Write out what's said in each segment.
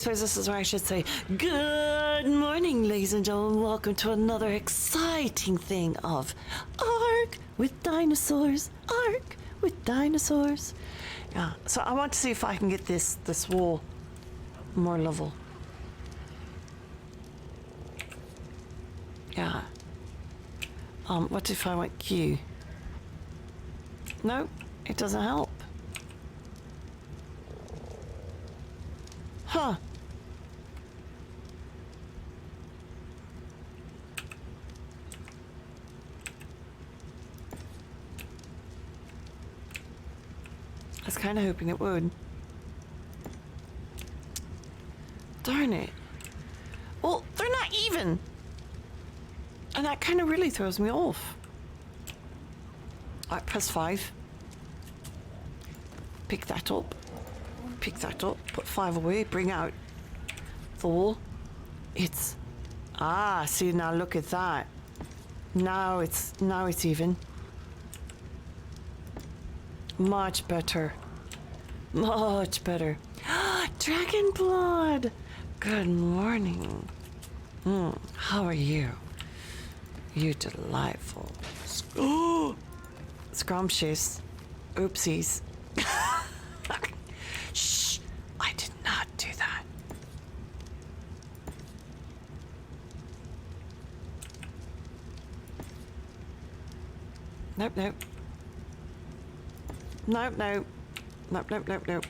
So this is where I should say, good morning, ladies and gentlemen. Welcome to another exciting thing of Ark with Dinosaurs. Ark with Dinosaurs. Yeah, so I want to see if I can get this wall more level. Yeah. What if I went Q? No, it doesn't help. Huh. I was kind of hoping it would. Darn it. Well, they're not even. And that kind of really throws me off. Alright, press 5. Pick that up. Pick that up. Put 5 away. Bring out the wall. It's... Ah, see, now look at that. Now it's even. Much better. Much better. Dragon blood! Good morning. How are you? You delightful. Oh! Scrumptious. Oopsies. Shh! I did not do that. Nope, nope. Nope, nope. Nope, nope, nope, nope.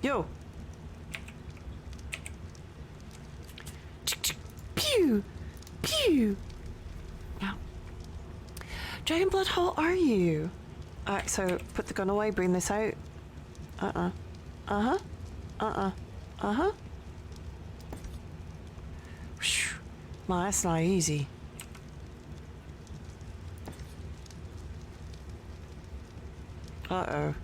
Yo! Pew! Pew! Now. Dragonblood, how are you? Alright, so put the gun away, bring this out. Uh-huh. Uh-huh. Uh-uh. Uh-huh. Man, that's not easy. Uh-oh.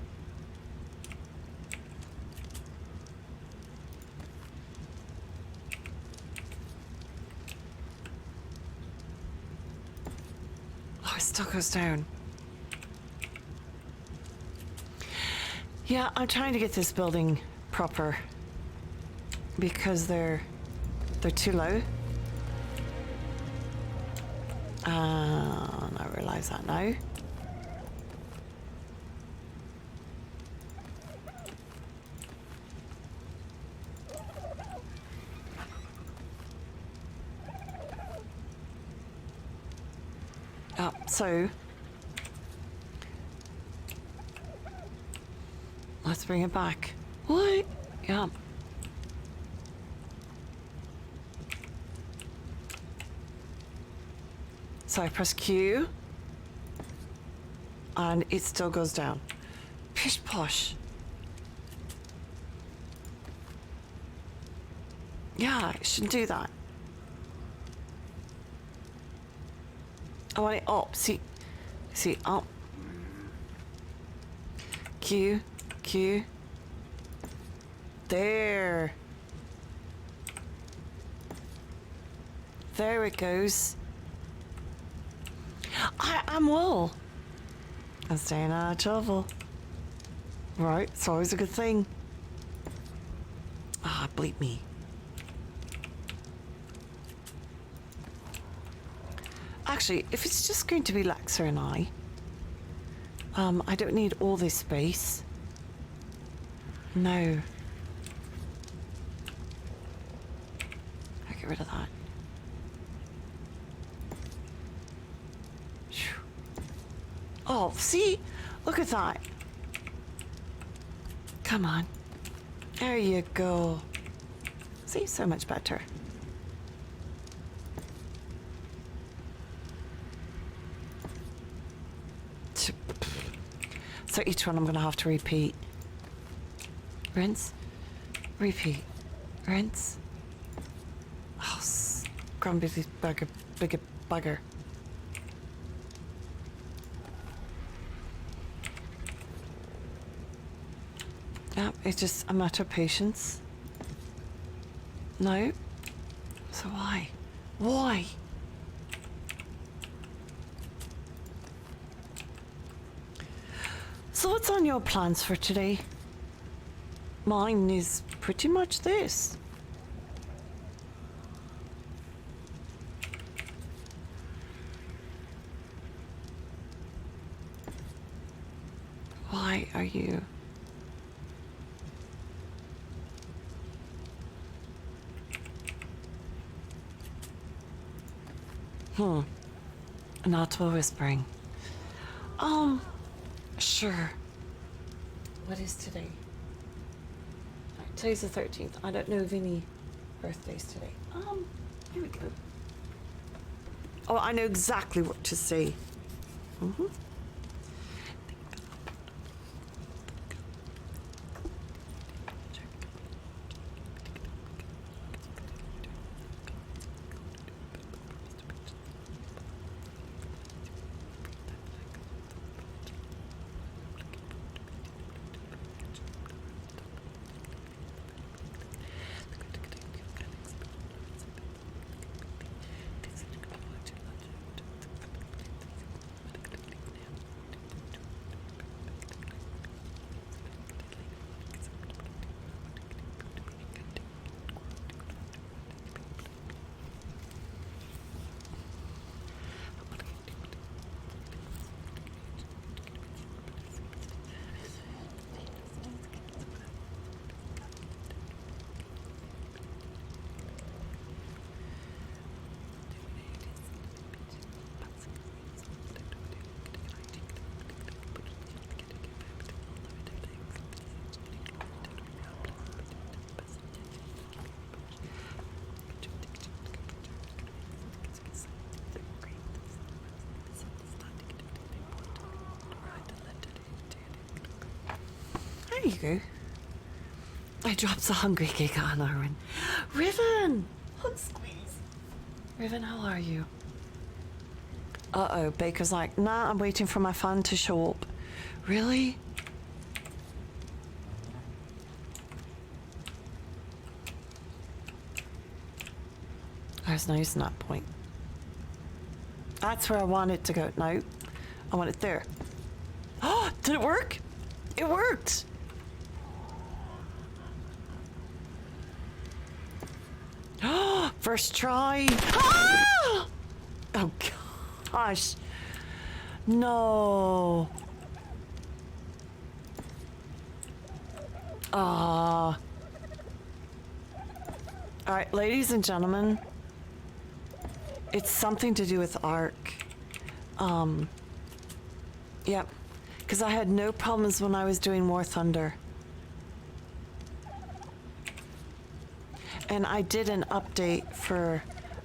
Oh, it still goes down. Yeah, I'm trying to get this building proper because they're too low. I realise that now. So let's bring it back. What? Yeah. So I press Q and it still goes down. Pish Posh. Yeah, I shouldn't do that. I want it up. See, up. Q, Q. There. There it goes. I'm wool. I'm staying out of trouble. Right, it's always a good thing. Ah, bleep me. Actually, if it's just going to be Lexa and I don't need all this space. No. I'll get rid of that. Oh, see? Look at that. Come on. There you go. See, so much better. So each one I'm going to have to repeat. Rinse. Repeat. Rinse. Oh, grumpy bugger. Bigger bugger. Yeah, it's just a matter of patience. No. So why? Why? So what's on your plans for today? Mine is pretty much this. Why are you? Not whispering. Sure. What is today? Today's the 13th. I don't know of any birthdays today. Here we go. Oh, I know exactly what to say. There you go. I dropped the hungry cake on Arwen. Riven! Hug squeeze. Riven, how are you? Uh-oh, Baker's like, nah, I'm waiting for my fan to show up. Really? There's no snap point. That's where I want it to go. No, I want it there. Oh, did it work? It worked! First try. Ah! Oh gosh. No. All right, ladies and gentlemen. It's something to do with Ark. Yep. Because I had no problems when I was doing War Thunder. And I did an update for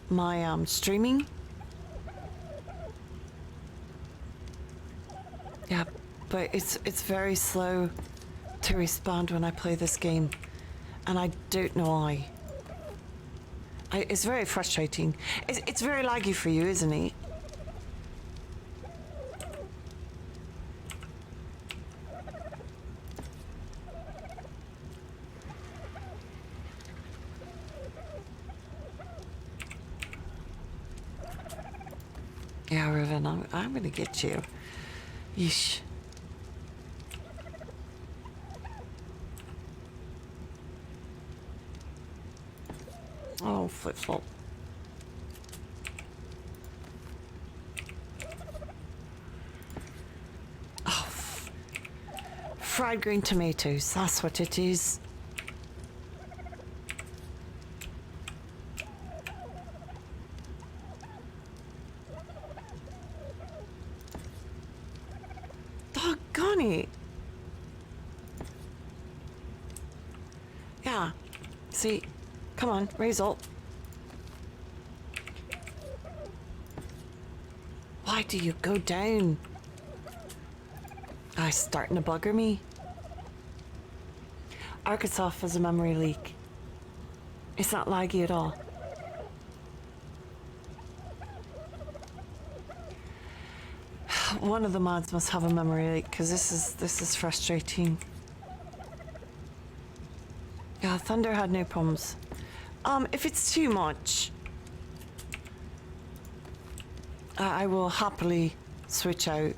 my streaming. Yeah, but it's very slow to respond when I play this game. And I don't know why. It's very frustrating. It's very laggy for you, isn't it? Yeah, Riven, I'm gonna get you. Yeesh. Oh, flip-flop. Oh, fried green tomatoes, that's what it is. Doggone it. Yeah, see, come on, raise up. Why do you go down? It's starting to bugger me. Arkansas has a memory leak. It's not laggy at all. One of the mods must have a memory leak because this is frustrating. Yeah, Thunder had no problems. If it's too much, I will happily switch out.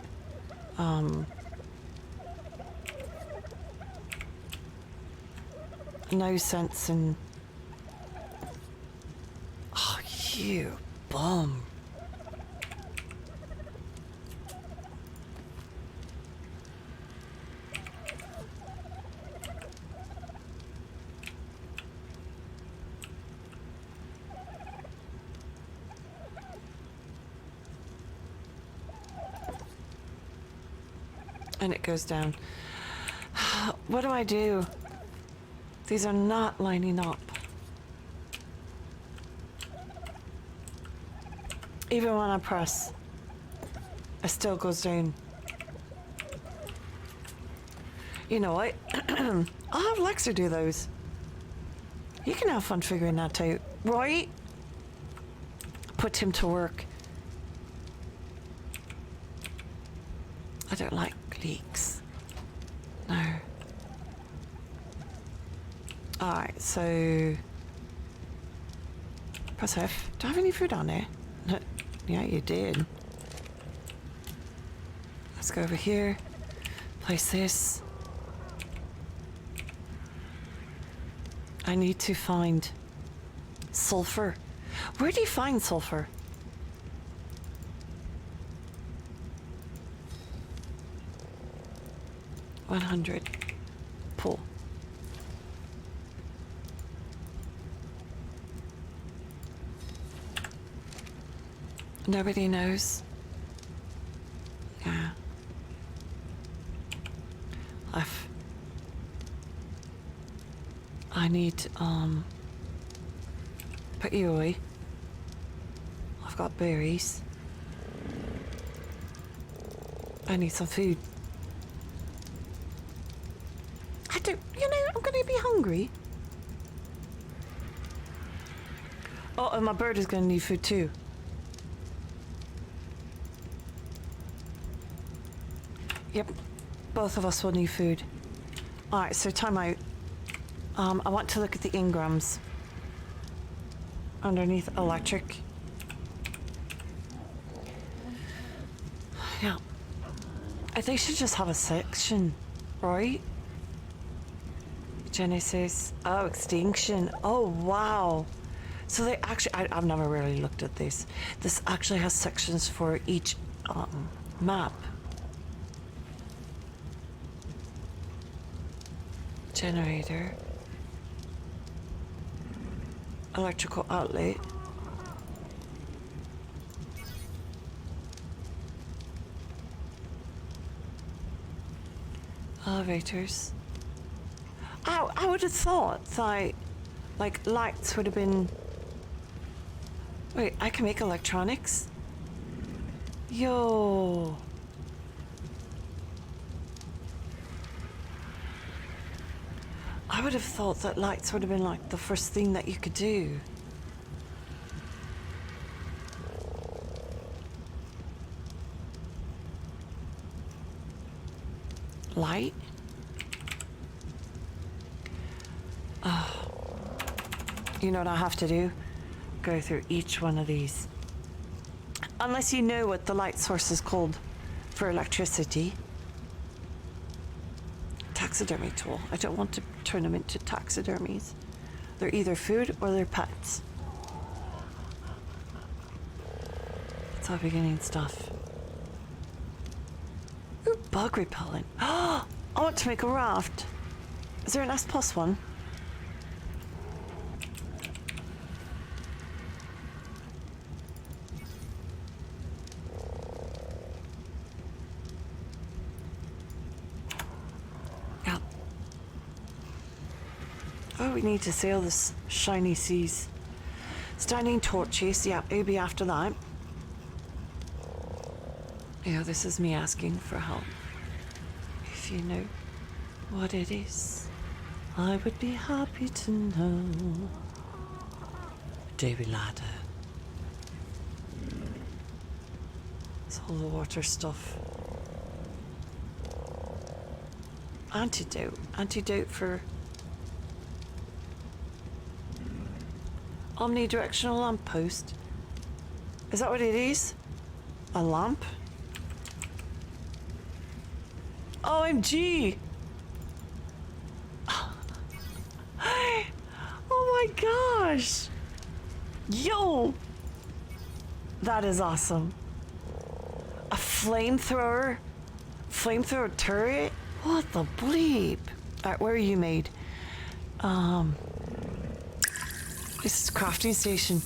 no sense in... Oh, you bum. And it goes down. What do I do? These are not lining up. Even when I press, it still goes down. You know what? I'll have Lexer do those. You can have fun figuring that out, right? Put him to work. I don't like leaks. No. Alright, so... Press F. Do I have any food on there? Yeah, you did. Let's go over here. Place this. I need to find sulfur. Where do you find sulfur? $100. Pull. Nobody knows. Yeah. I need put you away. I've got berries. I need some food. I don't, you know, I'm gonna be hungry. Oh, and my bird is gonna need food too. Yep, both of us will need food. Alright, so time out. I want to look at the engrams underneath electric. Yeah. They should just have a section, right? Genesis. Oh, extinction. Oh, wow. So they actually, I've never really looked at this. This actually has sections for each map. Generator. Electrical outlet. Elevators. Oh, I would have thought that, like, lights would have been... Wait, I can make electronics? Yo. I would have thought that lights would have been like the first thing that you could do. Light? Oh. You know what I have to do? Go through each one of these. Unless you know what the light source is called for electricity. Taxidermy tool. I don't want to turn them into taxidermies. They're either food or they're pets. It's all beginning stuff. Ooh, bug repellent. Oh, I want to make a raft. Is there an S+ one? Oh, we need to sail this shiny seas. Standing torches, yeah, it'll be after that. Yeah, this is me asking for help. If you know what it is, I would be happy to know. Davy ladder. It's all the water stuff. Antidote. Antidote for omnidirectional lamppost. Is that what it is? A lamp? OMG! gosh! Yo! That is awesome. A flamethrower? Flamethrower turret? What the bleep? Alright, where are you made? This is crafting station.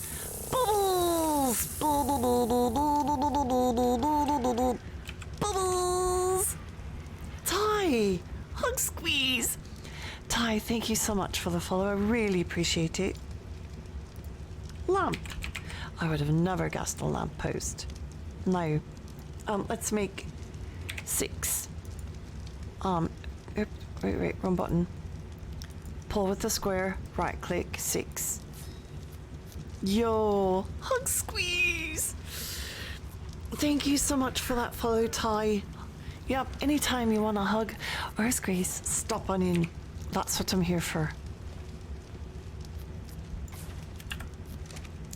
Bubbles! Bubbles! Ty! Hug squeeze! Ty, thank you so much for the follow. I really appreciate it. Lamp. I would have never guessed a lamp post. Now, let's make 6. Wait, wrong button. Pull with the square, right click, 6. Yo, hug squeeze. Thank you so much for that follow, Ty. Yep, anytime you want a hug or a squeeze, stop on in. That's what I'm here for.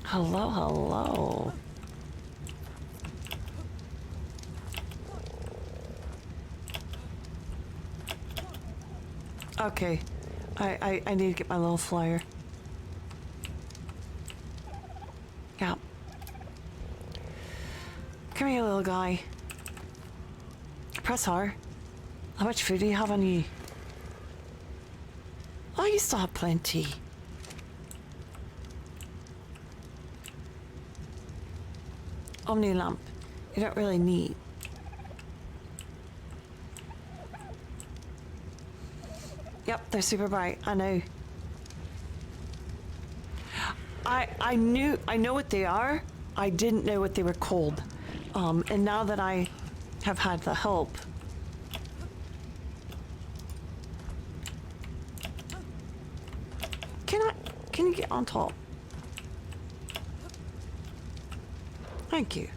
Hello, hello. Okay, I need to get my little flyer. Yeah. Come here, little guy. Press R. How much food do you have on you? Oh, you still have plenty. Omni lamp. You don't really need. Yep, they're super bright. I know. I know what they are. I didn't know what they were called. And now that I have had the help. Can you get on top? Thank you.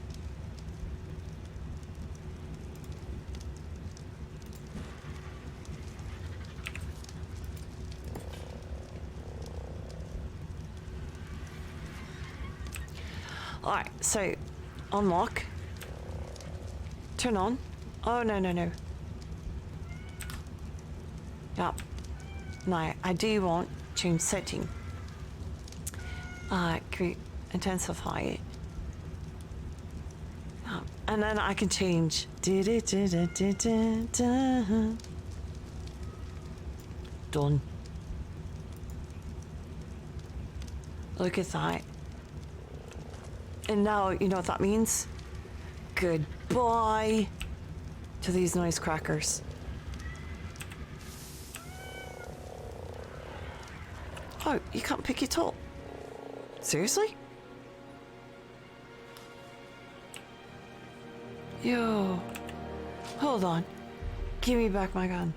Alright, so unlock. Turn on. Oh, no. Yep. Now, I do want change setting. Create, intensify it. And then I can change. Done. Look at that. And now, you know what that means? Goodbye to these noise crackers. Oh, you can't pick it up. Seriously? Yo. Hold on. Give me back my gun.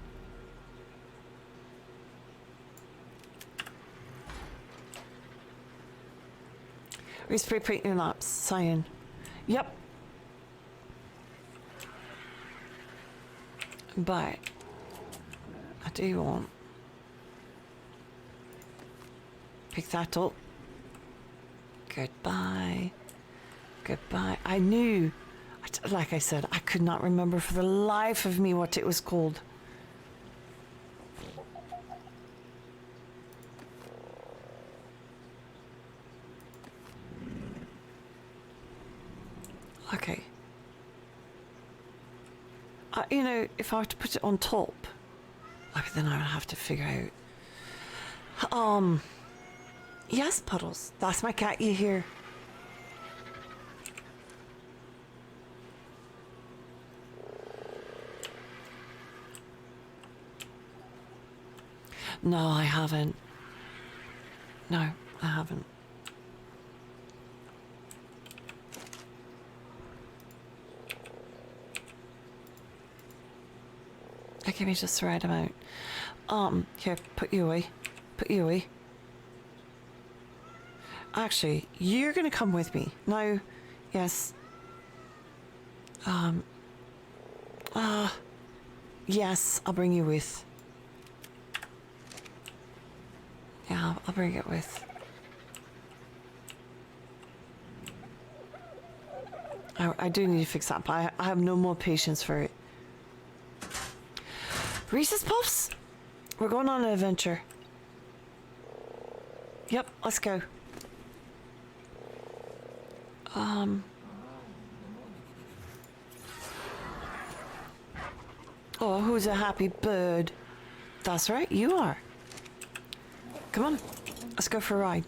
Respray painting laps. Cyan. Yep. But I do want pick that up. Goodbye. I knew, like I said, I could not remember for the life of me what it was called. Okay. You know, if I were to put it on top, okay, then I would have to figure out. Yes, Puddles. That's my cat you hear. No, I haven't. No, I haven't. Give me just the right amount. Here, put you away. Put you away. Actually, you're gonna come with me. No, yes. Yes, I'll bring you with. Yeah, I'll bring it with. I do need to fix that, but I have no more patience for it. Reese's Puffs? We're going on an adventure. Yep, let's go. Oh, who's a happy bird? That's right, you are. Come on, let's go for a ride.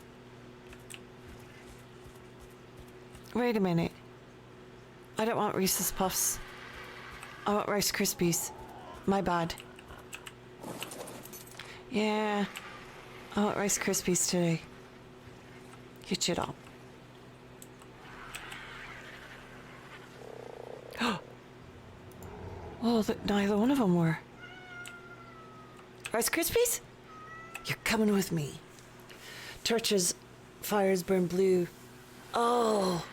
Wait a minute. I don't want Reese's Puffs. I want Rice Krispies. My bad. Yeah, I want Rice Krispies today. Get it up. Oh, neither one of them were. Rice Krispies? You're coming with me. Torches, fires burn blue. Oh,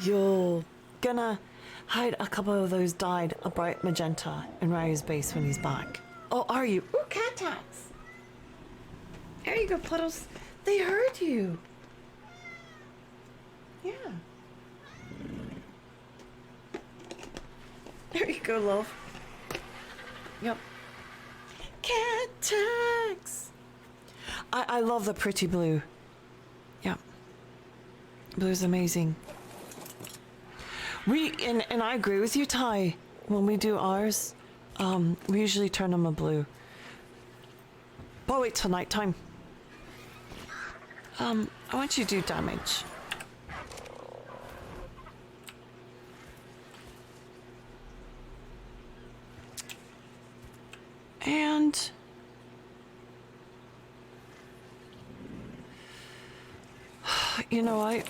you're gonna hide a couple of those dyed a bright magenta in Ryu's base when he's back. Oh, are you? Ooh, cat tax. There you go, Puddles. They heard you. Yeah. There you go, love. Yep. Cat tax. I love the pretty blue. Yep. Blue's amazing. And I agree with you, Ty. When we do ours, we usually turn them a blue. But wait till nighttime. I want you to do damage. And you know what?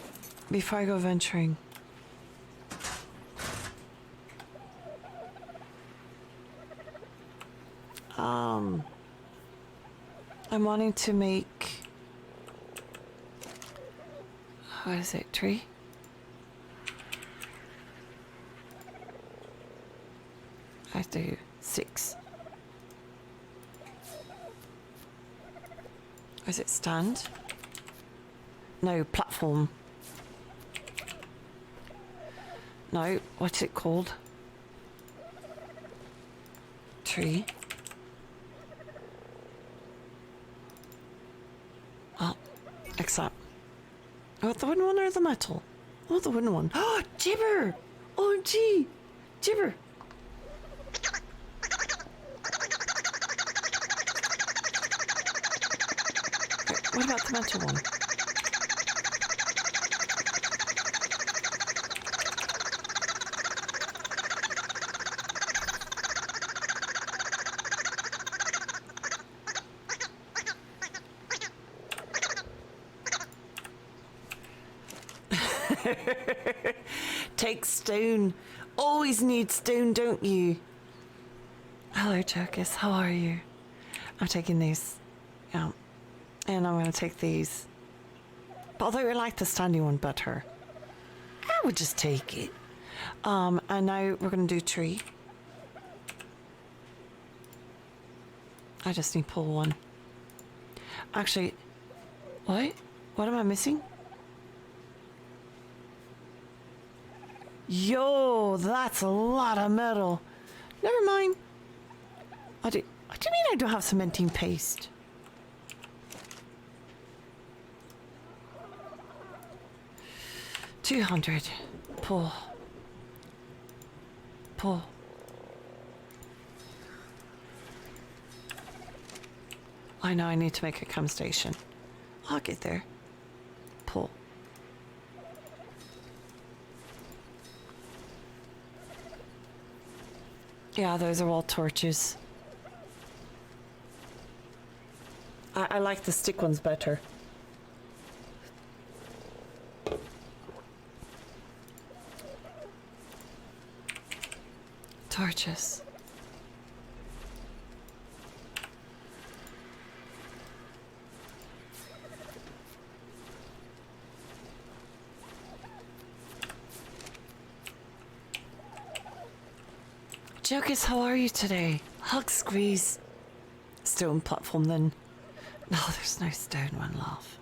Before I go venturing, I'm wanting to make, what is it, tree? I do 6. Is it stand? No, platform. No, what's it called? Tree. Oh, except. Oh, the wooden one or the metal? Oh, the wooden one. Oh, Jibber! OMG! Jibber! What about the metal one? Take stone. Always need stone, don't you? Hello, Turkis. How are you? I'm taking these. Yeah. And I'm going to take these. But although I like the standing one better, I would just take it. And now we're going to do tree. I just need pull one. Actually, what? What am I missing? Yo, that's a lot of metal. Never mind. What do you mean I don't have cementing paste? $200. Pull. Pull. I know I need to make a cam station. I'll get there. Pull. Yeah, those are all torches. I like the stick ones better. Torches. Jokis, how are you today? Hug squeeze. Stone platform then. No, there's no stone one, love.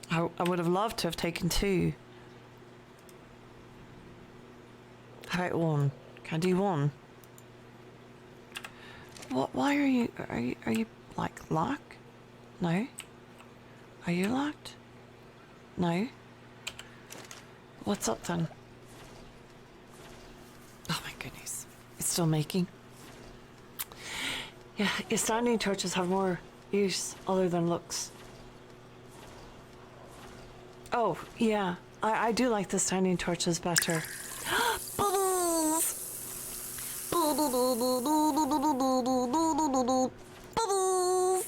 Yeah. I would have loved to have taken 2. How about 1? Can I do 1? Why are you like locked? No. Are you locked? No. What's up then? Oh my goodness. It's still making. Yeah, your standing torches have more use other than looks. Oh, yeah. I do like the standing torches better. Bubbles! Bubbles!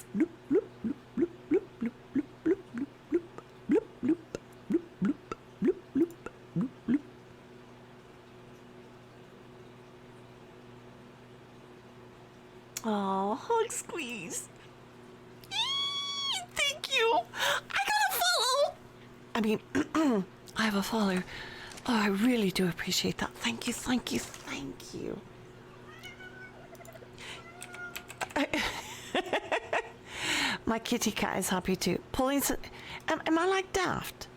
Oh, hug squeeze. Thank you. I got a follow. I mean, I have a follow. Oh, I really do appreciate that. Thank you, thank you, thank you. My kitty cat is happy too. Pauline's. Am I like daft?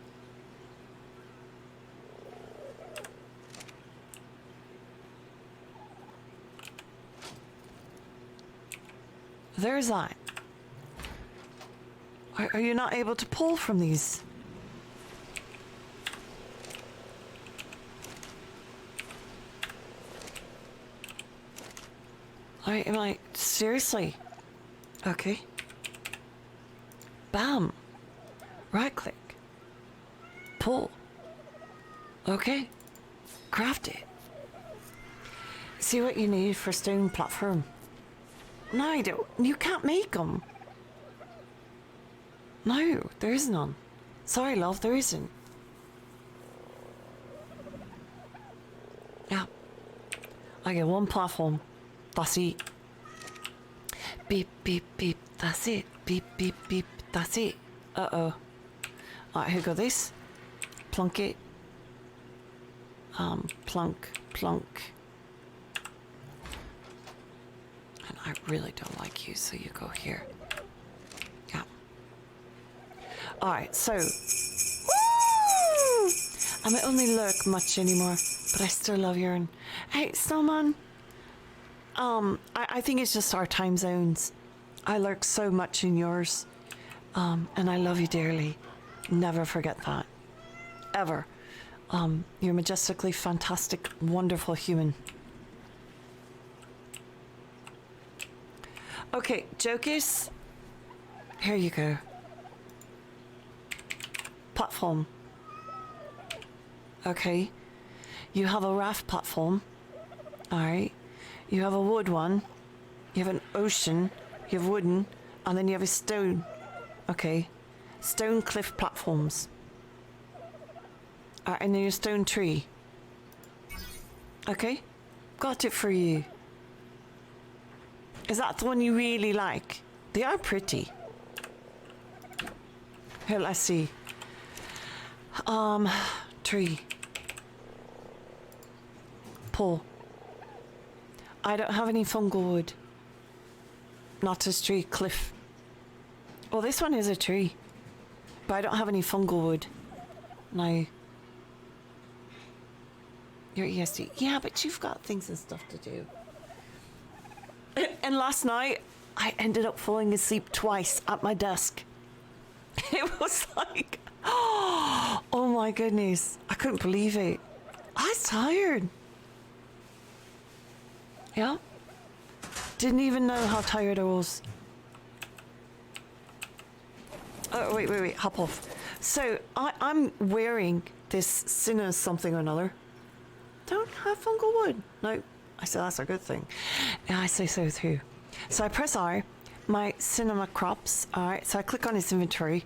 There's that. Are you not able to pull from these? Am I seriously? Okay. Bam. Right click. Pull. Okay. Craft it. See what you need for stone platform. No, I don't. You can't make them. No, there is none. Sorry, love, there isn't. Yeah. I get one platform. That's it. Beep, beep, beep. That's it. Beep, beep, beep. That's it. Uh-oh. Alright, here go this. Plunk it. Plunk, plunk. And I really don't like you, so you go here. Yeah. Alright, so. Woo! I might only lurk much anymore, but I still love urine. Hey, Snowman. I think it's just our time zones. I lurk so much in yours. And I love you dearly. Never forget that. Ever. You're majestically fantastic, wonderful human. Okay, Jokis. Here you go. Platform. Okay. You have a raft platform. Alright. You have a wood one. You have an ocean. You have wooden. And then you have a stone. Okay. Stone cliff platforms. And then your stone tree. Okay. Got it for you. Is that the one you really like? They are pretty. Here, let's see. Tree. Pull. I don't have any fungal wood. Not this tree, cliff. Well, this one is a tree. But I don't have any fungal wood. No. You're ESD. Yeah, but you've got things and stuff to do. And last night, I ended up falling asleep twice at my desk. It was like, oh my goodness. I couldn't believe it. I was tired. Yeah. Didn't even know how tired I was. Oh, wait. Hop off. So, I'm wearing this Sinner something or another. Don't have fungal wood. No. I said that's a good thing. Yeah, I say so too. So I press R, my cinema crops. Alright, so I click on its inventory.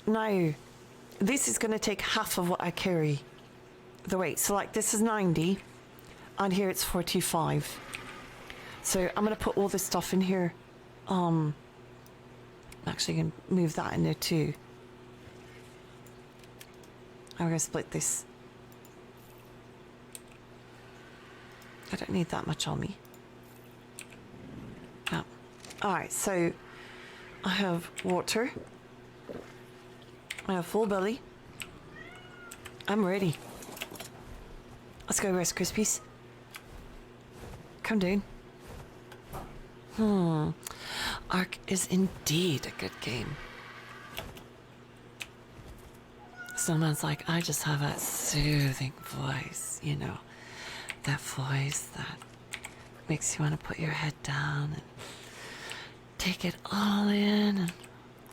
Now, this is going to take half of what I carry. The weight. So like this is 90, and here it's 45. So I'm going to put all this stuff in here. I'm actually going to move that in there too. I'm going to split this. I don't need that much on me. Yeah. Alright, so I have water. I have full belly. I'm ready. Let's go, Rice Krispies. Come down. Ark is indeed a good game. Someone's like, I just have that soothing voice, you know, that voice that makes you want to put your head down and take it all in and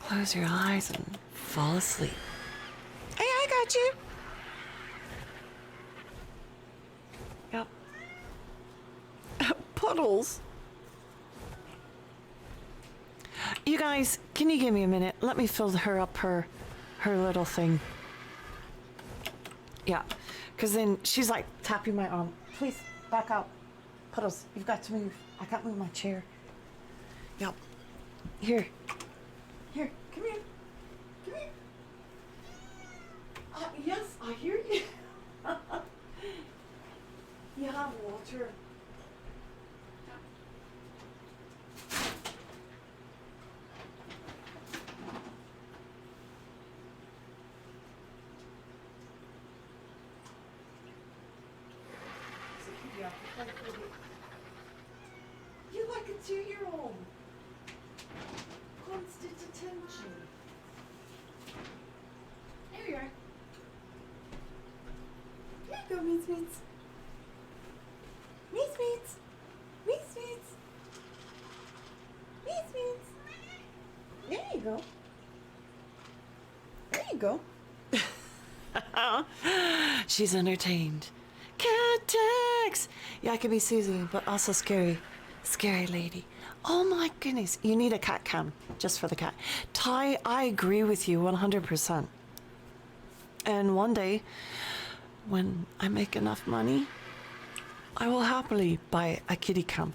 close your eyes and fall asleep. Hey, I got you. Yep. Puddles. You guys, can you give me a minute? Let me fill her up her little thing. Yeah, because then she's like tapping my arm. Please back out. Puddles, you've got to move. I can't move my chair. Yep. Here. Here, come here. Come here. Yes, I hear you. You have water. You like a 2-year-old. Constant attention. There you are. There you go, Meets Meets. Meets Meets. Meets Meets. Meets Meets. There you go. There you go. She's entertained. Cat tags! Yeah, I can be soothing, but also scary. Scary lady. Oh my goodness. You need a cat cam just for the cat. Ty, I agree with you 100%. And one day, when I make enough money, I will happily buy a kitty cam.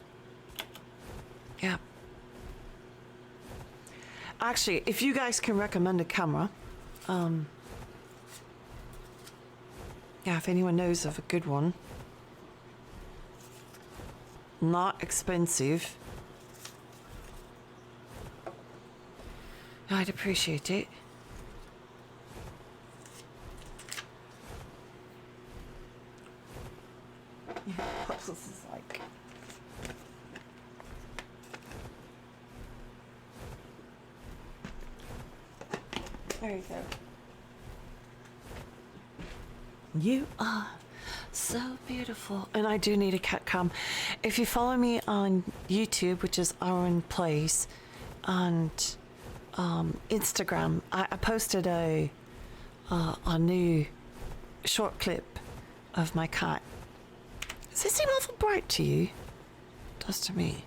Yeah. Actually, if you guys can recommend a camera, yeah, if anyone knows of a good one, not expensive, I'd appreciate it. This is like... There you go. You are so beautiful. And I do need a cat cam. If you follow me on YouTube, which is Aaron Place, and Instagram, I posted a new short clip of my cat. Does it seem awful bright to you? It does to me.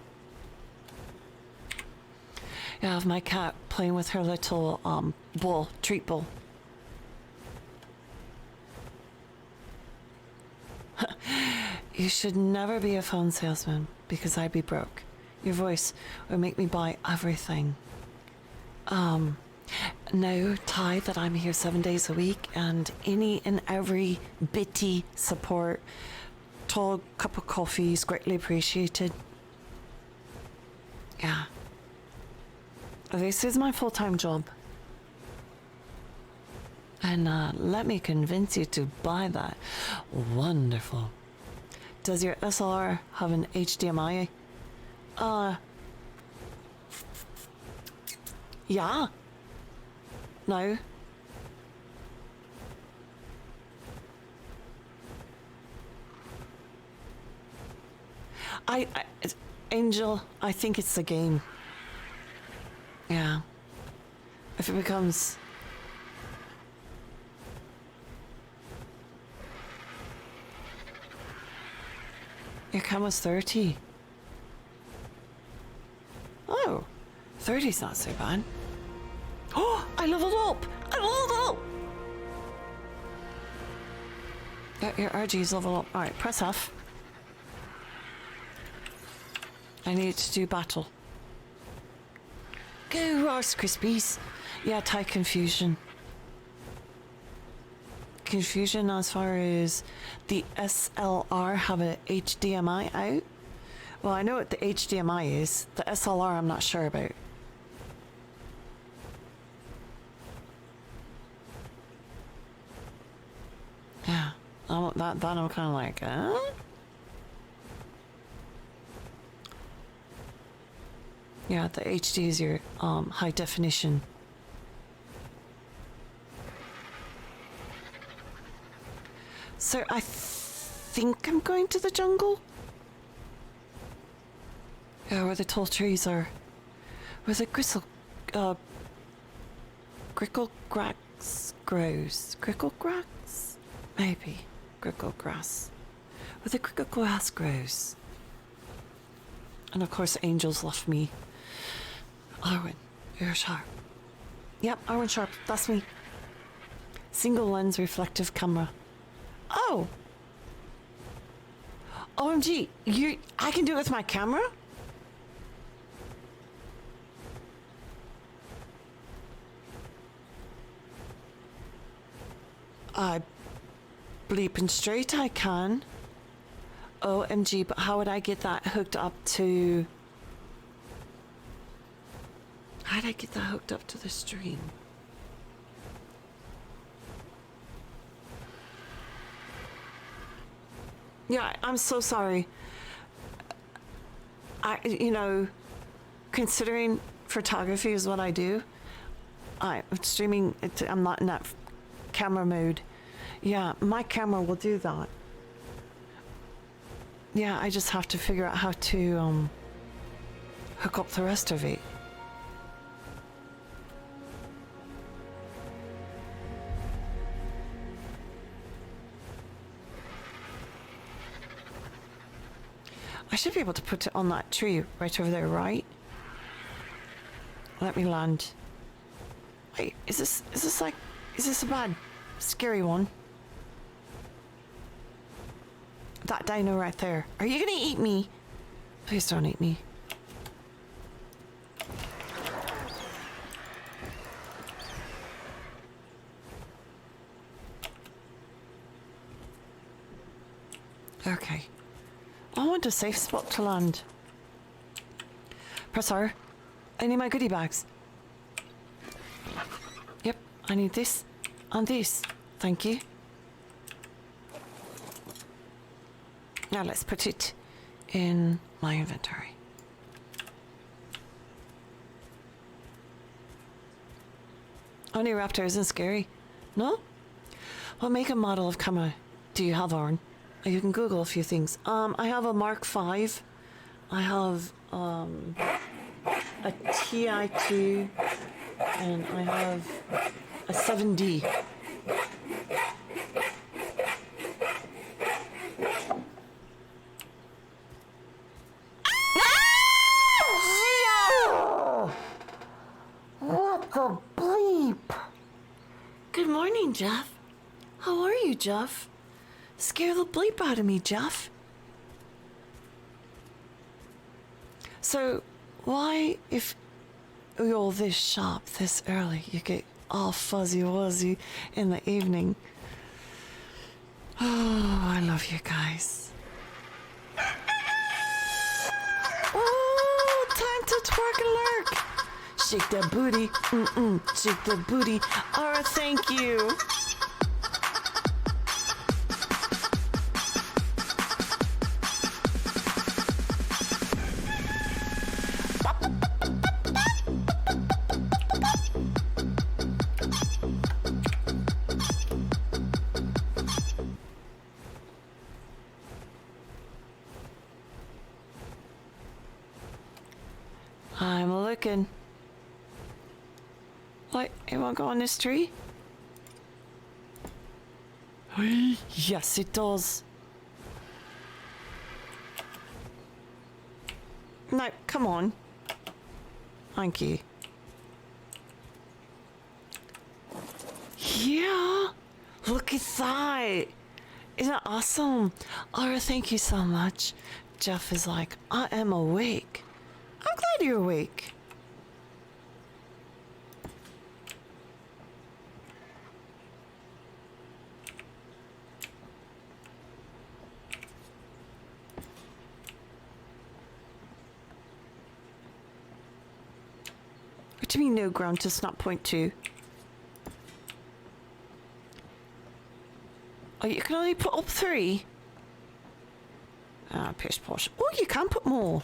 Yeah, of my cat playing with her little ball, treat ball. You should never be a phone salesman because I'd be broke. Your voice would make me buy everything. Know, Ty, that I'm here 7 days a week and any and every bitty support, tall cup of coffee is greatly appreciated. Yeah. This is my full-time job. And let me convince you to buy that. Wonderful. Does your SLR have an HDMI? Yeah. No. Angel, I think it's the game. Yeah. If it becomes... Your camera's 30. Oh, 30's not so bad. Oh, I leveled up! I leveled up! Your RG's level up. Alright, press F. I need to do battle. Go, Rice Krispies! Yeah, type confusion. Confusion as far as the SLR have a HDMI out. Well, I know what the HDMI is. The SLR I'm not sure about. Yeah, that I'm kind of like, Yeah, the HD is your high definition. So I think I'm going to the jungle. Yeah, where the tall trees are. Where the grickle grass grows. Grickle grass? Maybe. Grickle grass. Where the grickle grass grows. And of course, Angels left me. Arwen, you're sharp. Yep, Arwen Sharp, that's me. Single lens reflective camera. Oh! OMG, I can do it with my camera? Bleeping straight I can. OMG, but how would I get that hooked up to... How'd I get that hooked up to the stream? Yeah, I'm so sorry. Considering photography is what I do, I'm streaming, I'm not in that camera mode. Yeah, my camera will do that. Yeah, I just have to figure out how to hook up the rest of it. I should be able to put it on that tree right over there, right? Let me land. Wait, is this a bad, scary one? That dino right there. Are you gonna eat me? Please don't eat me. Okay. I want a safe spot to land. Press R. I need my goodie bags. Yep, I need this and this. Thank you. Now let's put it in my inventory. Only raptor isn't scary. No? What make and model of camera do you have, Aaron? You can Google a few things. I have a Mark V. I have a TI2, and I have a 7D. What the bleep? Good morning, Jeff. How are you, Jeff? Scare the bleep out of me, Jeff. So, why, if you're this sharp this early, you get all fuzzy-wuzzy in the evening? Oh, I love you guys. Oh, time to twerk and lurk. Shake that booty, shake that booty. Aura, thank you. I'm looking. What? It won't go on this tree? Yes, it does. No, come on. Thank you. Yeah. Look at that. Isn't that awesome? Aura, thank you so much. Jeff is like, I am awake. I'm glad you're awake. What do you mean no ground to snap point to? Oh, you can only put up 3? Ah, Pish Posh. Oh, you can put more.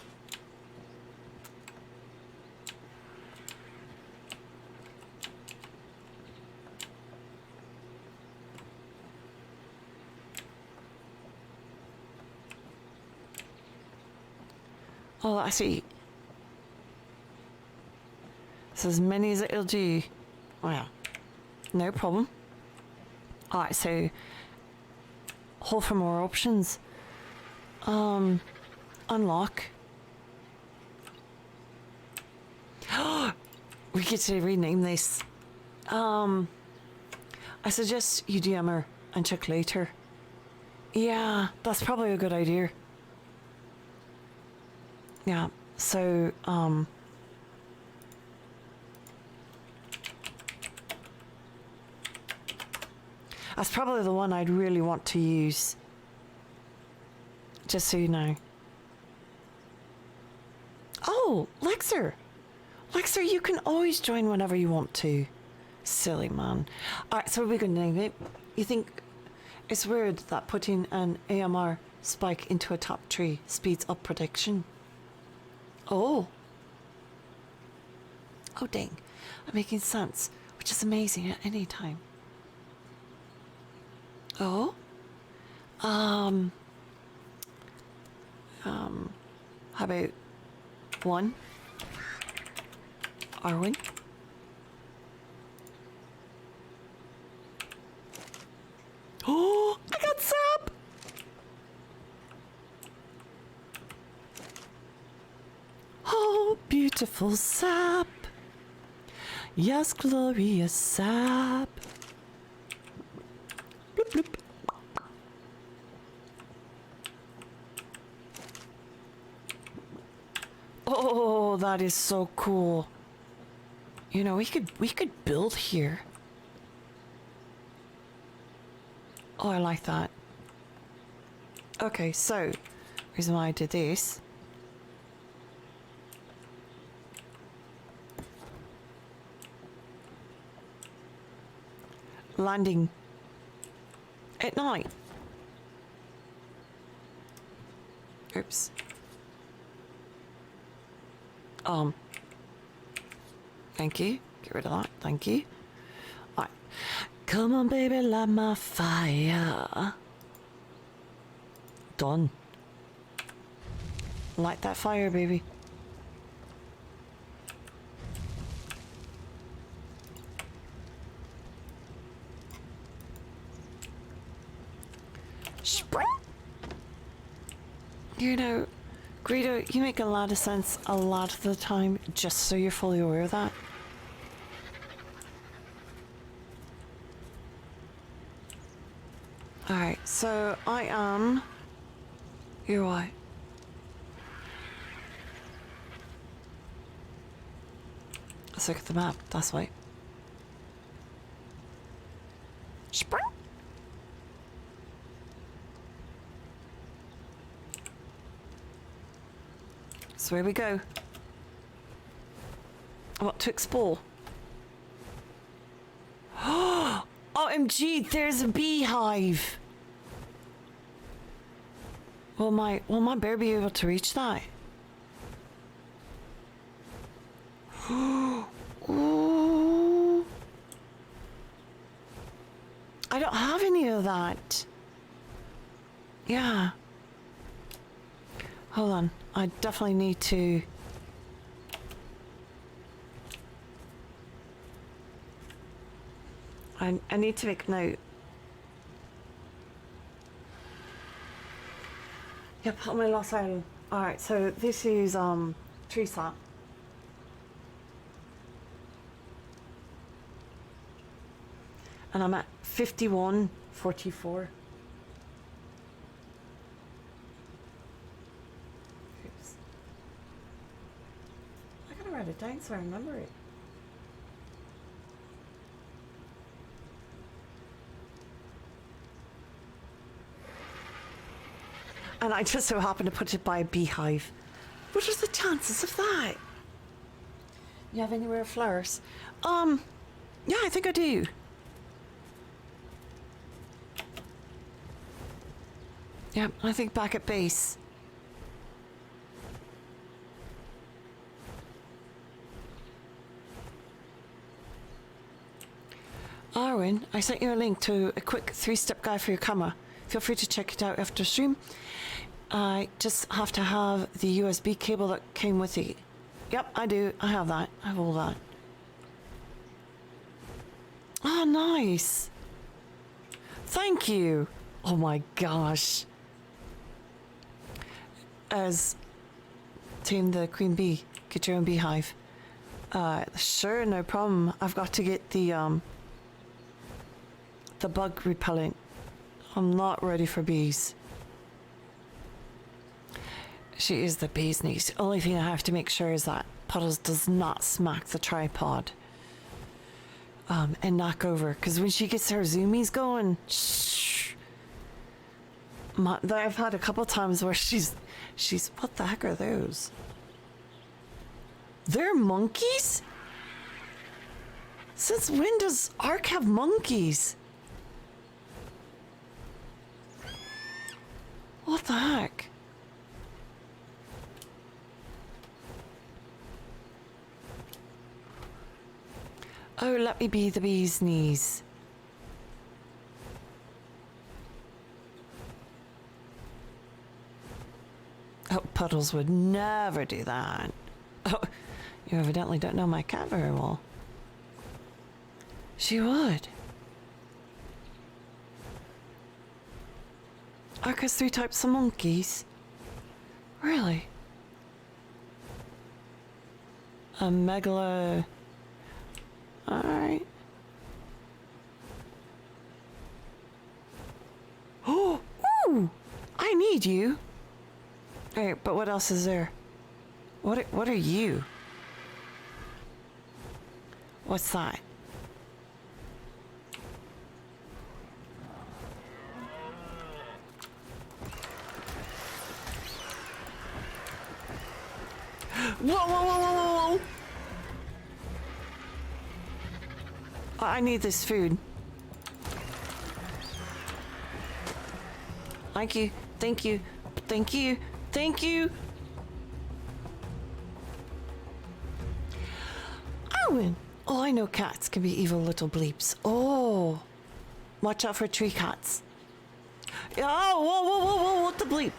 Oh, I see. So as many as it'll do. Oh yeah. No problem. Alright, so hold for more options. Unlock. We get to rename this. I suggest you DM her and check later. Yeah, that's probably a good idea. Yeah, so, that's probably the one I'd really want to use. Just so you know. Oh, Lexer! Lexer, you can always join whenever you want to. Silly man. Alright, so what are we going to name it? You think it's weird that putting an AMR spike into a top tree speeds up prediction? Oh. Oh, dang. I'm making sense, which is amazing at any time. Oh? How about one? Arwen? Oh, I got sap! Oh, beautiful sap. Yes, glorious sap. Bloop, bloop. Oh, that is so cool. You know, we could build here. Oh, I like that. Okay, so reason why I did this. Landing at night. Oops. Thank you. Get rid of that. Thank you. Alright. Come on, baby, light my fire. Done. Light that fire, baby. Spring. You know, Greedo, you make a lot of sense a lot of the time, just so you're fully aware of that. Alright, so I am... You're what? Let's look at the map, that's why. Spring. So here we go. What to explore? OMG, there's a beehive. Will my bear be able to reach that? Ooh. I don't have any of that. Yeah. Hold on. I definitely need to... I need to make note. Yep, on my last item. Alright, so this is tree sap. And I'm at 51.44. Oops. I gotta write it down so I remember it. And I just so happen to put it by a beehive. What are the chances of that? You have any rare flowers? Yeah, I think I do. Yeah, I think back at base. Arwen, I sent you a link to a quick 3-step guide for your camera. Feel free to check it out after stream. I just have to have the USB cable that came with it. Yep, I do. I have that. I have all that. Oh, nice. Thank you. Oh my gosh. As tame the queen bee, get your own beehive. Sure, no problem. I've got to get the bug repellent. I'm not ready for bees. She is the bee's knees. The only thing I have to make sure is that Puddles does not smack the tripod. And knock over, because when she gets her zoomies going, shh. I've had a couple times where she's, what the heck are those? They're monkeys? Since when does Ark have monkeys? What the heck? Oh, let me be the bee's knees. Oh, Puddles would never do that. Oh, you evidently don't know my cat very well. She would. Ark has 3 types of monkeys. Really? A megalo... Alright. Oh! Ooh! I need you! Alright, but what else is there? What are you? What's that? Whoa, whoa, whoa, whoa, whoa! I need this food. Thank you, thank you, thank you, thank you. Owen! Oh, I know cats can be evil little bleeps. Oh, watch out for tree cats. Oh, whoa, whoa, whoa, whoa, what the bleep?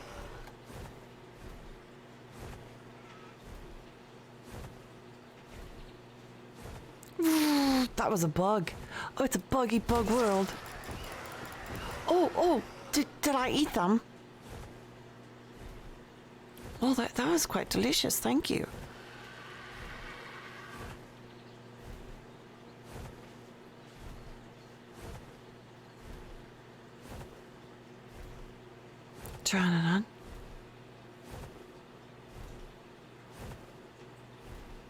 That was a bug. Oh, it's a buggy bug world. Oh, did I eat them? Oh, that was quite delicious. Thank you. Trying it on.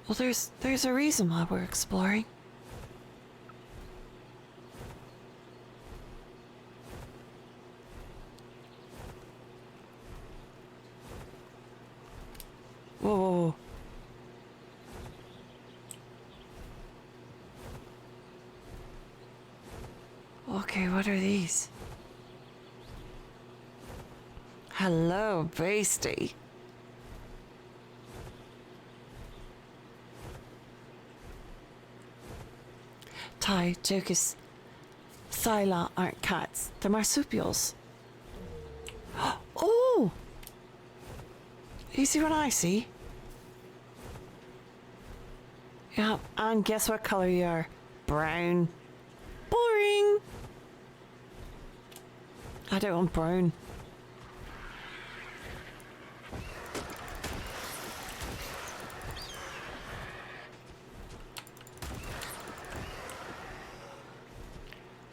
Well, there's a reason why we're exploring. Whoa, whoa, whoa. Okay, what are these? Hello, Beastie. Ty, Jocus, Thyla aren't cats. They're marsupials. Oh! You see what I see? Yeah, and guess what color you are? Brown. Boring! I don't want brown.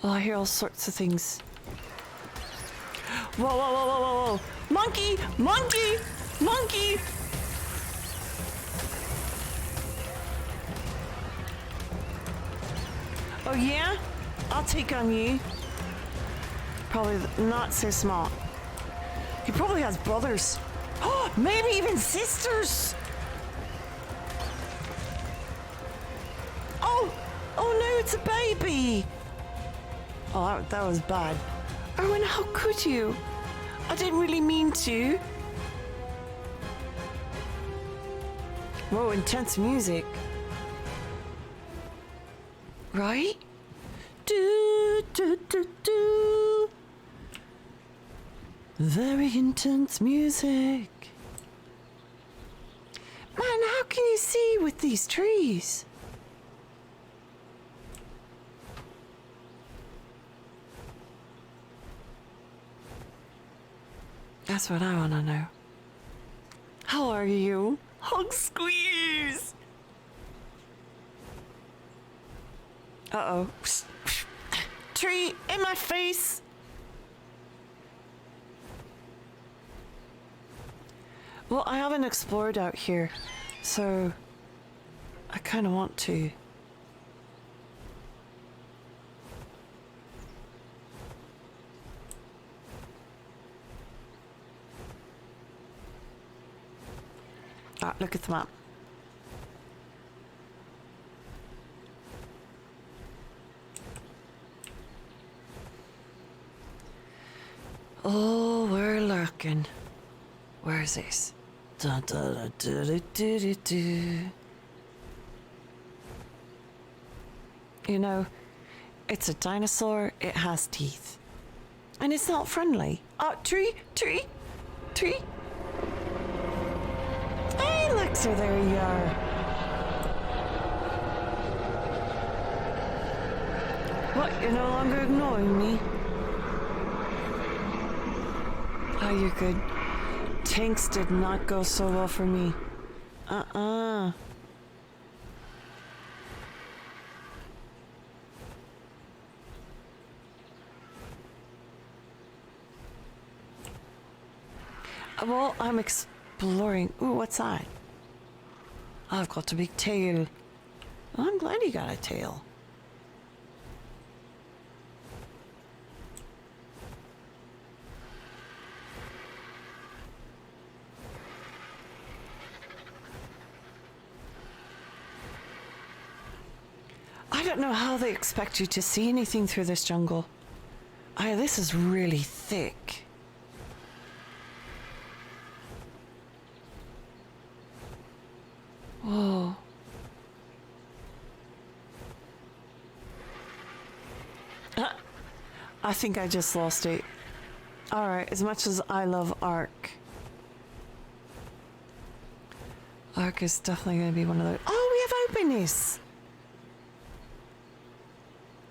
Oh, I hear all sorts of things. Whoa, whoa, whoa, whoa, whoa, whoa! Monkey! Monkey! Monkey! Oh yeah? I'll take on you. Probably not so smart. He probably has brothers. Oh, maybe even sisters! Oh! Oh no, it's a baby! Oh, that was bad. Erwin, how could you? I didn't really mean to. Whoa, intense music. Right? Do, do, do, do. Very intense music. Man, how can you see with these trees? That's what I want to know. How are you? Hug squeeze. Uh-oh. Tree in my face. Well, I haven't explored out here, so I kind of want to. Ah, look at the map. Oh, we're lurking. Where is this? Da, da, da, da, da, da, da, da. You know, it's a dinosaur, it has teeth. And it's not friendly. Oh, tree, tree, tree. Hey, Lexer, there you are. What, you're no longer ignoring me? Oh, you're good. Tanks did not go so well for me. Uh-uh. Well, I'm exploring. Ooh, what's that? I've got a big tail. I'm glad you got a tail. I don't know how they expect you to see anything through this jungle. This is really thick. Whoa. I think I just lost it. Alright, as much as I love Ark. Ark is definitely going to be one of those. Oh, we have openness!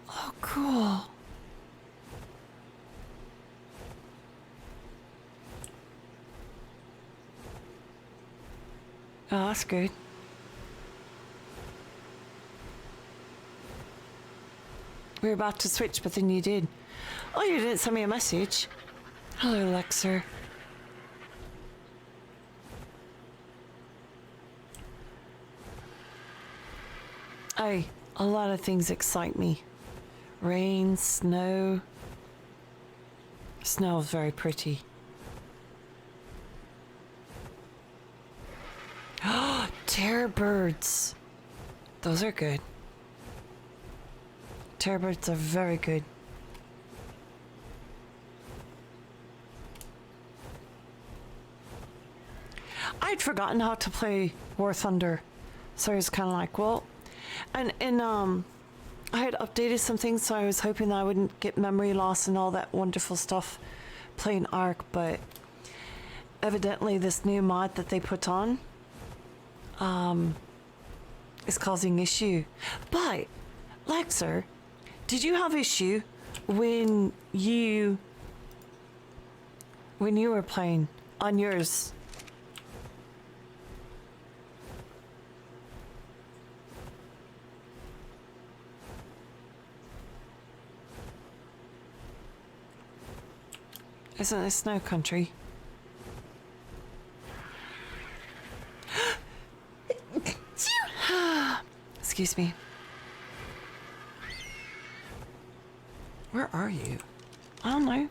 Oh, cool. Oh, that's good. We were about to switch, but then you did. Oh, you didn't send me a message. Hello, Lexer. Hey, a lot of things excite me. Rain, snow. Snow is very pretty. Oh, terror birds. Those are good. Terror birds are very good. I'd forgotten how to play War Thunder, so I was kind of like, well, and I had updated some things, so I was hoping that I wouldn't get memory loss and all that wonderful stuff playing Ark, but evidently this new mod that they put on is causing issue. But Lexer, did you have issue when you were playing on yours? Isn't it snow country? Excuse me. Where are you? I don't know.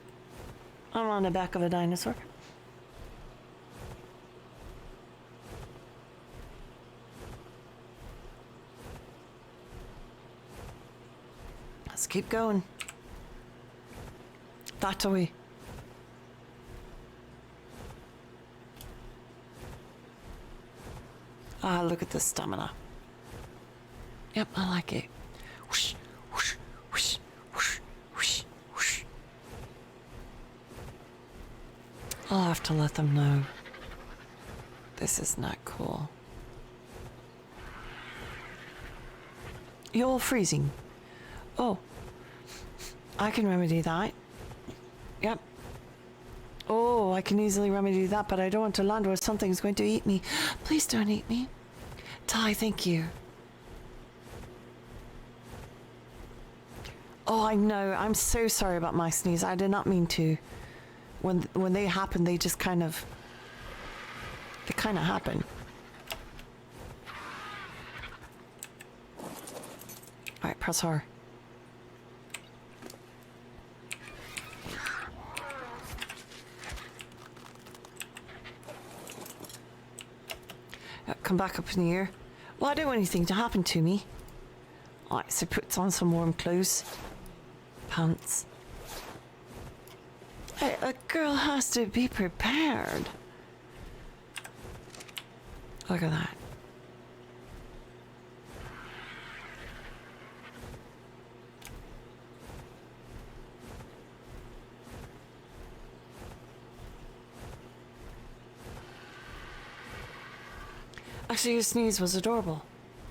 I'm on the back of a dinosaur. Let's keep going. That away. Ah, look at the stamina. Yep, I like it. Whoosh, whoosh, whoosh, whoosh, whoosh, whoosh. I'll have to let them know. This is not cool. You're all freezing. Oh. I can remedy that. Yep. Oh, I can easily remedy that, but I don't want to land where something's going to eat me. Please don't eat me. Ty, thank you. Oh, I know. I'm so sorry about my sneeze. I did not mean to. When they happen, they just kind of happen. All right, press R. Come back up in the air. Well, I don't want anything to happen to me. All right, so put on some warm clothes. Pants. A girl has to be prepared. Look at that. Actually, your sneeze was adorable.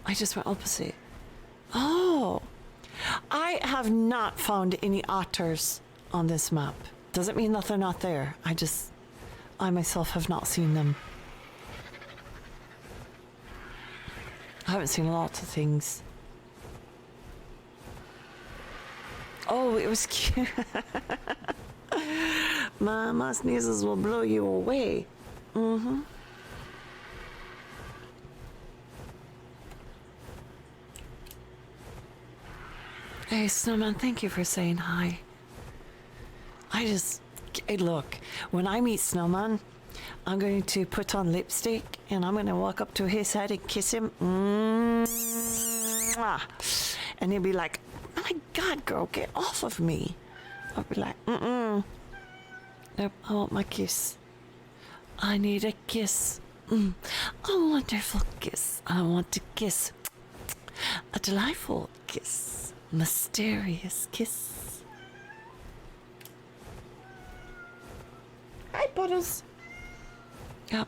I just went opposite. Oh. I have not found any otters on this map. Doesn't mean that they're not there. I myself have not seen them. I haven't seen lots of things. Oh, it was cute. My sneezes will blow you away. Mm-hmm. Hey, Snowman, thank you for saying hi. Hey, look, when I meet Snowman, I'm going to put on lipstick and I'm going to walk up to his head and kiss him. Mwah. And he'll be like, oh my God, girl, get off of me. I'll be like, Nope, I want my kiss. I need a kiss. A wonderful kiss. I want to kiss. A delightful kiss. Mysterious kiss. Hi, Puddles. Yep.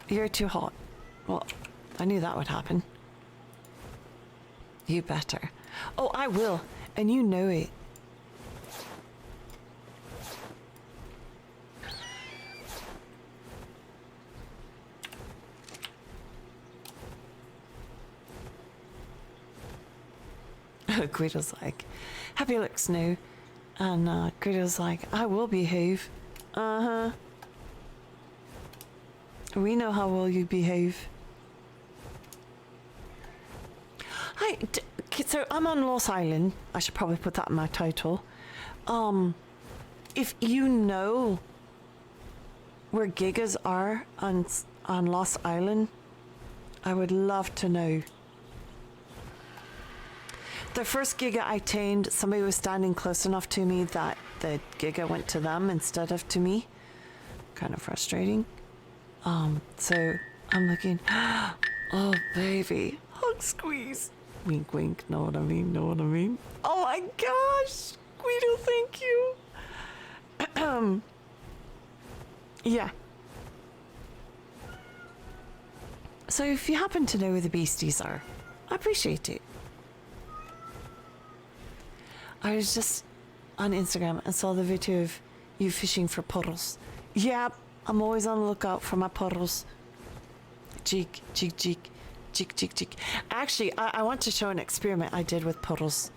You're too hot. Well, I knew that would happen. You better. Oh, I will. And you know it. Guido's like, happy looks new. And Guido's like, I will behave. Uh-huh. We know how well you behave. Hi, so I'm on Lost Island. I should probably put that in my title. If you know where gigas are on Lost Island, I would love to know. The first giga I tamed, somebody was standing close enough to me that the giga went to them instead of to me. Kind of frustrating. So I'm looking. Oh, baby. Hug, squeeze. Wink, wink. Know what I mean? Know what I mean? Oh my gosh. Guido, thank you. Yeah. So if you happen to know where the beasties are, I appreciate it. I was just on Instagram and saw the video of you fishing for puddles. Yeah, I'm always on the lookout for my puddles. Cheek, cheek, cheek, cheek, cheek, cheek. Actually, I want to show an experiment I did with puddles.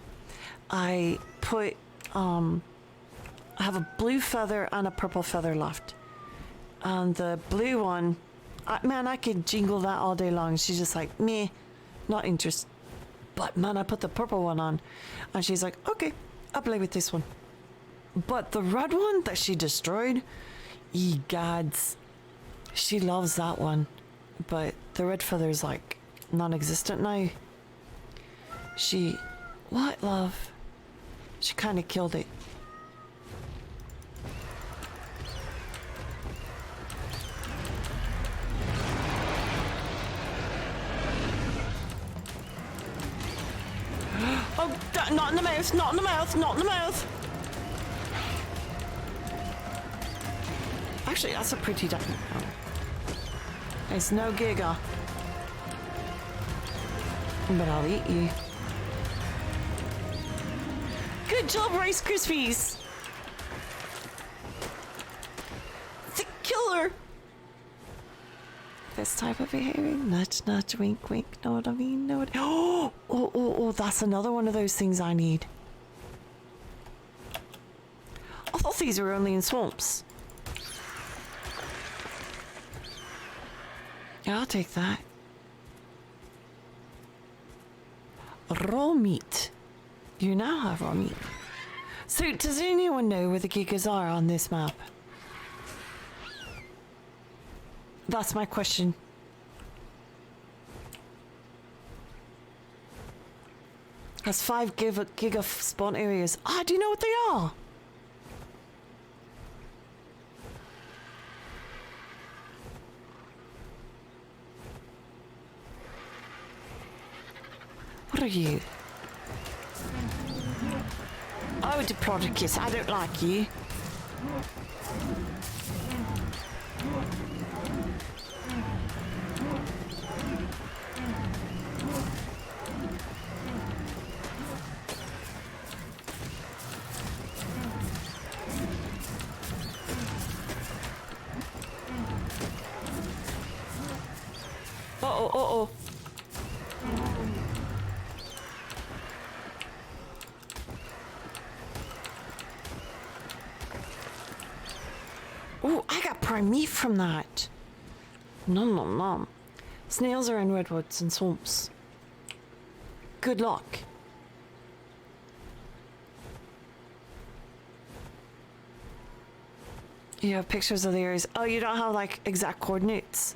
I put, I have a blue feather and a purple feather left. And the blue one, man, I could jingle that all day long. She's just like, meh, not interested. But man, I put the purple one on and she's like, okay, I'll play with this one. But the red one that she destroyed, ye gods, she loves that one. But the red feather's like non-existent now. What, love? She kind of killed it. Oh, not in the mouth, not in the mouth, not in the mouth. I Actually, that's a pretty dino. It's no giga. But I'll eat you. Good job, Rice Krispies! The killer! This type of behavior, nudge, nudge, wink, wink, know what I mean? Know what? Oh, that's another one of those things I need. I thought these were only in swamps. Yeah, I'll take that. Raw meat. You now have raw meat. So, does anyone know where the gigas are on this map? That's my question. Has 5 giga spawn areas. Ah, do you know what they are? What are you? Oh, Diplodocus, I don't like you. Uh-oh, uh-oh. Ooh, I got prime meat from that. Nom nom nom. Snails are in redwoods and swamps. Good luck. You have pictures of the areas. Oh, you don't have like exact coordinates.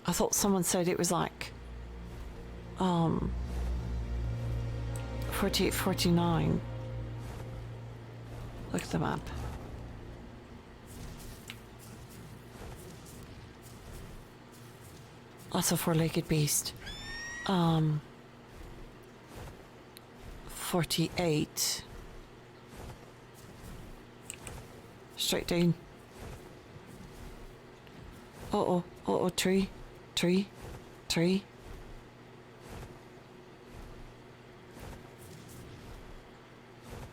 I thought someone said it was like 48, 49. Look at the map. That's a 4-legged beast. 48. Straight down. Uh-oh, uh-oh, tree. Tree.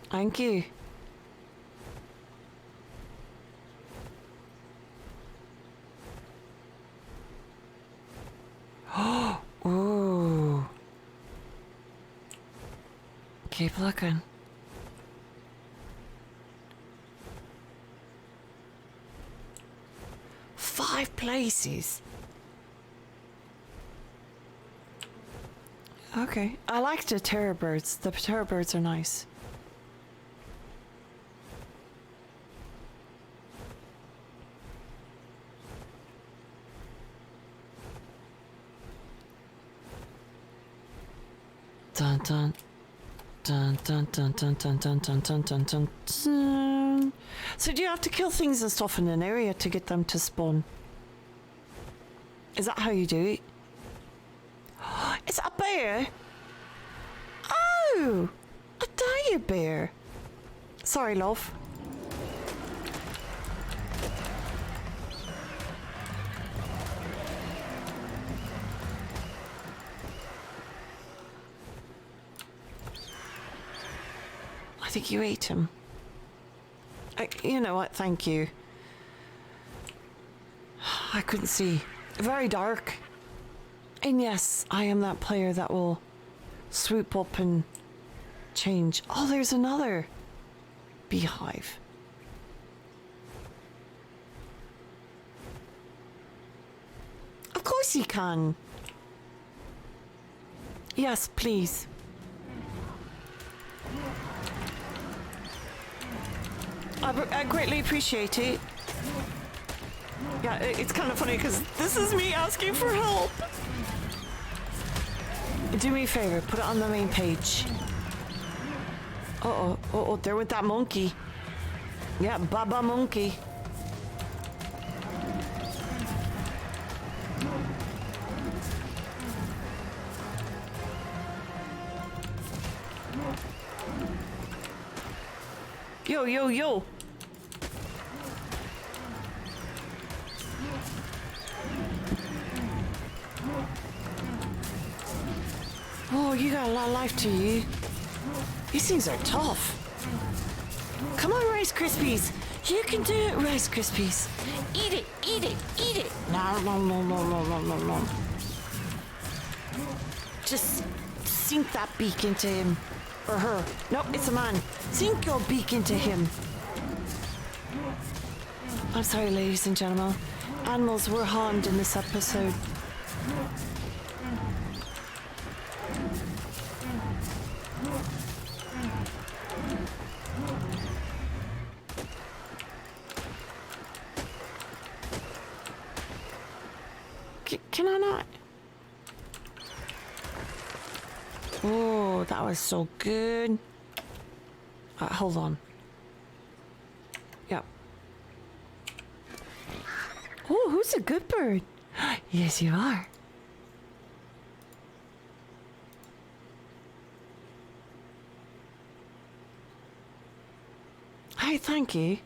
Thank you. Ooh. Keep looking. Five places. Okay. I like the terror birds. The terror birds are nice. Dun dun dun dun dun dun dun dun dun dun dun dun dun. So do you have to kill things and stuff in an area to get them to spawn? Is that how you do it? It's a bear. Oh, a dire bear. Sorry, love. I think you ate him. You know what? Thank you. I couldn't see. Very dark. And yes, I am that player that will swoop up and change. Oh, there's another beehive. Of course you can. Yes, please. I greatly appreciate it. Yeah, it's kind of funny because this is me asking for help. Do me a favor, put it on the main page. Uh-oh, there went that monkey. Yeah, Baba Monkey. Yo, yo, yo. Oh, you got a lot of life to you. These things are tough. Come on, Rice Krispies. You can do it, Rice Krispies. Eat it, eat it, eat it. No, no, no, no, no, no, no, no. Just sink that beak into him. Or her. No, it's a man. Sink your beak into him. I'm sorry, ladies and gentlemen. Animals were harmed in this episode. Can I not? Oh, that was so good. Hold on. Yep. Oh, who's a good bird? Yes, you are. Hi, thank you.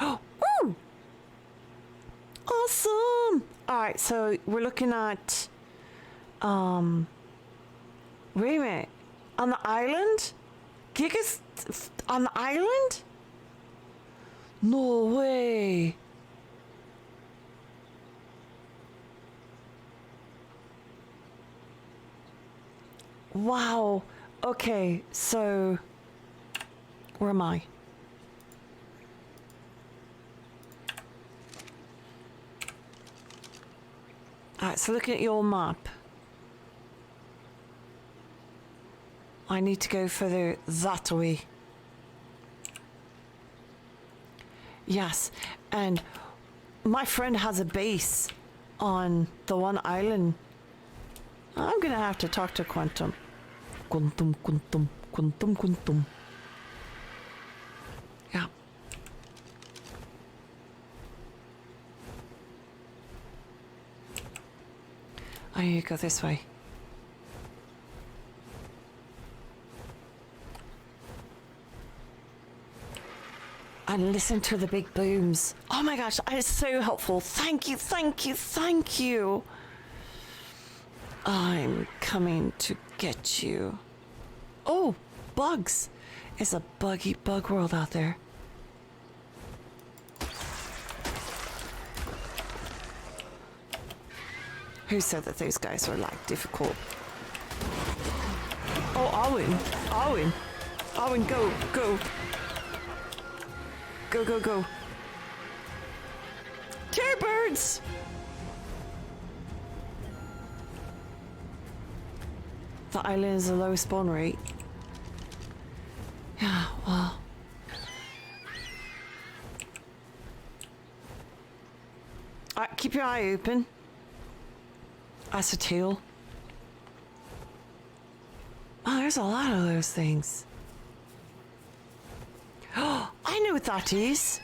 Oh, woo! Awesome! Alright, so we're looking at, wait a minute. On the island? Gigas on the island? No way. Wow. Okay, so where am I? Alright, so looking at your map. I need to go further that way. Yes, and my friend has a base on the one island. I'm gonna have to talk to Quantum. Quantum, Quantum, Quantum, Quantum. Yeah. I need to go this way. And listen to the big booms. Oh my gosh, that is so helpful. Thank you, thank you, thank you. I'm coming to get you. Oh, bugs. It's a buggy bug world out there. Who said that those guys were like difficult? Oh, Owen. Owen. Owen, go, go. Go, go, go. Tearbirds! The island is a low spawn rate. Yeah, well. Alright, keep your eye open. That's a tail. Oh, there's a lot of those things. Oh, I know what that is.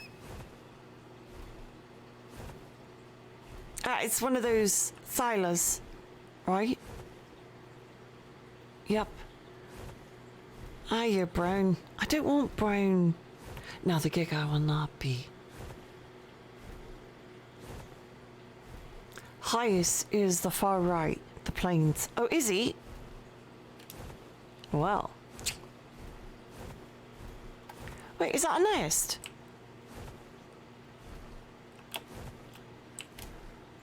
It's one of those thylas, right? Yep. Ah, you're brown. I don't want brown. No, the gig I will not be. Highest is the far right, the plains. Oh, is he? Well. Wait, is that a nest?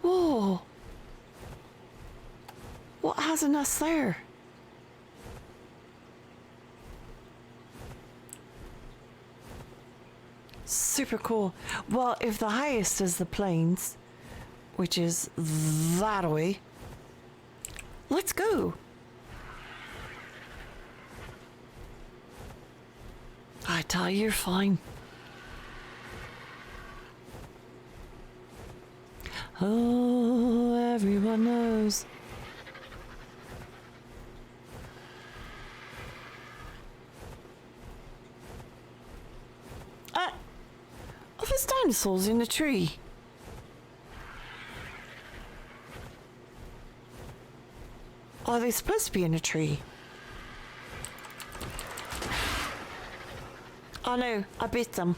Whoa. What has a nest there? Super cool. Well, if the highest is the plains, which is that way, let's go. I tell you, you're fine. Oh, everyone knows. Oh, there's dinosaurs in the tree. Oh, are they supposed to be in a tree? Oh no, I bit them.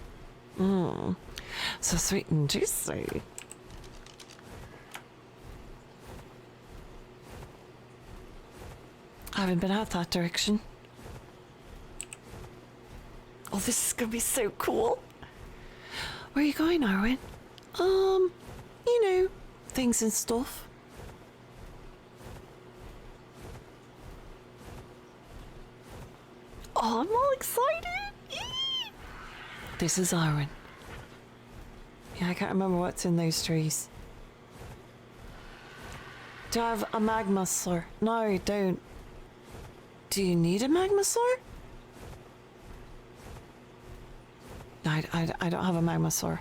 So sweet and juicy. I haven't been out that direction. Oh, this is gonna be so cool. Where are you going, Arwen? You know, things and stuff. Oh, I'm all excited. Eee! This is Arwen. Yeah, I can't remember what's in those trees. Do I have a magma slur? No, I don't. Do you need a magma slur? No, I don't have a magma slur.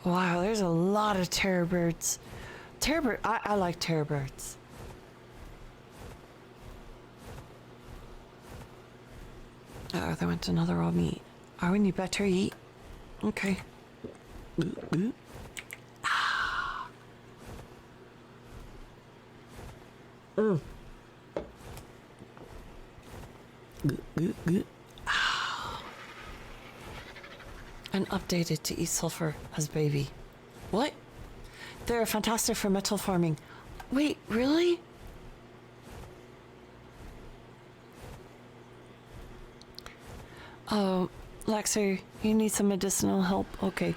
Wow, there's a lot of terror birds. I like terror birds. Oh, they went another raw meat. Arwen, you better eat. Okay. Ah. And updated to eat sulfur as baby. What? They're fantastic for metal farming. Wait, really? Oh, Lexer, you need some medicinal help. Okay.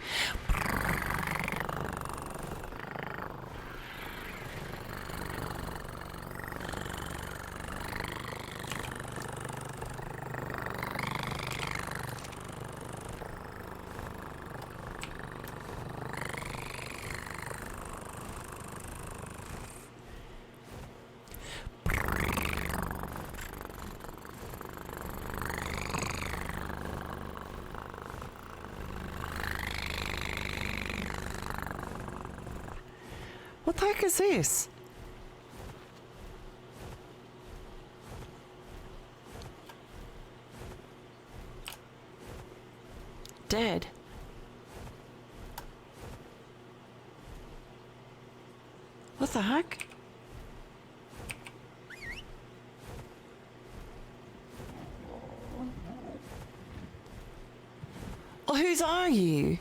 What the heck is this? Dead. What the heck? Oh, whose are you?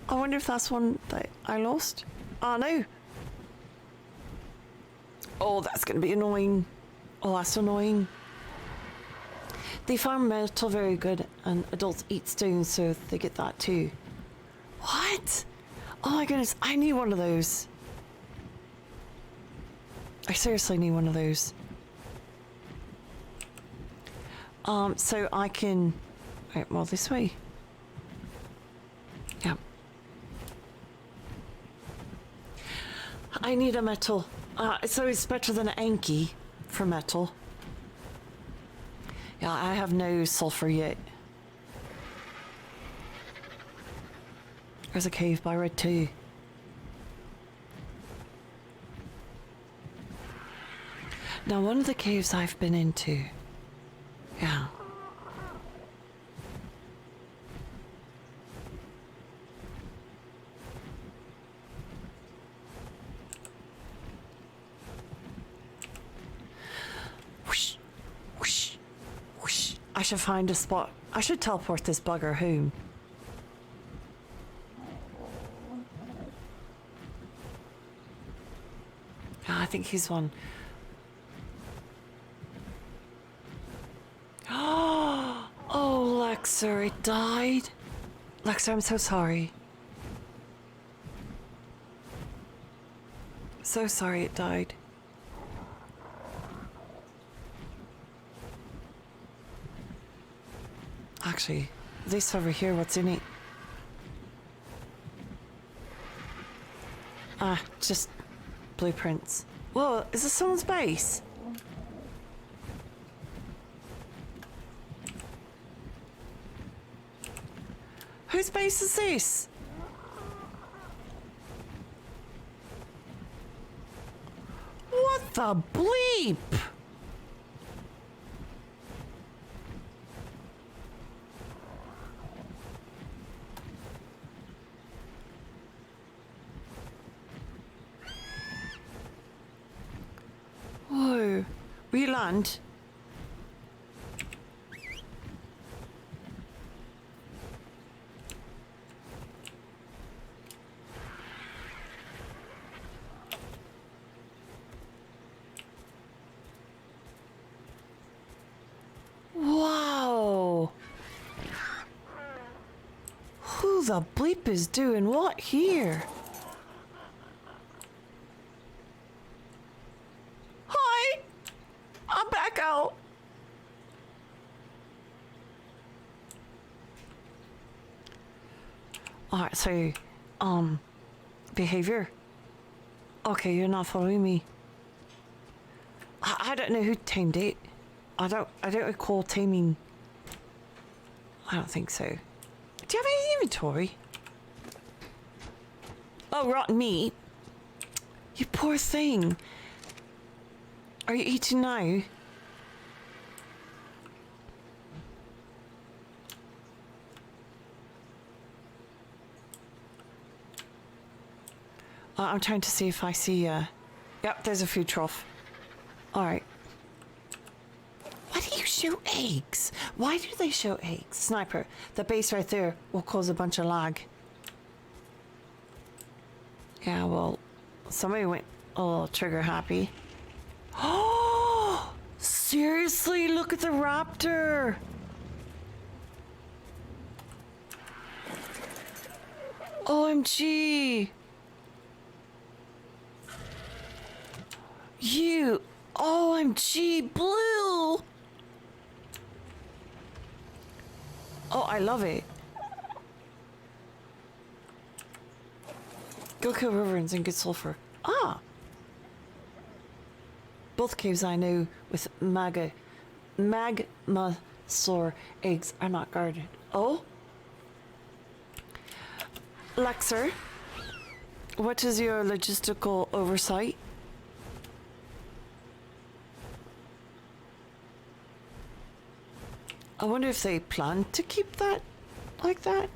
I wonder if that's one that I lost. Oh no. Oh, that's gonna be annoying. Oh, that's annoying. They farm metal very good, and adults eat stones, so they get that too. What? Oh my goodness, I need one of those. I seriously need one of those. So I can... Right, well, this way. Yeah. I need a metal. So it's better than an Anki for metal. Yeah, I have no sulfur yet. There's a cave by Red 2. Now, one of the caves I've been into. Yeah. Whoosh, whoosh, whoosh. I should find a spot. I should teleport this bugger home. Yeah, I think he's one. Oh, Lexer, it died. Lexer, I'm so sorry. So sorry it died. Actually, this over here, what's in it? Just blueprints. Whoa, is this someone's base? Whose base is this? What the bleep? Whoa, we land. Wow. Who the bleep is doing what here? Hi! I'm back out. Alright, so, behavior. Okay, you're not following me. I don't know who tamed it. I don't recall taming. I don't think so. Do you have any inventory? Oh, rotten meat. You poor thing. Are you eating now? I'm trying to see if I see, yep, there's a food trough. Alright. Why do you show eggs? Why do they show eggs? Sniper, the base right there will cause a bunch of lag. Yeah, well, somebody went a little trigger happy. Oh, seriously, look at the raptor. OMG. You, OMG, blue. Oh, I love it. Go kill Riverins and get sulfur. Ah. Both caves I know with magma sore eggs are not guarded. Oh? Lexer, what is your logistical oversight? I wonder if they plan to keep that like that.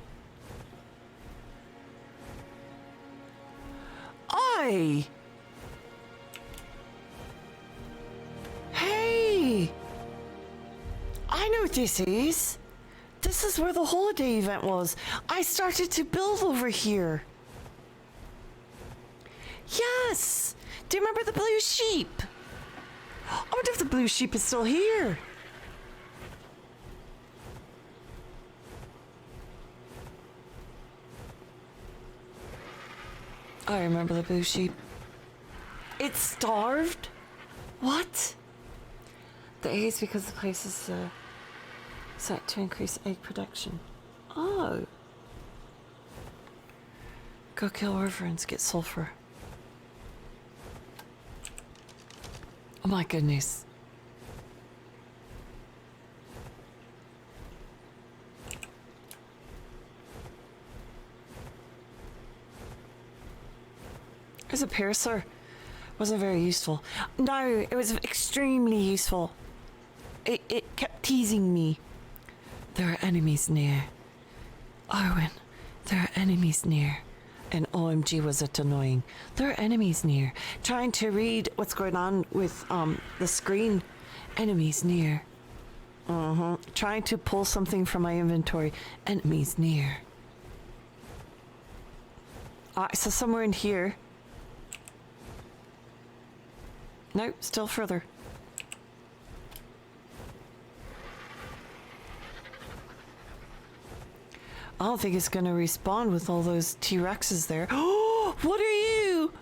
Hey! I know what this is. This is where the holiday event was. I started to build over here. Yes! Do you remember the blue sheep? I wonder if the blue sheep is still here. I remember the blue sheep. It's starved? What? The egg is because the place is set to increase egg production. Oh. Go kill Orverins, get sulfur. Oh my goodness. There's a piercer. Wasn't very useful. No, it was extremely useful. It kept teasing me. There are enemies near. Arwen, there are enemies near. And OMG was it annoying. There are enemies near. Trying to read what's going on with the screen. Enemies near. Trying to pull something from my inventory. Enemies near. So somewhere in here. Nope, still further. I don't think it's gonna respawn with all those T-Rexes there. Oh, what are you?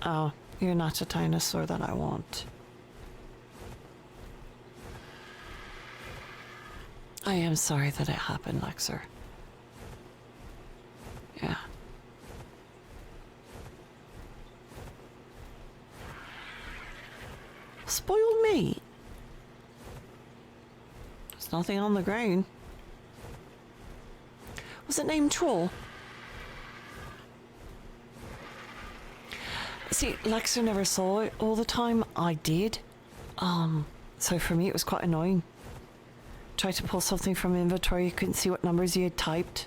Oh, you're not the dinosaur that I want. I am sorry that it happened, Lexer. Yeah. Spoiled meat. There's nothing on the ground. Was it named Troll? See, Lexa never saw it all the time. I did. So for me it was quite annoying. Tried to pull something from inventory, you couldn't see what numbers you had typed.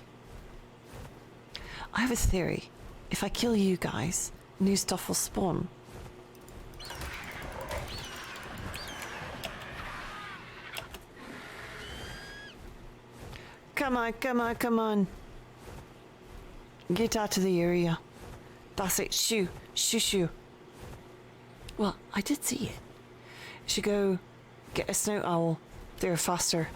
I have a theory. If I kill you guys, new stuff will spawn. Come on, come on, come on. Get out of the area. That's it. Shoo, shoo, shoo. Well, I did see it. Should go get a snout owl. They're faster.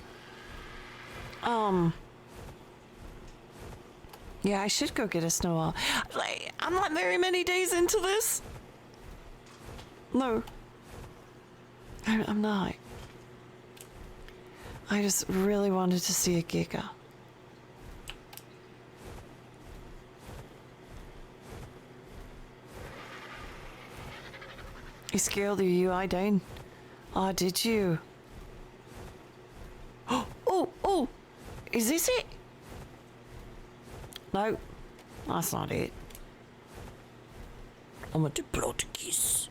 Yeah, I should go get a snow owl. Like, I'm not very many days into this. No. I'm not. I just really wanted to see a giga. You scaled your UI down. Oh, did you? Oh! Is this it? No, that's not it. I'm a diplodocus.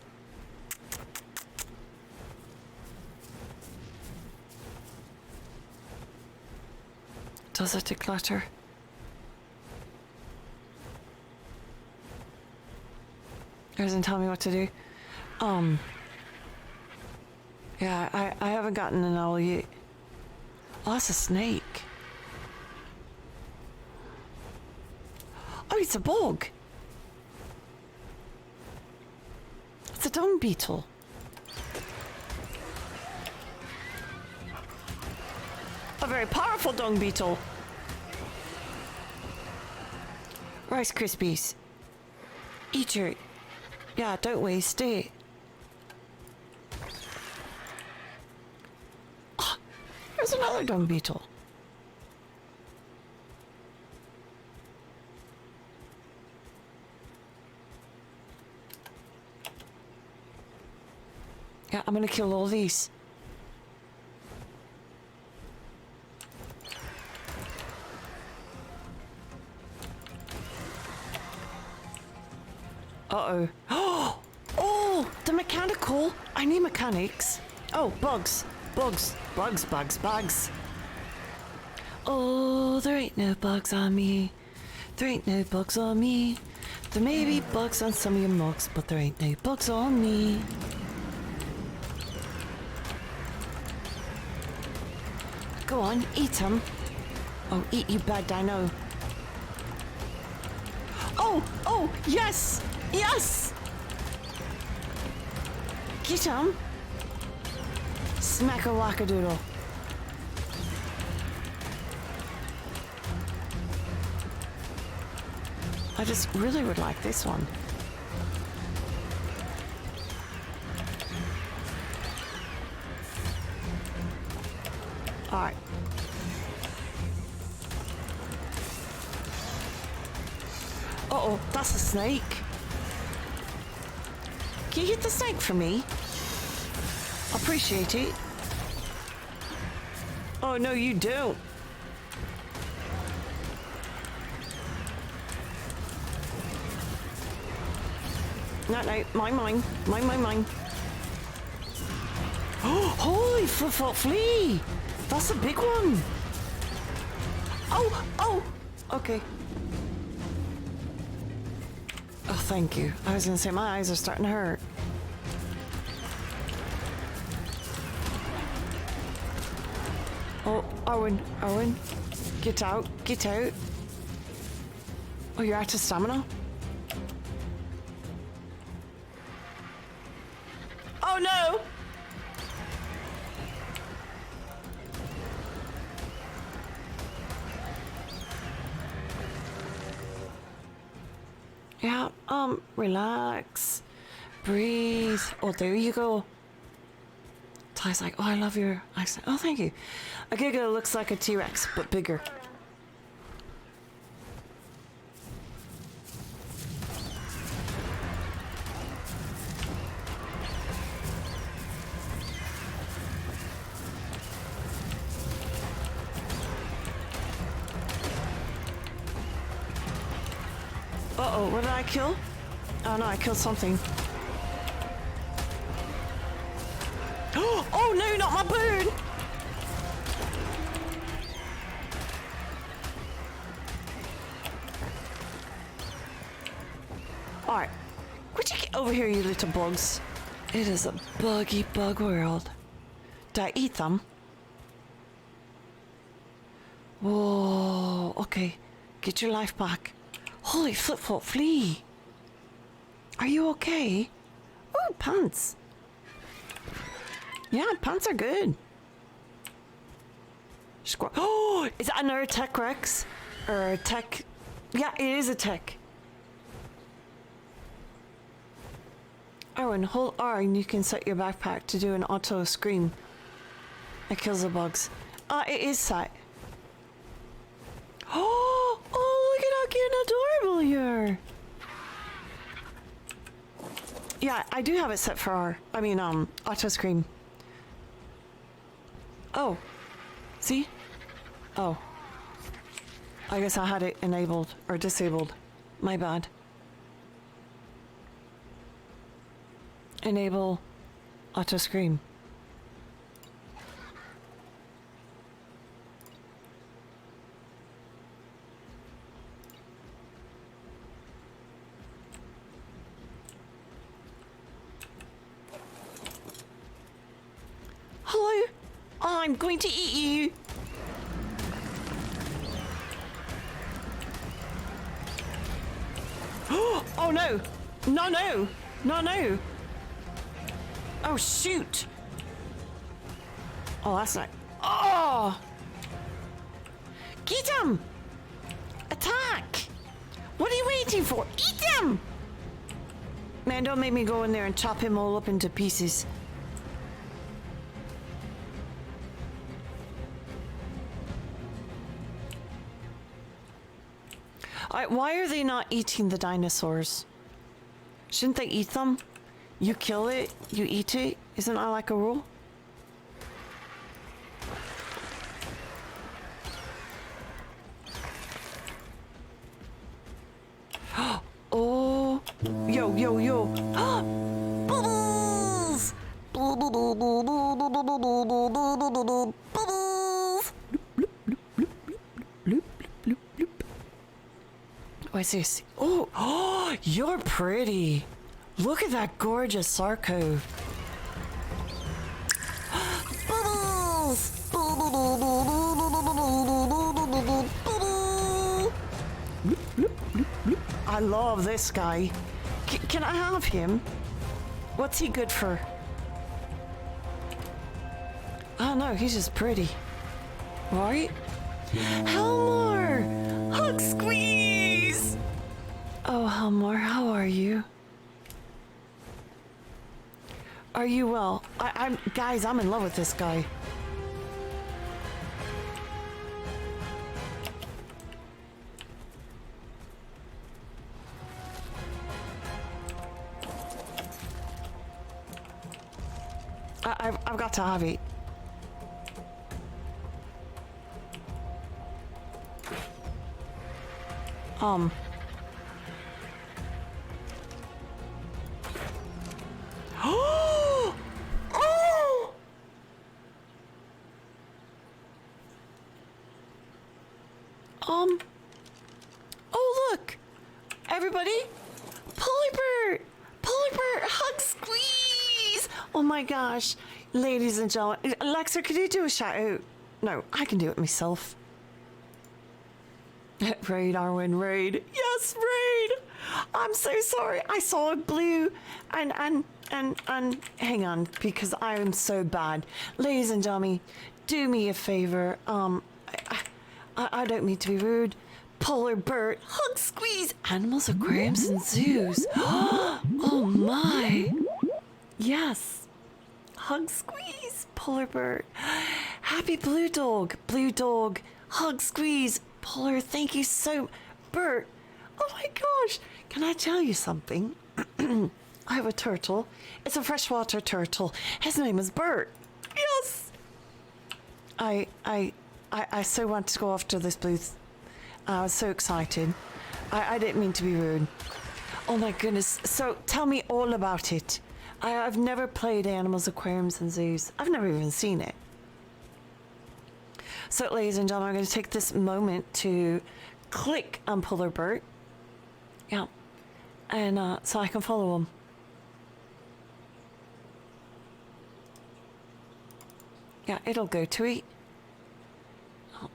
Does it declutter? It doesn't tell me what to do. Yeah, I haven't gotten an owl yet. Oh, that's a snake. Oh, it's a bog. It's a dung beetle. A very powerful dung beetle. Rice Krispies. Eat your... Yeah, don't waste it. Oh, there's another dung beetle. Yeah, I'm gonna kill all these. Uh-oh. Oh, the mechanical. I need mechanics. Oh, bugs. Bugs. Bugs, bugs, bugs. Oh, there ain't no bugs on me. There ain't no bugs on me. There may be bugs on some of your mugs, but there ain't no bugs on me. Go on, eat them. Oh, eat you bad dino. Oh, yes! Yes! Get him. Smack a wackadoodle. I just really would like this one. Alright. Uh-oh, that's a snake. Can you hit the snake for me? Appreciate it. Oh, no, you don't. No, mine. Oh, holy flea! That's a big one. Oh, okay. Oh, thank you. I was gonna say my eyes are starting to hurt. Oh, Arwen, get out. Oh, you're out of stamina? Oh no! Yeah, relax. Breathe. Oh, there you go. Ty's like, oh, I love your accent. Oh, thank you. A giga looks like a T-Rex, but bigger. Uh-oh, what did I kill? Oh no, I killed something. Oh no, not my bird! Alright, would you get over here, you little bugs? It is a buggy bug world. Did I eat them? Whoa, okay. Get your life back. Holy flip-flop flea. Are you okay? Oh, pants. Yeah, pants are good. Oh, is that another tech Rex? Or a tech? Yeah, it is a tech. Oh, and hold R and you can set your backpack to do an auto scream. It kills the bugs. It is set. Oh, look at how cute and adorable you are. Yeah, I do have it set for R. I mean, auto scream. Oh. See? Oh. I guess I had it enabled or disabled. My bad. Enable auto scream. Hello, I'm going to eat you. Oh no! No, no! No, no! Oh shoot! Oh, that's not. Oh! Get him! Attack! What are you waiting for? Eat him! Man, don't make me go in there and chop him all up into pieces. Why are they not eating the dinosaurs? Shouldn't they eat them? You kill it, you eat it. Isn't that like a rule? Oh, yo, yo, yo. Bubbles! Bubbles! What's this? Oh, you're pretty. Look at that gorgeous Sarko. Bubbles! I love this guy. Can I have him? What's he good for? Oh no, he's just pretty. Right? Helmar! Hug squeeze! Oh, Helmar, how are you? Are you well? Guys, I'm in love with this guy. I've got to have it. Oh! Oh look! Everybody! Polybird! Polybird! Hug squeeze! Oh my gosh! Ladies and gentlemen, Alexa, could you do a shout out? No, I can do it myself. Raid, Arwen, raid. Yes, raid! I'm so sorry. I saw a blue and hang on, because I am so bad. Ladies and gentlemen, do me a favor. I don't mean to be rude. Polar bird, hug squeeze, animals, aquariums, and zoos. Oh my! Yes, hug squeeze, polar bird. Happy blue dog, hug squeeze, polar. Thank you so, Bert. Oh my gosh! Can I tell you something? I have a turtle. It's a freshwater turtle. His name is Bert. Yes. I so want to go after this booth. I was so excited. I didn't mean to be rude. Oh my goodness. So tell me all about it. I've never played animals, aquariums, and zoos. I've never even seen it. So, ladies and gentlemen, I'm going to take this moment to click on Polar Bert. Yeah. And so I can follow him. Yeah, it'll go tweet. Oh,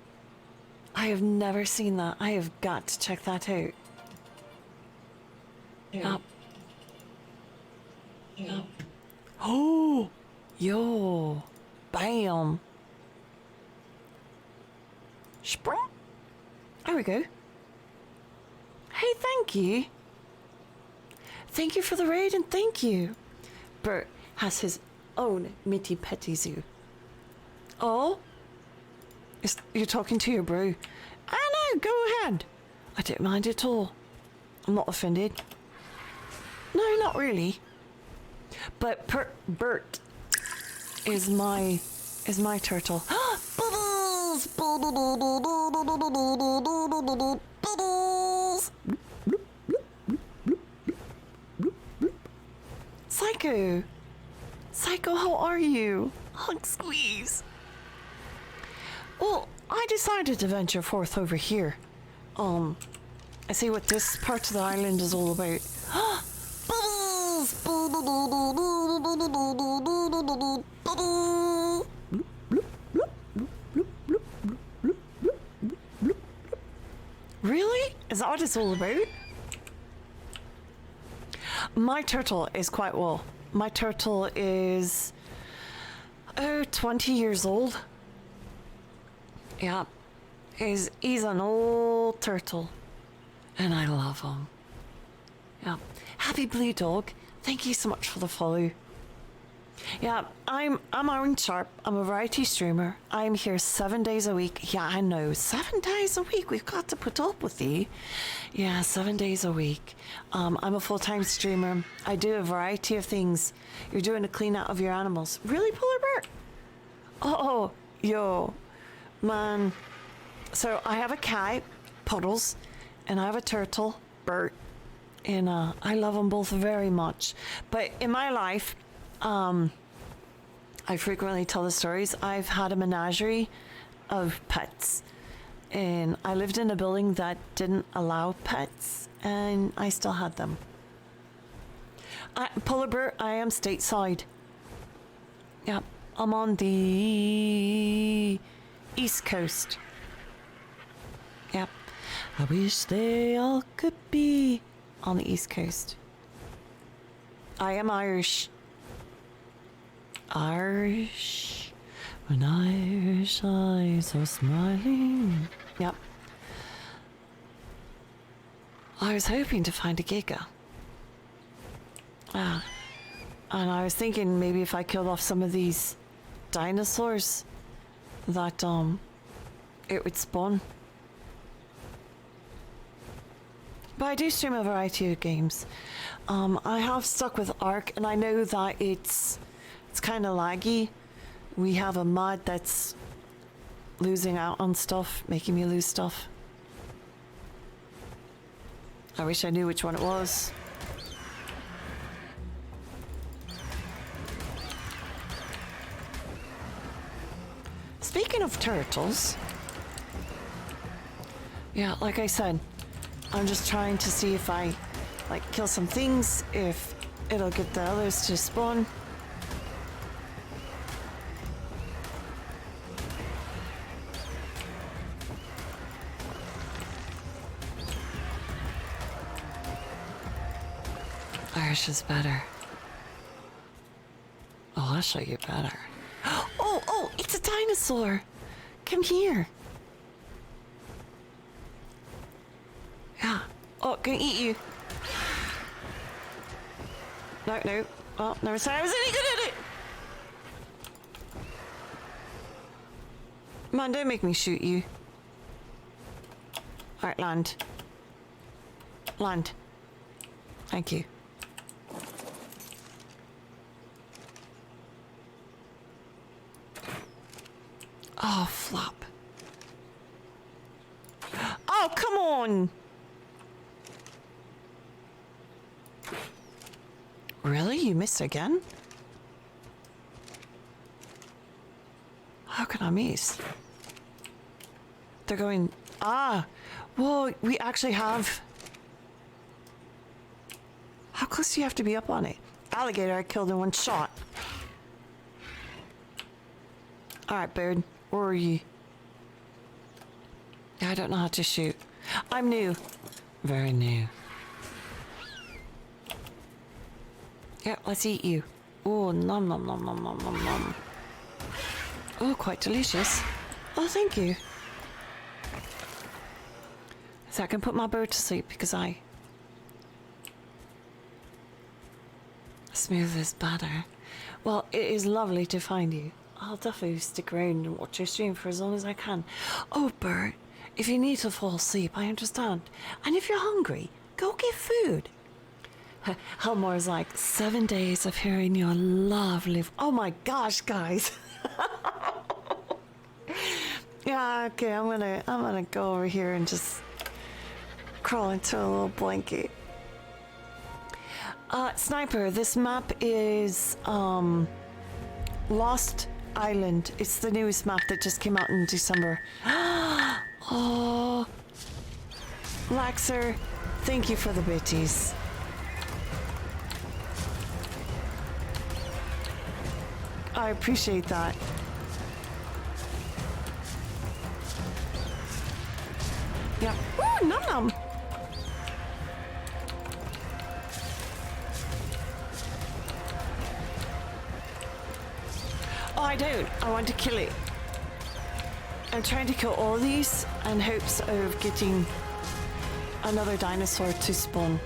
I have never seen that. I have got to check that out. Yeah. Yeah. Oh, yo, bam. Sprung. There we go. Hey, thank you. Thank you for the raid and thank you. Bert has his own Mitty Petty Zoo. Oh? You're talking to your bro. I know, go ahead. I don't mind at all. I'm not offended. No, not really. But Bert is my turtle. Bubbles! Bubbles! Psycho! Psycho, how are you? Hug squeeze. Well, I decided to venture forth over here. I see what this part of the island is all about. Bubbles! Really? Is that what it's all about? My turtle is quite well. My turtle is 20 years old. Yeah. He's an old turtle. And I love him. Yeah. Happy Blue Dog. Thank you so much for the follow. Yeah, I'm Aaron Sharp. I'm a variety streamer. I'm here 7 days a week. Yeah, I know. 7 days a week. We've got to put up with you. Yeah, 7 days a week. I'm a full-time streamer. I do a variety of things. You're doing a clean out of your animals. Really, Polar Bert? Oh, yo, man. So I have a cat, Puddles, and I have a turtle, Bert. And I love them both very much. But in my life, I frequently tell the stories. I've had a menagerie of pets. And I lived in a building that didn't allow pets. And I still had them. Polar Bert, I am stateside. Yeah, I'm on the East Coast. Yep. I wish they all could be on the East Coast. I am Irish. Irish. When Irish eyes are smiling. Yep. I was hoping to find a giga. And I was thinking maybe if I killed off some of these dinosaurs that it would spawn. But I do stream a variety of games. I have stuck with Ark, and I know that it's kind of laggy. We have a mod that's losing out on stuff, making me lose stuff. I wish I knew which one it was. Speaking of turtles, yeah, like I said, I'm just trying to see if I kill some things, if it'll get the others to spawn. Irish is better. Oh, I'll show you better. Oh, it's a dinosaur. Come here. Yeah. Oh, gonna eat you. No. Oh, never said I was any good at it. Man, don't make me shoot you. Alright, land. Land. Thank you. Oh, flop. Oh, come on. you missed again? How can I miss? They're going... Ah! Whoa, we actually have... How close do you have to be up on it? Alligator I killed in one shot. Alright, bird. Where are you? I don't know how to shoot. I'm new. Very new. Yeah, let's eat you. Oh, nom nom nom nom nom nom nom. Oh, quite delicious. Oh, thank you. So I can put my bird to sleep because I... Smooth as butter. Well, it is lovely to find you. I'll definitely stick around and watch your stream for as long as I can. Oh, bird, if you need to fall asleep, I understand. And if you're hungry, go get food. Helmore's like, 7 days of hearing your lovely... Oh my gosh, guys. Yeah, okay, I'm gonna go over here and just crawl into a little blanket. Sniper, this map is Lost Island. It's the newest map that just came out in December. Oh, Laxer, thank you for the bitties. I appreciate that. Yeah. Ooh, num num. Oh, I don't. I want to kill it. I'm trying to kill all these in hopes of getting another dinosaur to spawn.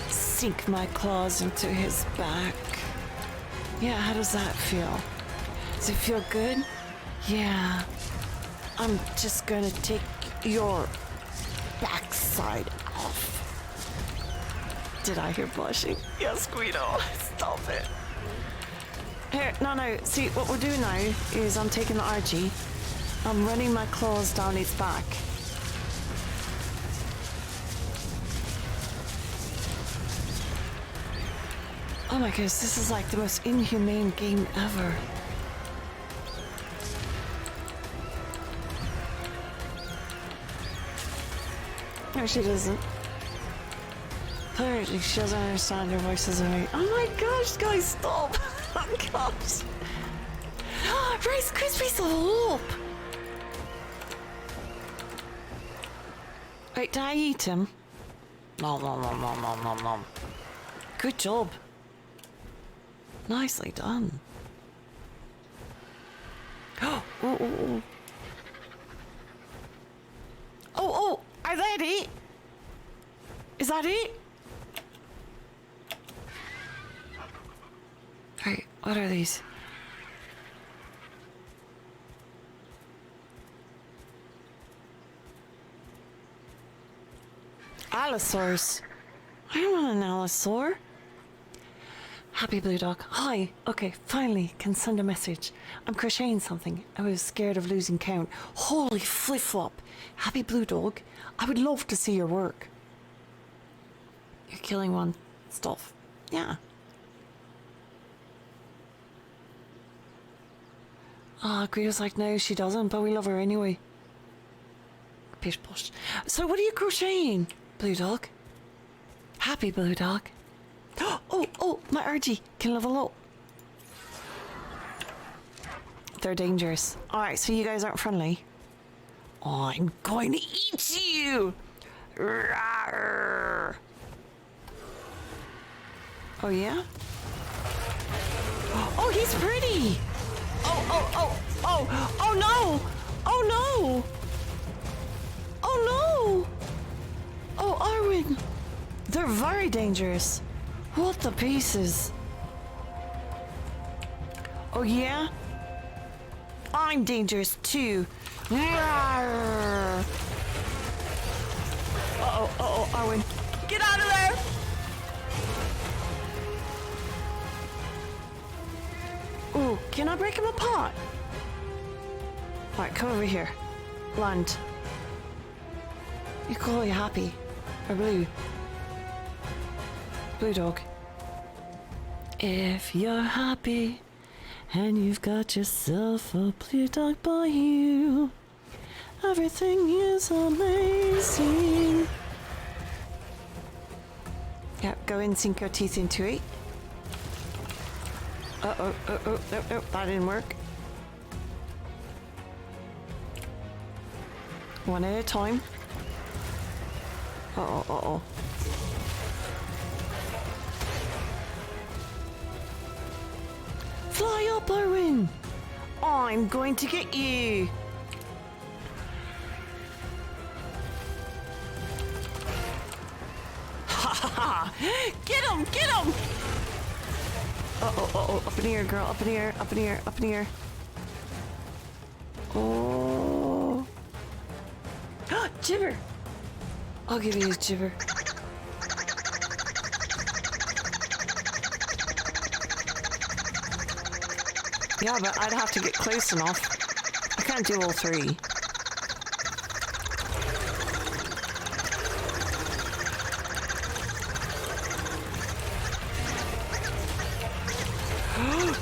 Sink my claws into his back. Yeah, how does that feel? Does it feel good? Yeah. I'm just gonna take your backside off. Did I hear blushing? Yes, Guido. Stop it. Here, no. See, what we're doing now is I'm taking the Archie. I'm running my claws down its back. Oh my goodness, this is like the most inhumane game ever. No, she doesn't. Clearly, she doesn't understand your voices of me. Oh my gosh, guys, stop! Oh gosh! Rice Krispies level up! Wait, did I eat him? Nom nom nom nom nom nom nom. Good job. Nicely done. Oh, are that it? Is that it? Right, what are these? Allosaurs. I don't want an allosaur. Happy Blue Dog. Hi. Okay, finally can send a message. I'm crocheting something. I was scared of losing count. Holy flip-flop. Happy Blue Dog. I would love to see your work. You're killing one. Stuff. Yeah. Ah, Guido's like, no, she doesn't, but we love her anyway. Pish Posh. So what are you crocheting, Blue Dog? Happy Blue Dog. Oh, my Archie can level up. They're dangerous. Alright, so you guys aren't friendly. Oh, I'm going to eat you! Rawr. Oh, yeah? Oh, he's pretty! Oh no! Oh no! Oh no! Oh, Arwen! They're very dangerous. What the pieces? Oh yeah? I'm dangerous too. Uh-oh, Arwen. Get out of there! Ooh, can I break him apart? Alright, come over here. Land. You call you happy. Or blue. Blue dog. If you're happy and you've got yourself a blue dog by you, everything is amazing. Yeah, go and sink your teeth into it. Uh-oh, no, that didn't work. One at a time. Uh-oh. Fly up, Owen! I'm going to get you! Ha ha ha! Get him! Get him! Uh-oh. Up in the air, girl. Up in the air. Oh. Jibber! I'll give you a jibber. Yeah, but I'd have to get close enough. I can't do all three.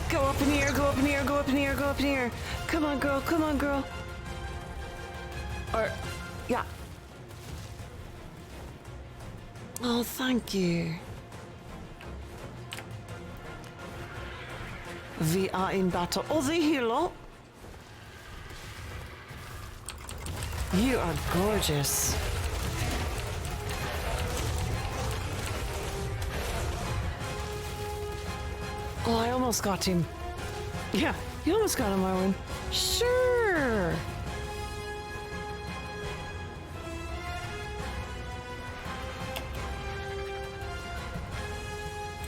Go up in the air, go up in the air, go up in the air, go up in the air. Come on, girl, come on, girl. Or, yeah. Oh, thank you. We are in battle. Oh, they heal up. You are gorgeous. Oh, I almost got him. Yeah, you almost got him, Owen. Sure.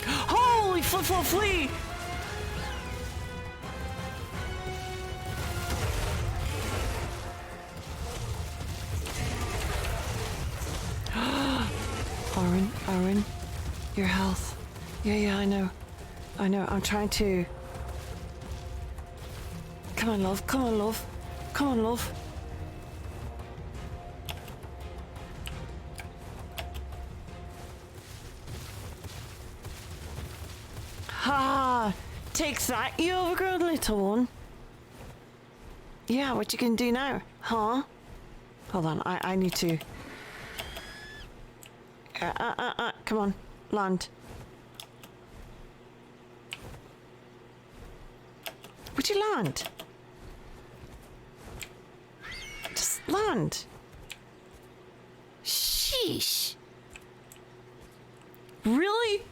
Holy flip-flop-flee! Owen, your health. Yeah, I know. I'm trying to. Come on, love. Ha! Take that, you overgrown little one. Yeah, what you can do now? Huh? Hold on, I need to. Come on, land. Would you land? Just land. Sheesh. Really?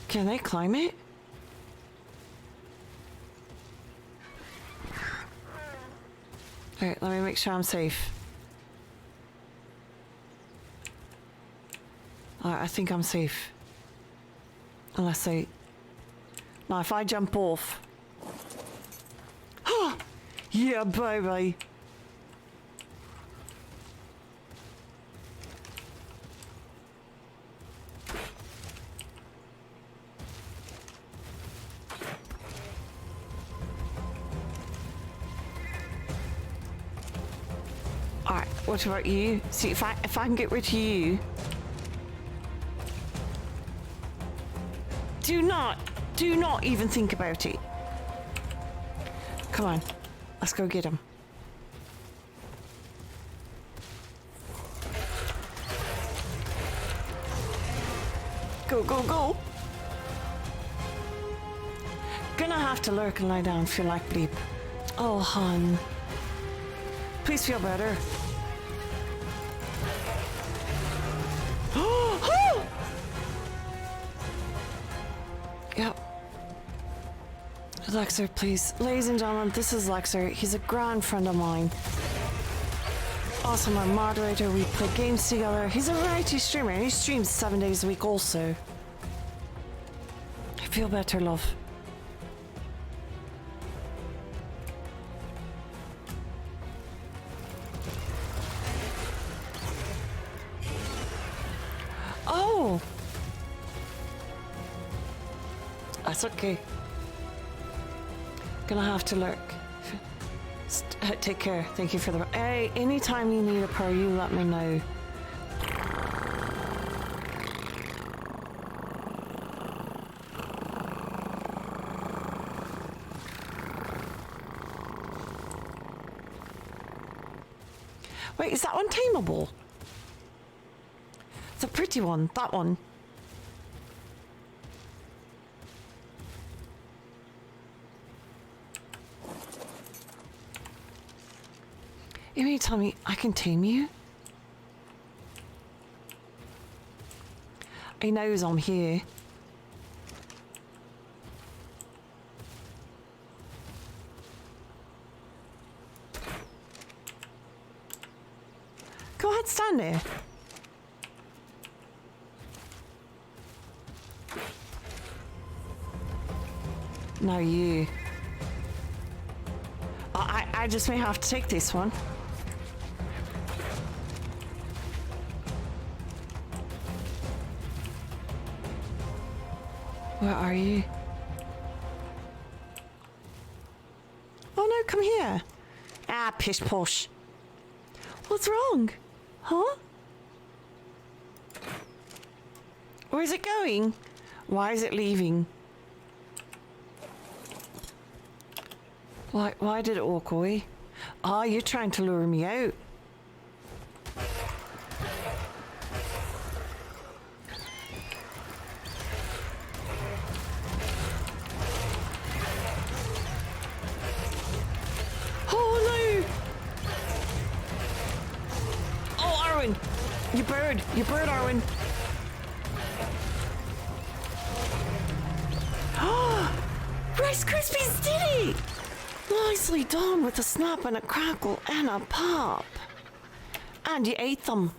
Can they climb it? Alright, let me make sure I'm safe. I think I'm safe. Unless I... Now, if I jump off... Yeah, baby! Alright, what about you? See, if I can get rid of you... Do not even think about it. Come on, let's go get him. Go. Gonna have to lurk and lie down, feel like bleep. Oh, hon. Please feel better. Yep. Lexer, please. Ladies and gentlemen, this is Lexer. He's a grand friend of mine. Also my moderator, we play games together. He's a variety streamer and he streams 7 days a week also. I feel better, love. Oh! That's okay. Gonna have to lurk. Take care. Thank you for the... Hey, anytime you need a prayer, you let me know. Wait, is that one tameable? It's a pretty one, that one. You mean to tell me I can tame you? He knows I'm here. Go ahead, stand there. No, you. I just may have to take this one. Where are you? Oh no, come here. Ah, Pish Posh. What's wrong? Huh? Where's it going? Why is it leaving? Why did it walk away? Oh, you're trying to lure me out. You bird, Arwen. Rice Krispies did it! Nicely done with a snap and a crackle and a pop. And you ate them.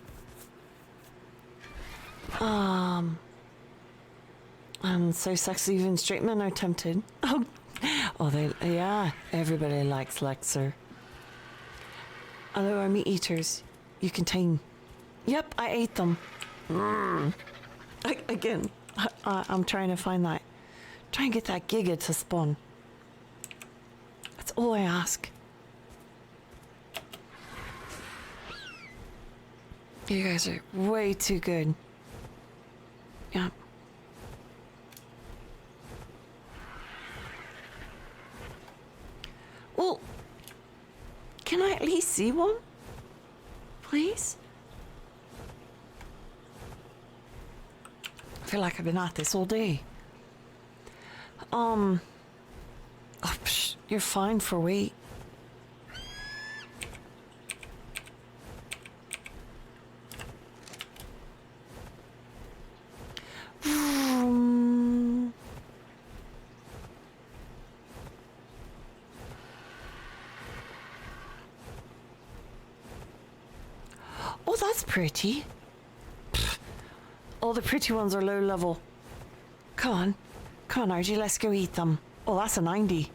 And so sexy even straight men are tempted. Yeah, everybody likes Lexer. Although our meat eaters, you can tame. Yep, I ate them. Again, I'm trying to find that. Try and get that giga to spawn. That's all I ask. You guys are way too good. Yeah. Well, can I at least see one? Please? I feel like I've been at this all day. Oh, you're fine for weight. Oh, that's pretty. All the pretty ones are low level. Come on, RG, let's go eat them. Oh, that's a 90.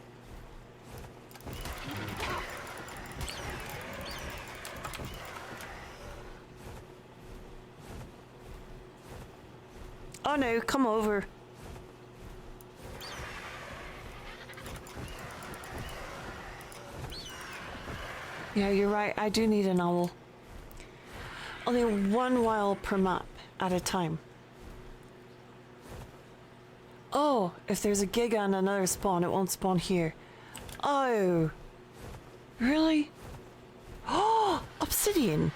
Oh no, come over. Yeah, you're right, I do need an owl. Only one wild per map at a time. Oh, if there's a giga and another spawn, it won't spawn here. Oh, really? Oh, obsidian.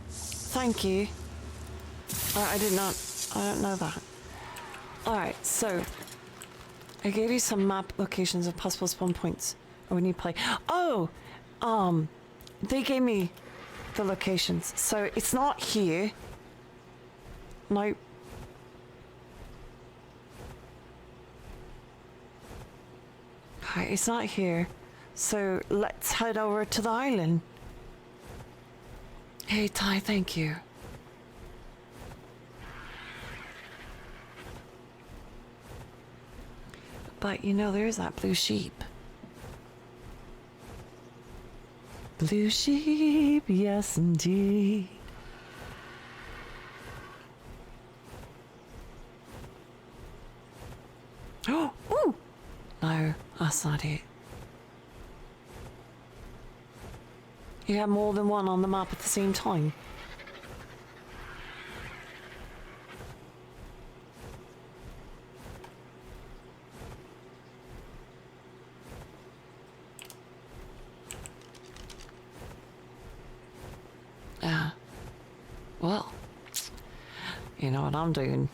Thank you. I did not. I don't know that. Alright, so I gave you some map locations of possible spawn points. Oh, we need to play. Oh, they gave me the locations. So it's not here. Nope. Okay, it's not here. So let's head over to the island. Hey, Ty, thank you. But you know, there's that blue sheep. Blue sheep, yes indeed. Oh, ooh! No, that's not it. You have more than one on the map at the same time. Well, you know what I'm doing.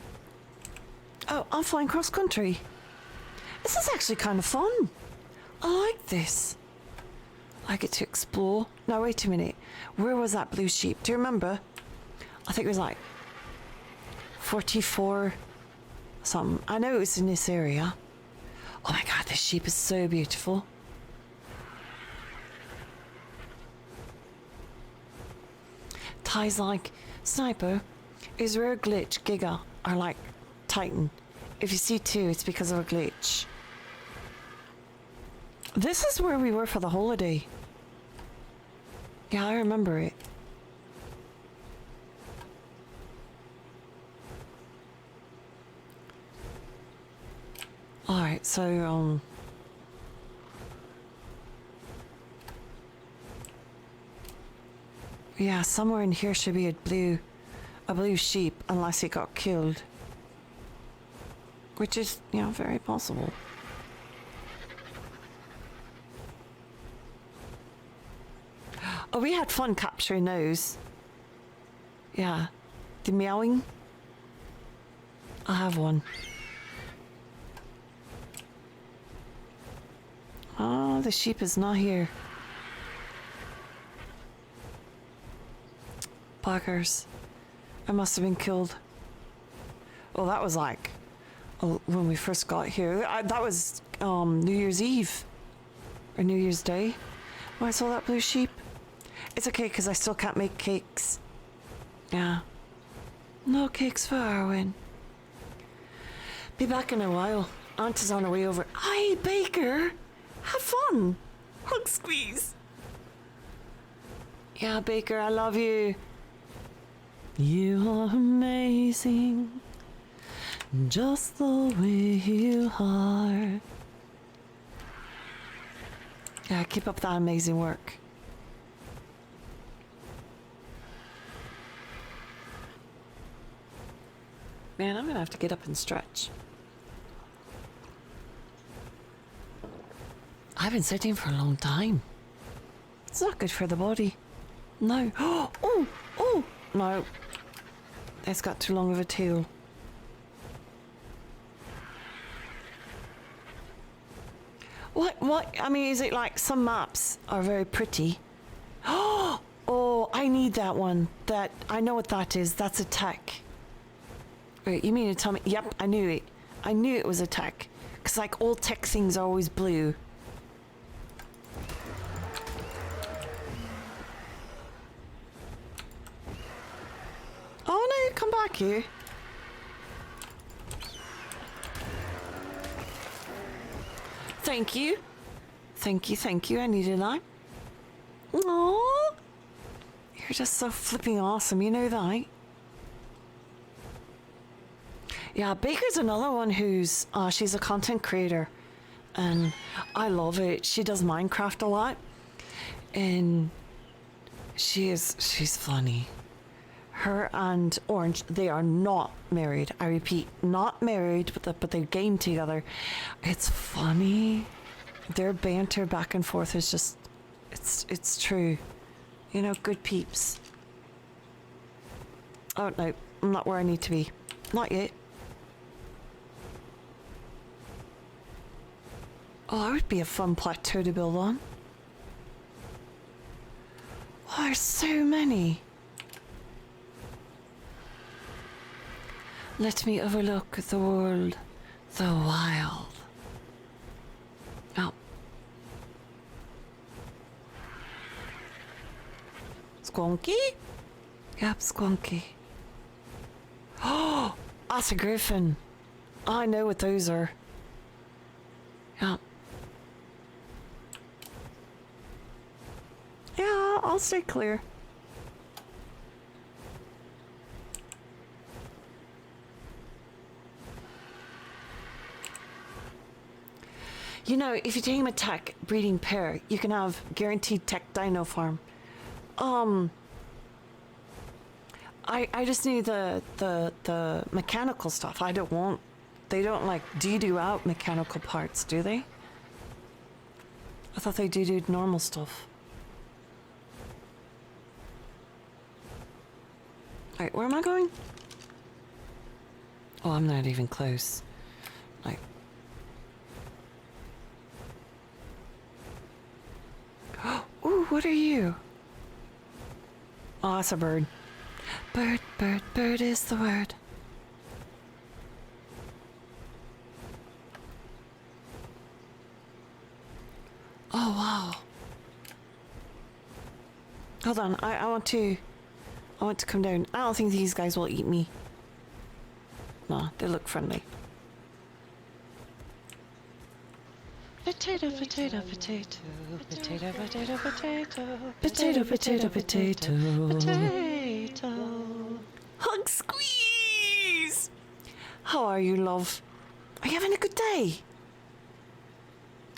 Oh, I'm flying cross country. This is actually kind of fun. I like this. I get to explore. Now, wait a minute. Where was that blue sheep? Do you remember? I think it was like 44 something. I know it was in this area. Oh my god, this sheep is so beautiful. Ty's like, Sniper, is rare glitch, Giga, or like Titan? If you see two, it's because of a glitch. This is where we were for the holiday. Yeah, I remember it. Alright, so, yeah, somewhere in here should be a blue sheep, unless he got killed. Which is, you know, very possible. Oh, we had fun capturing those. Yeah. The meowing. I have one. Oh, the sheep is not here. Packers. I must have been killed. Oh, that was like when we first got here. That was New Year's Eve. Or New Year's Day. Oh, I saw that blue sheep. It's okay, because I still can't make cakes. Yeah. No cakes for Arwen. Be back in a while. Aunt is on her way over. Hi, Baker. Have fun. Hug squeeze. Yeah, Baker, I love you. You are amazing. Just the way you are. Yeah, keep up that amazing work. Man, I'm gonna have to get up and stretch. I've been sitting for a long time. It's not good for the body. No. Oh, no. It's got too long of a tail. What? I mean, is it like some maps are very pretty? Oh, I need that one. That, I know what that is. That's a tech. Wait, you mean to tell me? Yep, I knew it. I knew it was a tech. Because, like, all tech things are always blue. Oh, no, come back here. Thank you. Thank you. I needed that. Aww. You're just so flipping awesome, you know that? Yeah, Baker's another one who's, she's a content creator. And I love it. She does Minecraft a lot. And she's funny. Her and Orange, they are not married. I repeat, not married, but they game together. It's funny. Their banter back and forth is just, it's true. You know, good peeps. Oh no, I'm not where I need to be. Not yet. Oh, that would be a fun plateau to build on. Oh, there's so many. Let me overlook the world, the wild. Oh. Squonky? Yep, Squonky. Oh, that's a griffin. I know what those are. Yeah. Yeah, I'll stay clear. You know, if you tame a tech breeding pair, you can have guaranteed tech dino farm. I just need the mechanical stuff. They don't like do out mechanical parts, do they? I thought they do normal stuff. Alright, where am I going? Oh, I'm not even close. Like. Ooh, what are you? Oh, that's a bird. Bird, bird, bird is the word. Oh, wow. Hold on, I want to come down. I don't think these guys will eat me. No, they look friendly. Potato, potato, potato, potato, potato, potato, potato, potato, potato, potato. Hug squeeze! How are you, love? Are you having a good day?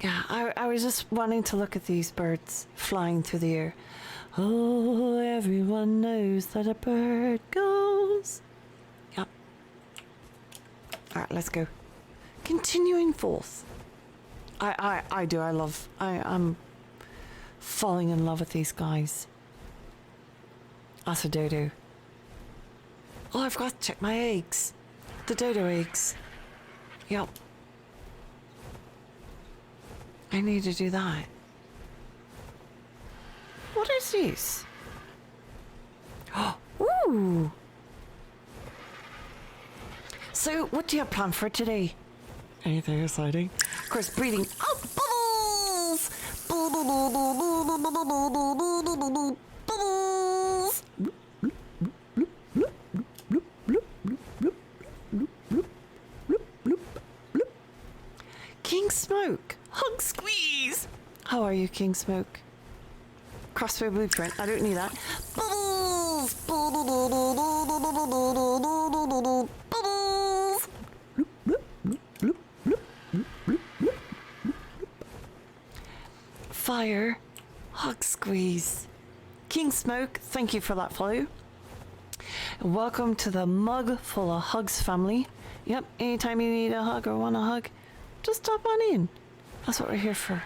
Yeah, I was just wanting to look at these birds flying through the air. Oh, everyone knows that a bird goes. Yep. Alright, let's go. Continuing forth. I'm falling in love with these guys. That's a dodo. Oh, I forgot to check my eggs. The dodo eggs. Yep. I need to do that. What is this? Ooh! So, what do you have planned for today? Anything exciting? Of course, breathing. Oh, bubbles! Bubbles! King Smoke! Hug squeeze! How are you, King Smoke? Crossbow blueprint. I don't need that. Bubbles! Bubbles! Fire. Hug squeeze. King Smoke, thank you for that follow. Welcome to the mug full of hugs family. Yep, anytime you need a hug or want a hug, just stop on in. That's what we're here for.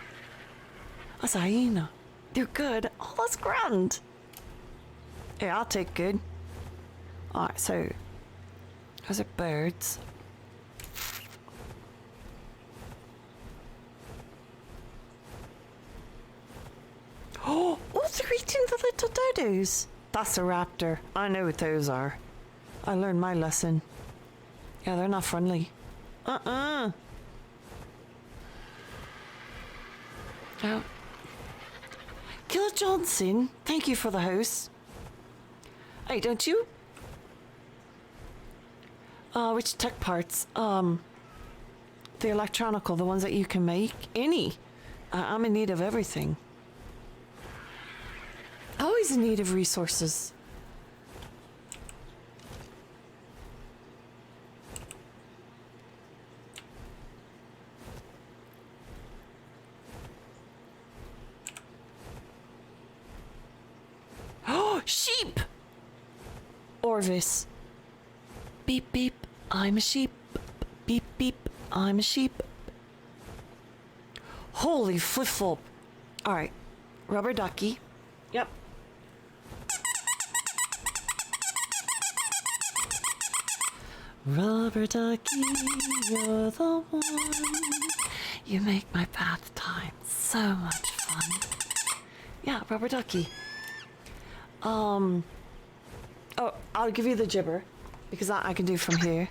That's a hyena. You're good. Oh, that's grand. Yeah, I'll take good. Alright, so those are birds. Oh, they're eating the little dodos. That's a raptor. I know what those are. I learned my lesson. Yeah, they're not friendly. Oh. Killer Johnson, thank you for the house. Hey, don't you? Which tech parts? The electronical, the ones that you can make. Any. I'm in need of everything. Always in need of resources. Oh, sheep! Orvis. Beep, beep, I'm a sheep. Beep, beep, I'm a sheep. Holy flip-flop. Alright, rubber ducky. Yep. Rubber ducky, you're the one. You make my bath time so much fun. Yeah, rubber ducky. Oh, I'll give you the gibber because that I can do from here.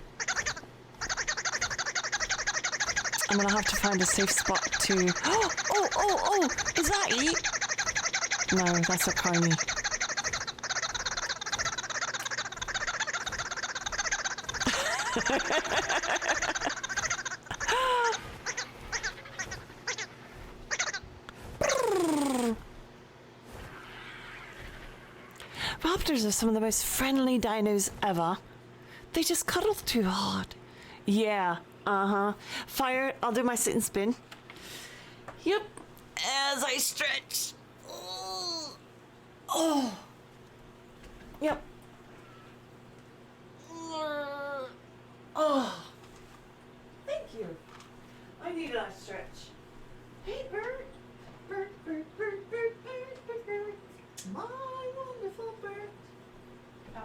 I'm gonna have to find a safe spot to. Oh! Is that it? No, that's a carny. Raptors are some of the most friendly dinos ever. They just cuddle too hard. Yeah, Fire, I'll do my sit and spin. Yep, as I stretch. Oh. Yep. Oh. Thank you. I need a stretch. Hey, bird. Bird. My wonderful bird. Oh.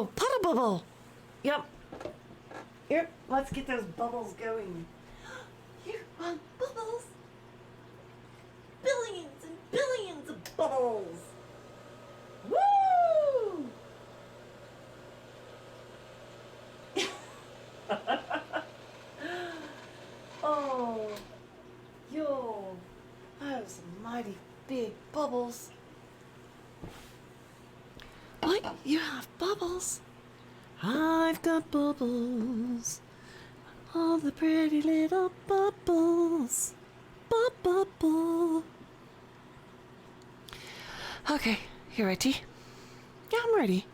Oh, puddle bubble. Yep. Yep. Let's get those bubbles going. You want bubbles? Billions and billions of bubbles. Woo! Oh, yo, those mighty big bubbles. What? You have bubbles? I've got bubbles. All the pretty little bubbles. Bubble. Okay, you ready? Yeah, I'm ready.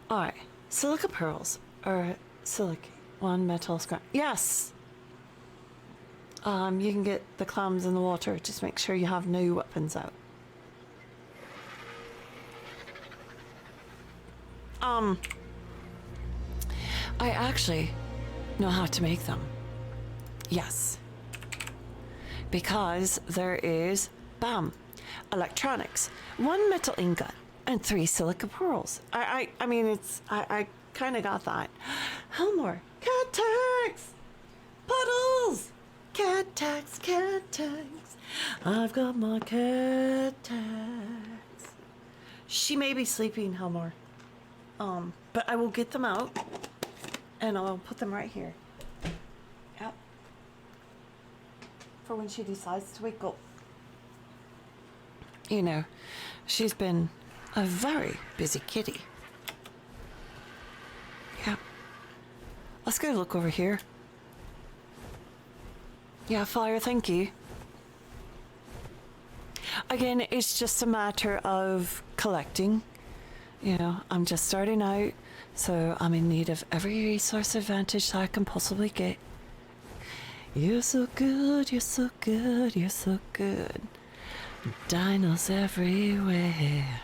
Alright, silica pearls. Or silica. One metal scrap. Yes! You can get the clams in the water. Just make sure you have no weapons out. I actually know how to make them. Yes. Because there is, bam, electronics, 1 metal ingot, and 3 silica pearls. I mean, I kind of got that. Helmore, cat tags, puddles, cat tags, cat tags. I've got my cat tags. She may be sleeping, Helmore. But I will get them out, and I'll put them right here. Yep. For when she decides to wake up. You know, she's been a very busy kitty. Yeah. Let's go look over here. Yeah, fire, thank you. Again, it's just a matter of collecting. You know, I'm just starting out, so I'm in need of every resource advantage I can possibly get. You're so good, you're so good, you're so good. Dinos everywhere.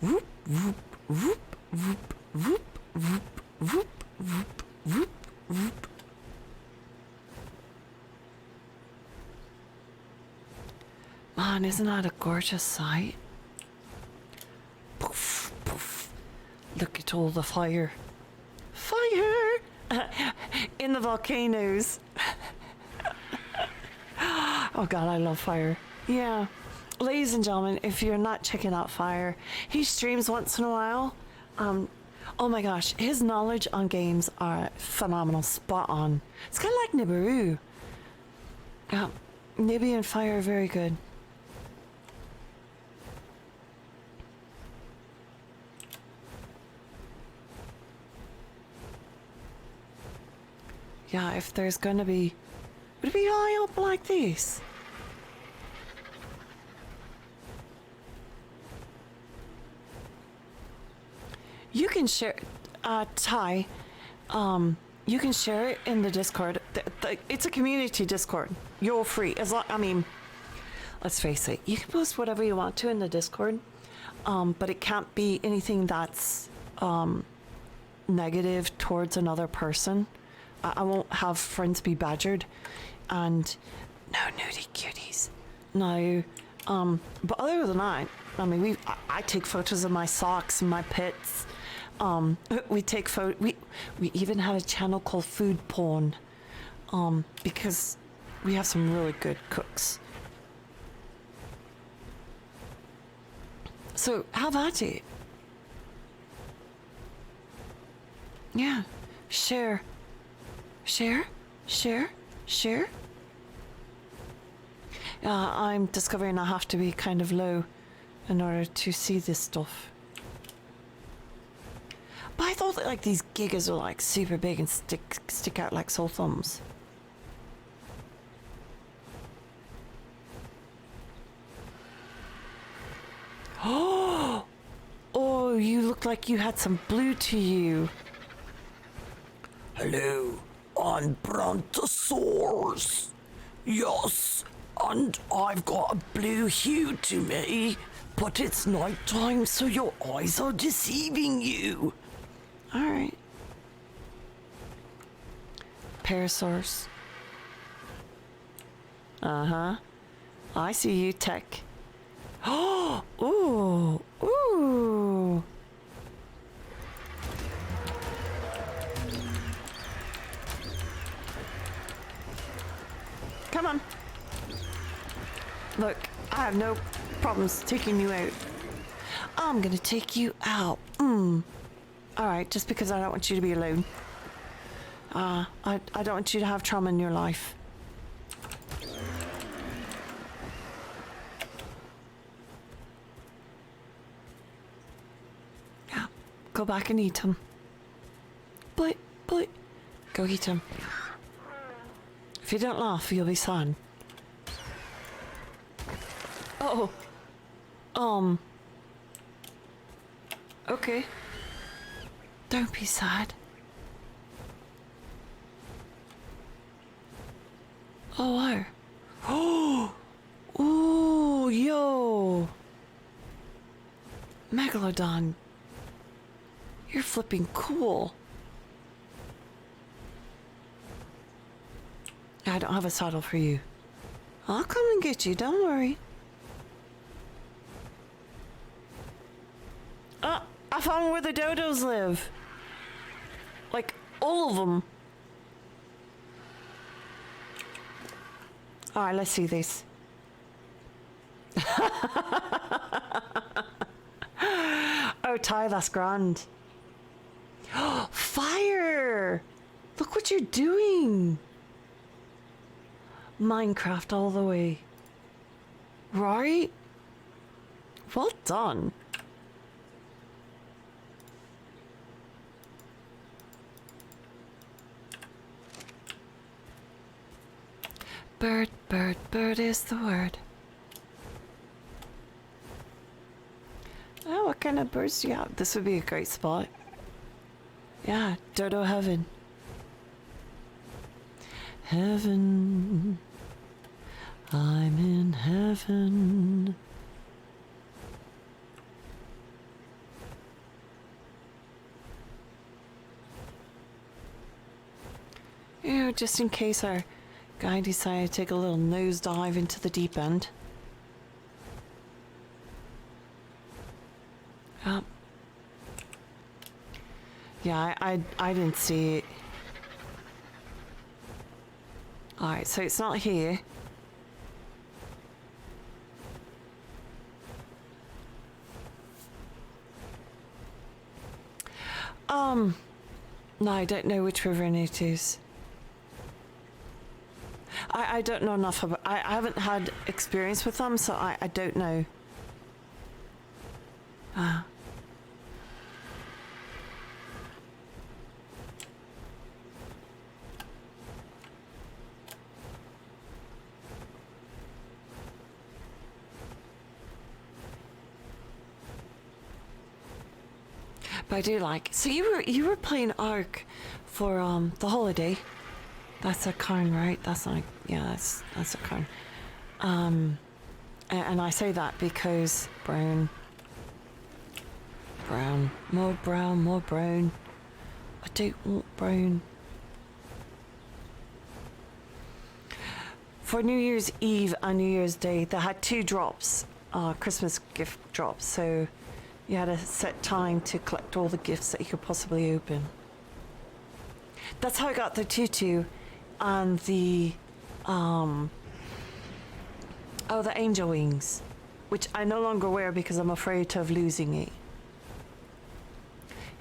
Whoop, whoop, whoop, whoop, whoop, whoop, whoop, whoop, whoop, whoop. Man, isn't that a gorgeous sight? Poof, poof. Look at all the fire. Fire! In the volcanoes. Oh God, I love fire. Yeah. Ladies and gentlemen, if you're not checking out Fire, he streams once in a while. Oh my gosh, his knowledge on games are phenomenal, spot on. It's kind of like Nibiru. Yeah, Nibby and Fire are very good. Yeah, if there's gonna be... Would it be high up like this? You can share... Ty, you can share it in the Discord. It's a community Discord. You're free. As long... I mean, let's face it. You can post whatever you want to in the Discord. But it can't be anything that's... negative towards another person. I won't have friends be badgered, and no nudie cuties. No, but other than that, I mean, I take photos of my socks and my pets. We take we even have a channel called Food Porn, because we have some really good cooks. So have at it. Yeah, share. Share. I'm discovering I have to be kind of low in order to see this stuff. But I thought that like these gigas are like super big and stick out like sore thumbs. Oh, you look like you had some blue to you. Hello, I'm Brontosaurus. Yes, and I've got a blue hue to me, but it's nighttime, so your eyes are deceiving you. All right. Parasaurus. I see you, Tech. Oh, ooh, have no problems taking you out. I'm gonna take you out. Alright, just because I don't want you to be alone. I don't want you to have trauma in your life. Yeah, go back and eat him. But, go eat him. If you don't laugh, you'll be sad. Oh. Okay. Don't be sad. Oh, wow. Oh! Ooh, yo! Megalodon. You're flipping cool. I don't have a saddle for you. I'll come and get you, don't worry. I found where the dodos live. Like, all of them. Alright, let's see this. Oh, Ty, that's grand. Fire! Look what you're doing. Minecraft all the way. Right? Well done. Bird, bird, bird is the word. Oh, what kind of birds do you have? This would be a great spot. Yeah, dodo heaven. Heaven. I'm in heaven. You know, just in case our guy decided to take a little nosedive into the deep end. Yeah, I didn't see it. Alright, so it's not here. No, I don't know which river it is. I don't know enough about... I haven't had experience with them, so I don't know. But I do like... So you were playing Ark for the holiday. That's a cone, right? That's like... Yeah, that's a cone. And I say that because brown, more brown, more brown. I don't want brown. For New Year's Eve and New Year's Day, they had 2 drops, Christmas gift drops. So you had a set time to collect all the gifts that you could possibly open. That's how I got the tutu and the the angel wings, which I no longer wear because I'm afraid of losing it.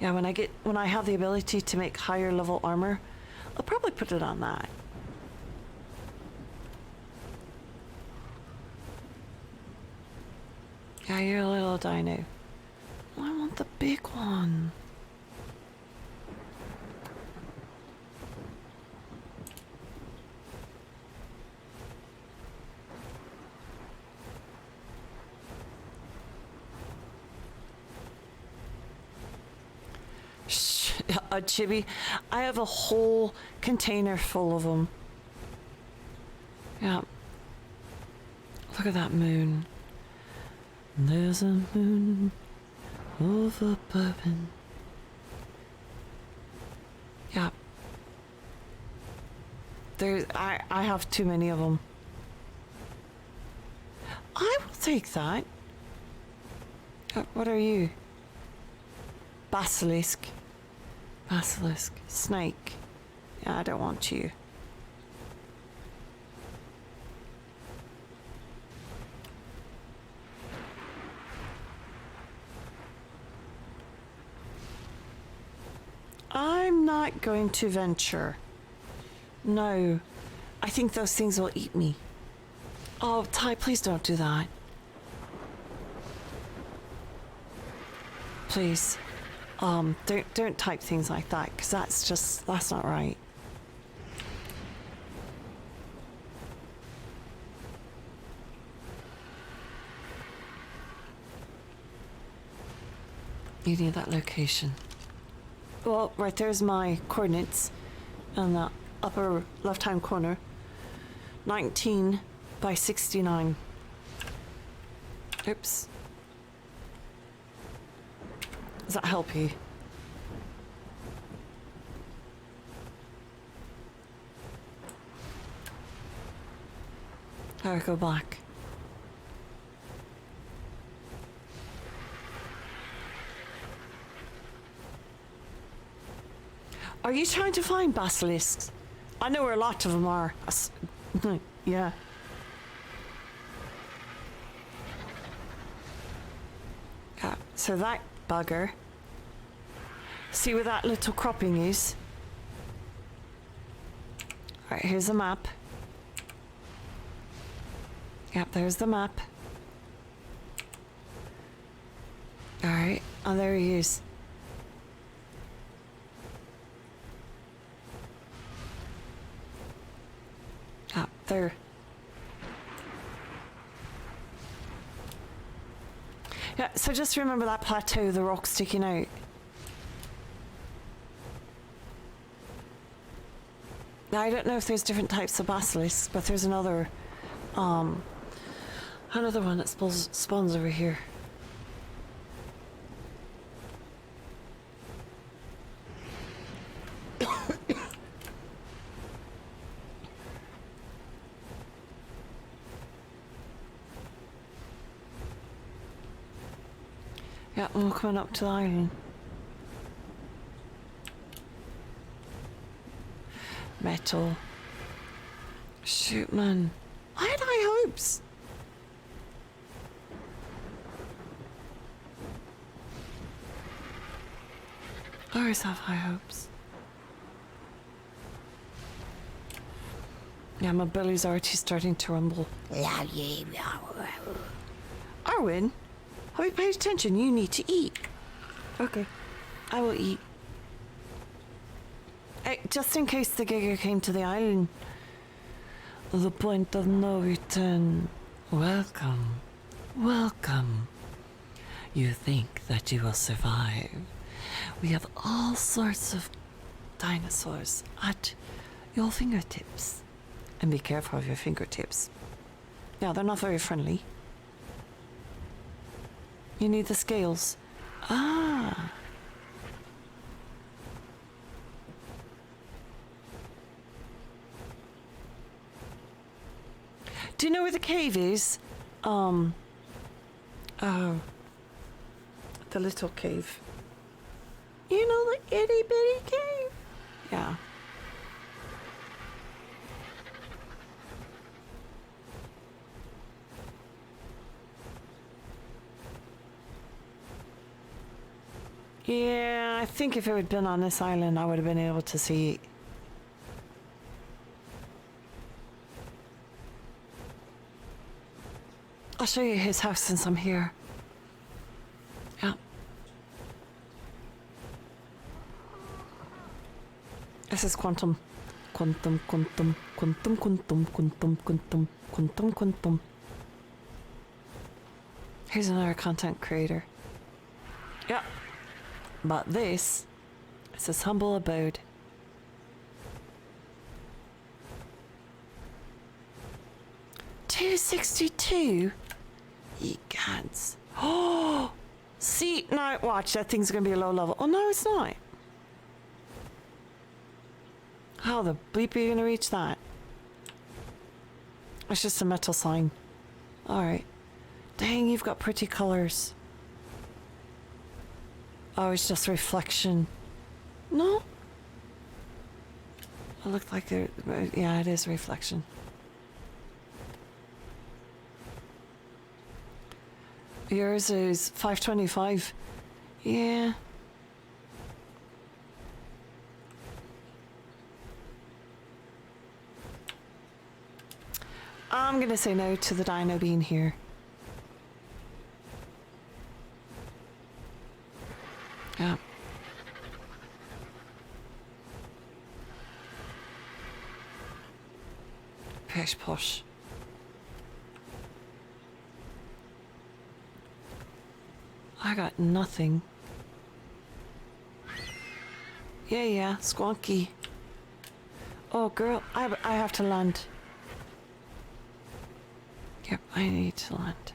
Yeah, when I have the ability to make higher level armor, I'll probably put it on that. Yeah, you're a little dino. I want the big one. A chibi. I have a whole container full of them. Yeah. Look at that moon. There's a moon over Bourbon. Yeah. I have too many of them. I will take that. What are you? Basilisk. Basilisk. Snake. Yeah, I don't want you. I'm not going to venture. No. I think those things will eat me. Oh, Ty, please don't do that. Please. Don't type things like that, because that's not right. You need that location. Well, right there's my coordinates in the upper left-hand corner. 19 by 69. Oops. Does that help you? Alright, go back. Are you trying to find basilisks? I know where a lot of them are. Yeah. Yeah, so that bugger. See where that little cropping is? Alright, here's a map. Yep, there's the map. Alright, oh, there he is. Ah, there. Yeah, so just remember that plateau, the rock sticking out. Now, I don't know if there's different types of basilisks, but there's another one that spawns over here. Yeah, we're coming up to the island. Metal. Shoot, man. I had high hopes. I always have high hopes. Yeah, my belly's already starting to rumble. Arwen, have you paid attention? You need to eat. Okay, I will eat. Hey, just in case the Giga came to the island. The point of no return. Welcome. Welcome. You think that you will survive. We have all sorts of dinosaurs at your fingertips. And be careful of your fingertips. Yeah, they're not very friendly. You need the scales. Ah. Do you know where the cave is? Oh. The little cave. You know, the itty bitty cave? Yeah. Yeah, I think if it had been on this island, I would have been able to see it. I'll show you his house since I'm here. Yeah. This is quantum. Quantum, quantum, quantum, quantum, quantum, quantum, quantum, quantum. Here's another content creator. Yeah. But this is his humble abode. $262? Ye gods. Oh! See, now watch, that thing's gonna be a low level. Oh no, it's not. How the bleep are you gonna reach that? It's just a metal sign. Alright. Dang, you've got pretty colors. Oh, it's just reflection. No? It looked like there. Yeah, it is reflection. Yours is 525. Yeah. I'm gonna say no to the dino being here. Yeah. Pish Posh. I got nothing. Yeah, squonky. Oh, girl, I have to land. Yep, I need to land.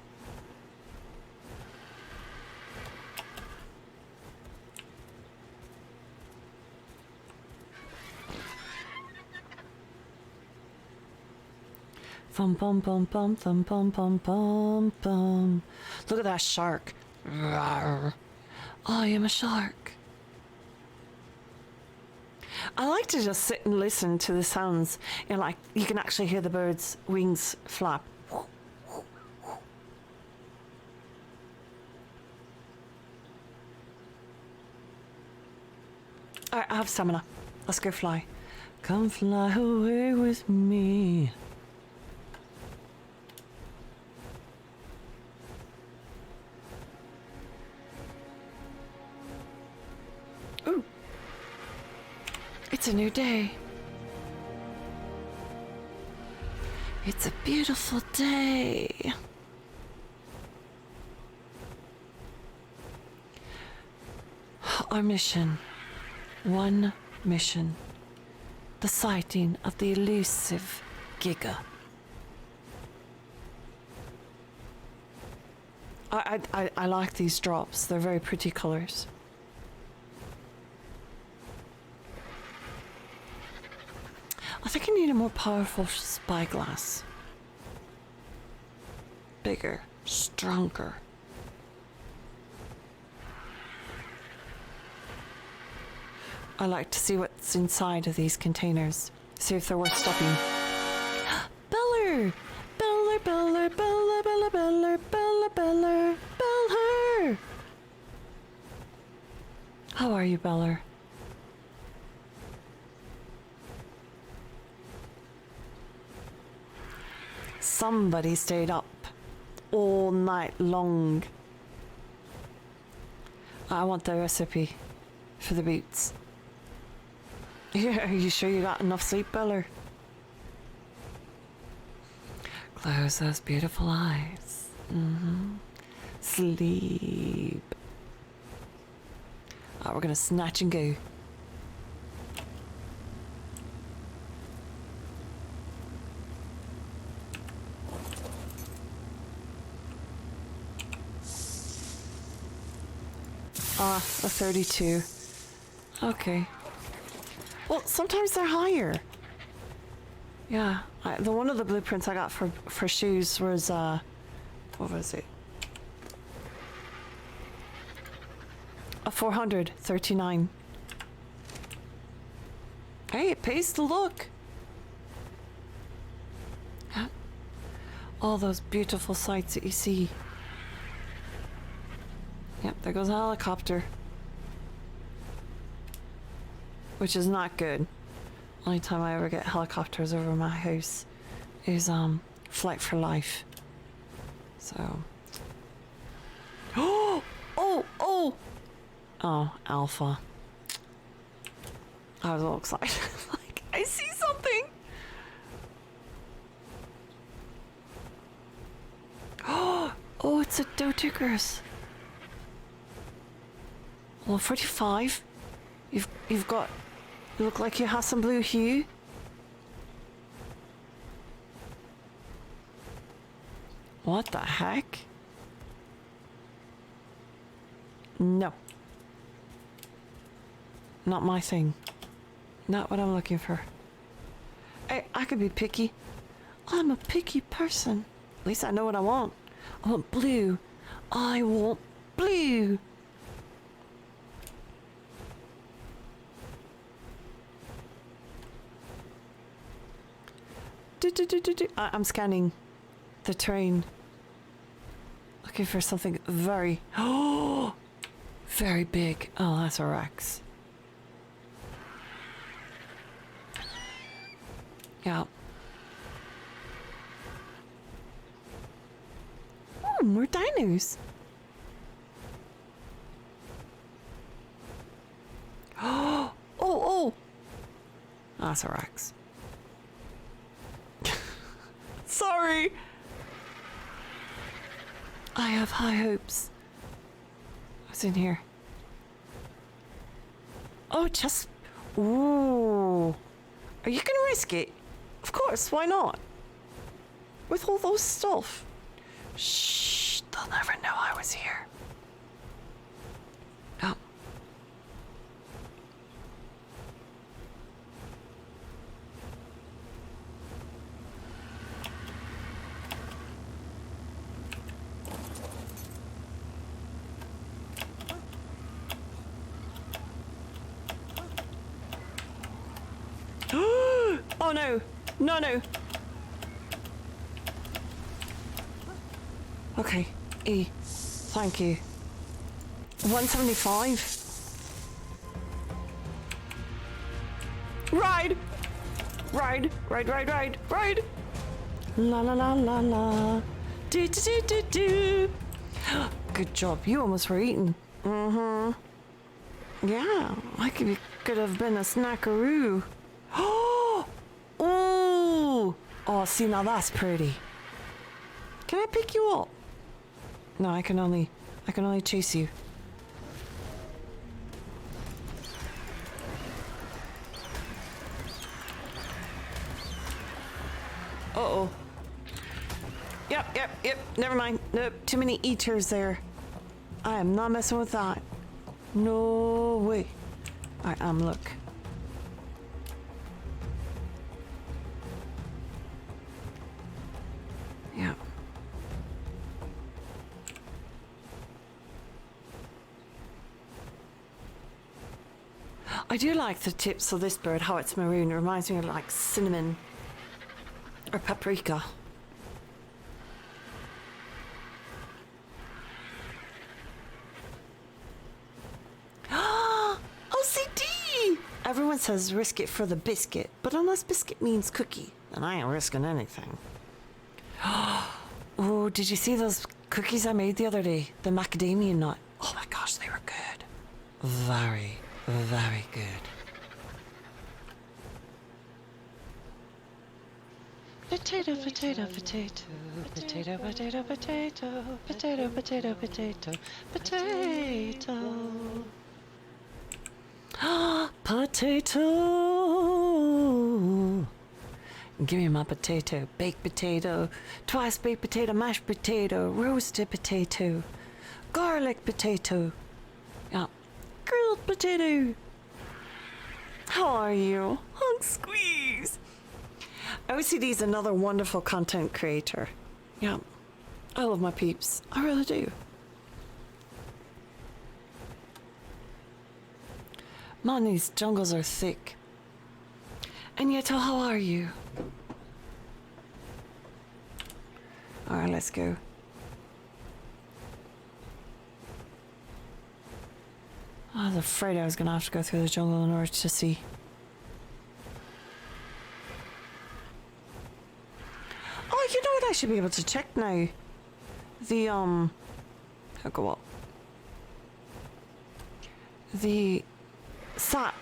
Bum bum bum bum bum bum bum bum bum. Look at that shark. Rawr. I am a shark. I like to just sit and listen to the sounds. You know, like you can actually hear the bird's wings flap. Alright, I have stamina. Let's go fly. Come fly away with me. Ooh. It's a new day. It's a beautiful day. Our mission. One mission. The sighting of the elusive Giga. I like these drops. They're very pretty colors. I think I need a more powerful spyglass. Bigger, stronger. I like to see what's inside of these containers. See if they're worth stopping. Beller! Beller, Beller, Beller, Beller, Beller, Beller, Beller, Beller! How are you, Beller? Somebody stayed up all night long. I want the recipe for the boots. Yeah, are you sure you got enough sleep, Beller? Close those beautiful eyes. Sleep. We're gonna snatch and go. A 32. Okay. Well, sometimes they're higher. Yeah, the one of the blueprints I got for shoes was what was it? A 439. Hey, it pays to look. Yeah. All those beautiful sights that you see. Yep, there goes a helicopter. Which is not good. Only time I ever get helicopters over my house is Flight for Life. So. Oh, Alpha. I was all excited. Like, I see something. Oh, it's a Dotigers. Well, 45. You've got. You look like you have some blue hue. What the heck? No. Not my thing. Not what I'm looking for. Hey, I could be picky. I'm a picky person. At least I know what I want. I want blue. I want blue. I'm scanning the terrain. Looking for something very, very big. Oh, that's a Rex. Yeah. more dinos. Oh. That's a Rex. Sorry. I have high hopes. What's in here? Oh, just... Ooh. Are you gonna risk it? Of course, why not? With all those stuff. Shh, they'll never know I was here. Oh. Oh no! No! Okay, E. Thank you. 175. Ride! La la la la la. Do. Good job. You almost were eaten. Mm-hmm. Yeah, I could have been a snackaroo. Ooh! Oh, see, now that's pretty. Can I pick you up? No, I can only chase you. Uh-oh. Yep. Never mind. Nope, too many eaters there. I am not messing with that. No way. I am, look. Yeah. I do like the tips of this bird, how it's maroon. It reminds me of like cinnamon or paprika. OCD! Everyone says risk it for the biscuit, but unless biscuit means cookie, then I ain't risking anything. Oh, did you see those cookies I made the other day? The macadamia nut. Oh my gosh, they were good. Very, very good. Potato, potato, potato, potato, potato, potato, potato, potato, potato, potato. Potato. Give me my potato. Baked potato, twice baked potato, mashed potato, roasted potato, garlic potato. Yeah. Grilled potato. How are you? Hug squeeze. OCD is another wonderful content creator. Yeah. I love my peeps. I really do. Man, these jungles are thick. And yet, how are you? Alright, let's go. I was afraid I was going to have to go through the jungle in order to see. Oh, you know what? I should be able to check now. The, I'll go up. The sap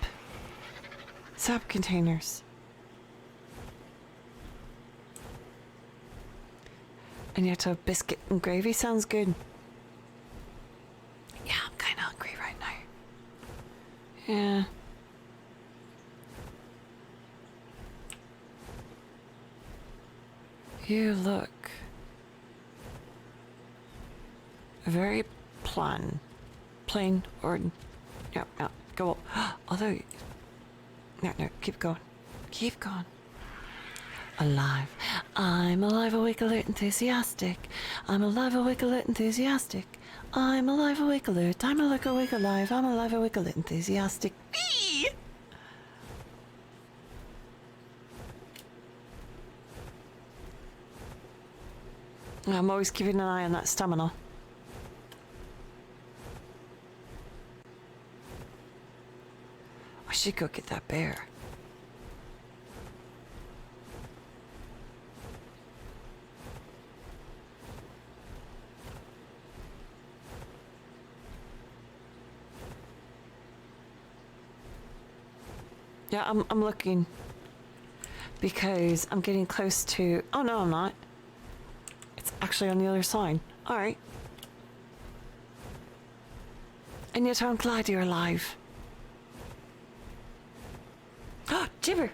containers. And yet a biscuit and gravy sounds good. Yeah, I'm kind of hungry right now. Yeah. You look very plain, or no, go up. Although, no, keep going. Alive. I'm alive, awake, alert, enthusiastic. I'm alive, awake, alert, enthusiastic. I'm alive, awake, alert. I'm alive, awake, alive. I'm alive, awake, alert, enthusiastic. Whee! I'm always keeping an eye on that stamina. I should go get that bear. Yeah, I'm looking. Because I'm getting close to... Oh, no, I'm not. It's actually on the other side. All right. And yet I'm glad you're alive. Oh, Jibber!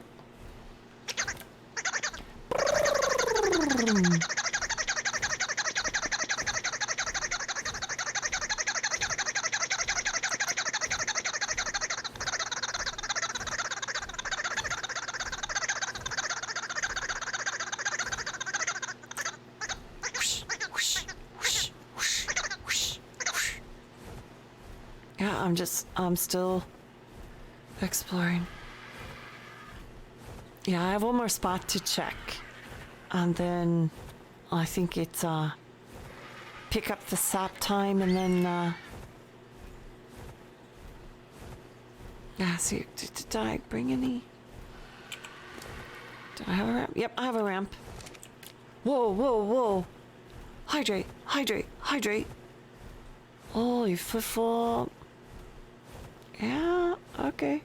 Yeah, I'm still exploring. Yeah, I have one more spot to check. And then I think it's pick up the sap time and then yeah, see, did I bring any? Do I have a ramp? Yep, I have a ramp. Whoa, whoa, whoa. Hydrate, hydrate, hydrate. Holy footfall. Yeah, okay.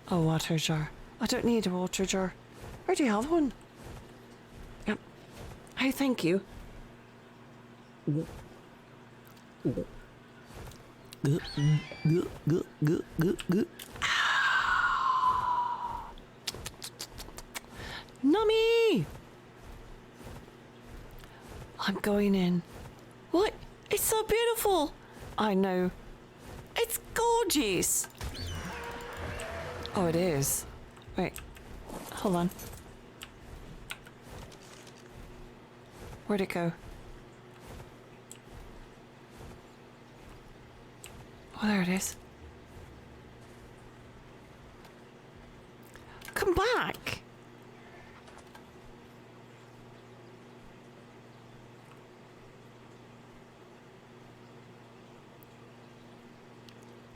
A water jar. I don't need a water jar. Where do you have one? Yep. Hey, thank you. Nummy! I'm going in. What? It's so beautiful. I know. It's gorgeous. Oh, it is. Wait. Hold on. Where'd it go? Oh, there it is. Come back.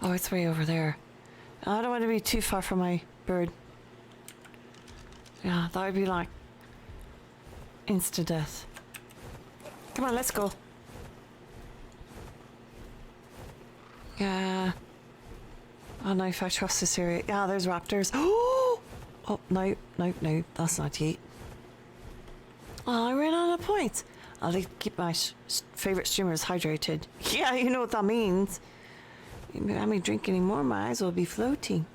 Oh, it's way over there. I don't want to be too far from my bird. Yeah, that would be like insta-death. Come on, let's go. Yeah. I don't know if I trust this area. Yeah, there's raptors. Oh, no, no, no, that's not it. Oh, I ran out of points. I'll keep my favorite streamers hydrated. Yeah, you know what that means. If I may drink any more, my eyes will be floating.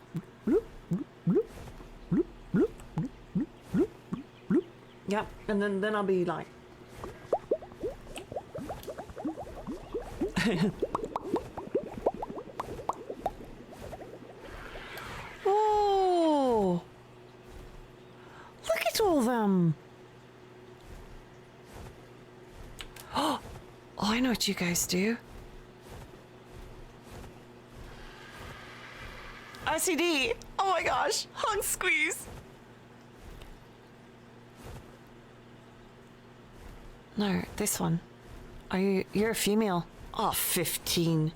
Yep, and then I'll be like... Oh! Look at all them! Oh, I know what you guys do. ICD! Oh my gosh! Hug squeeze! No, this one. You're a female. Oh, 15.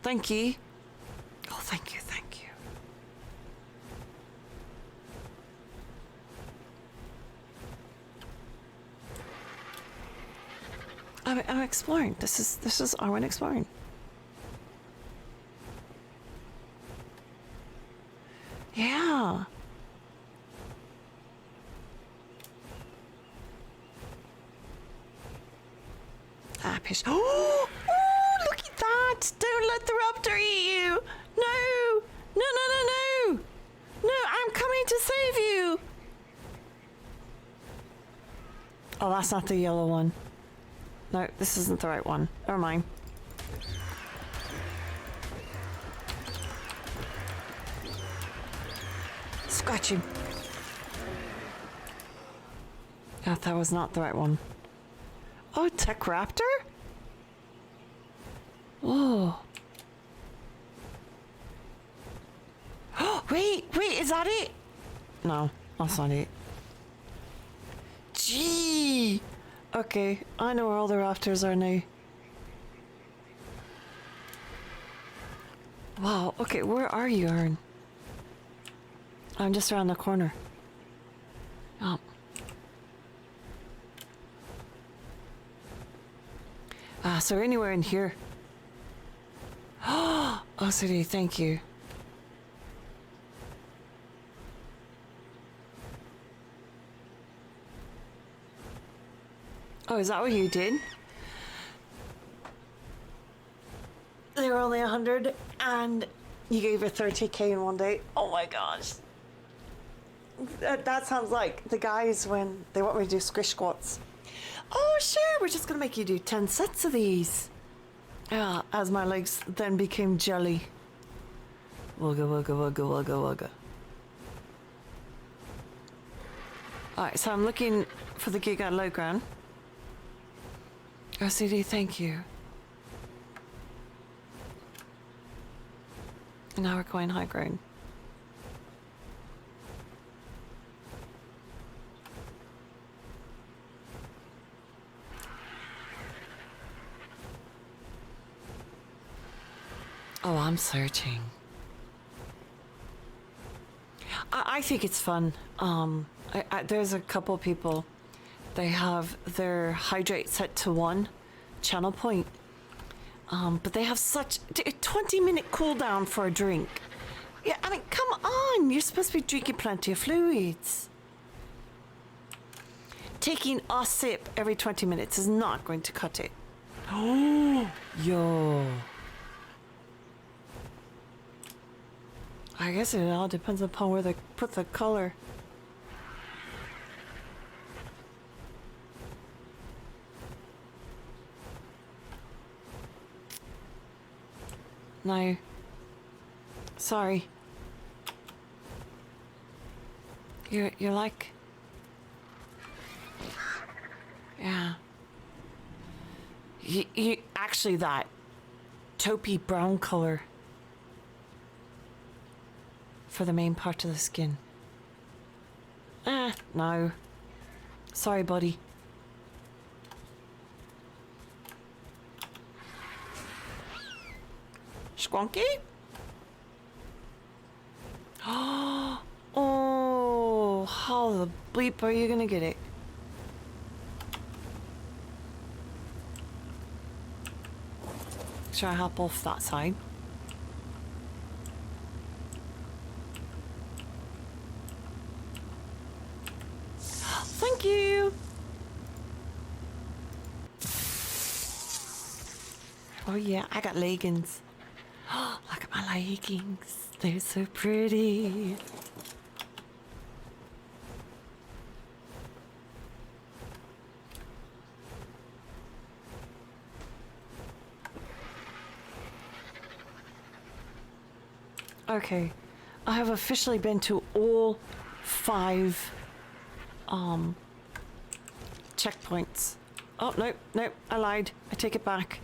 Thank you. Oh, thank you, thank you. I'm exploring. This is I went exploring. Yeah. Ah, Pish. Oh, look at that! Don't let the raptor eat you! No! No, no, no, no! No, I'm coming to save you! Oh, that's not the yellow one. No, this isn't the right one. Never mind. Scratch him. Yeah, that was not the right one. Oh, Tech Raptor? Oh. Wait, is that it? No, that's not it. Gee. Okay, I know where all the raptors are now. Wow, okay, where are you, Aaron? I'm just around the corner. Oh. So anywhere in here. Oh, City, thank you. Oh, is that what you did? They were only 100 and you gave her 30k in one day. Oh my gosh. That sounds like the guys when they want me to do squish squats. Oh, sure, we're just gonna make you do 10 sets of these. Yeah, as my legs then became jelly. Wugga, wugga, wugga, wugga, wugga. Alright, so I'm looking for the gig at low ground. OCD, thank you. And now we're going high ground. Oh, I'm searching. I think it's fun. There's a couple people. They have their hydrate set to 1 channel point. But they have such a 20-minute cooldown for a drink. Yeah, I mean, come on. You're supposed to be drinking plenty of fluids. Taking a sip every 20 minutes is not going to cut it. Oh, yo. I guess it all depends upon where they put the color. No. Sorry. You're like... Yeah. You actually that taupey brown color for the main part of the skin. No. Sorry, buddy. Squonky? Oh, how the bleep are you gonna get it? Should I hop off that side? Thank you! Oh yeah, I got leggings. Look at my leggings. They're so pretty. Okay, I have officially been to all 5 checkpoints. Oh, no, I lied. I take it back.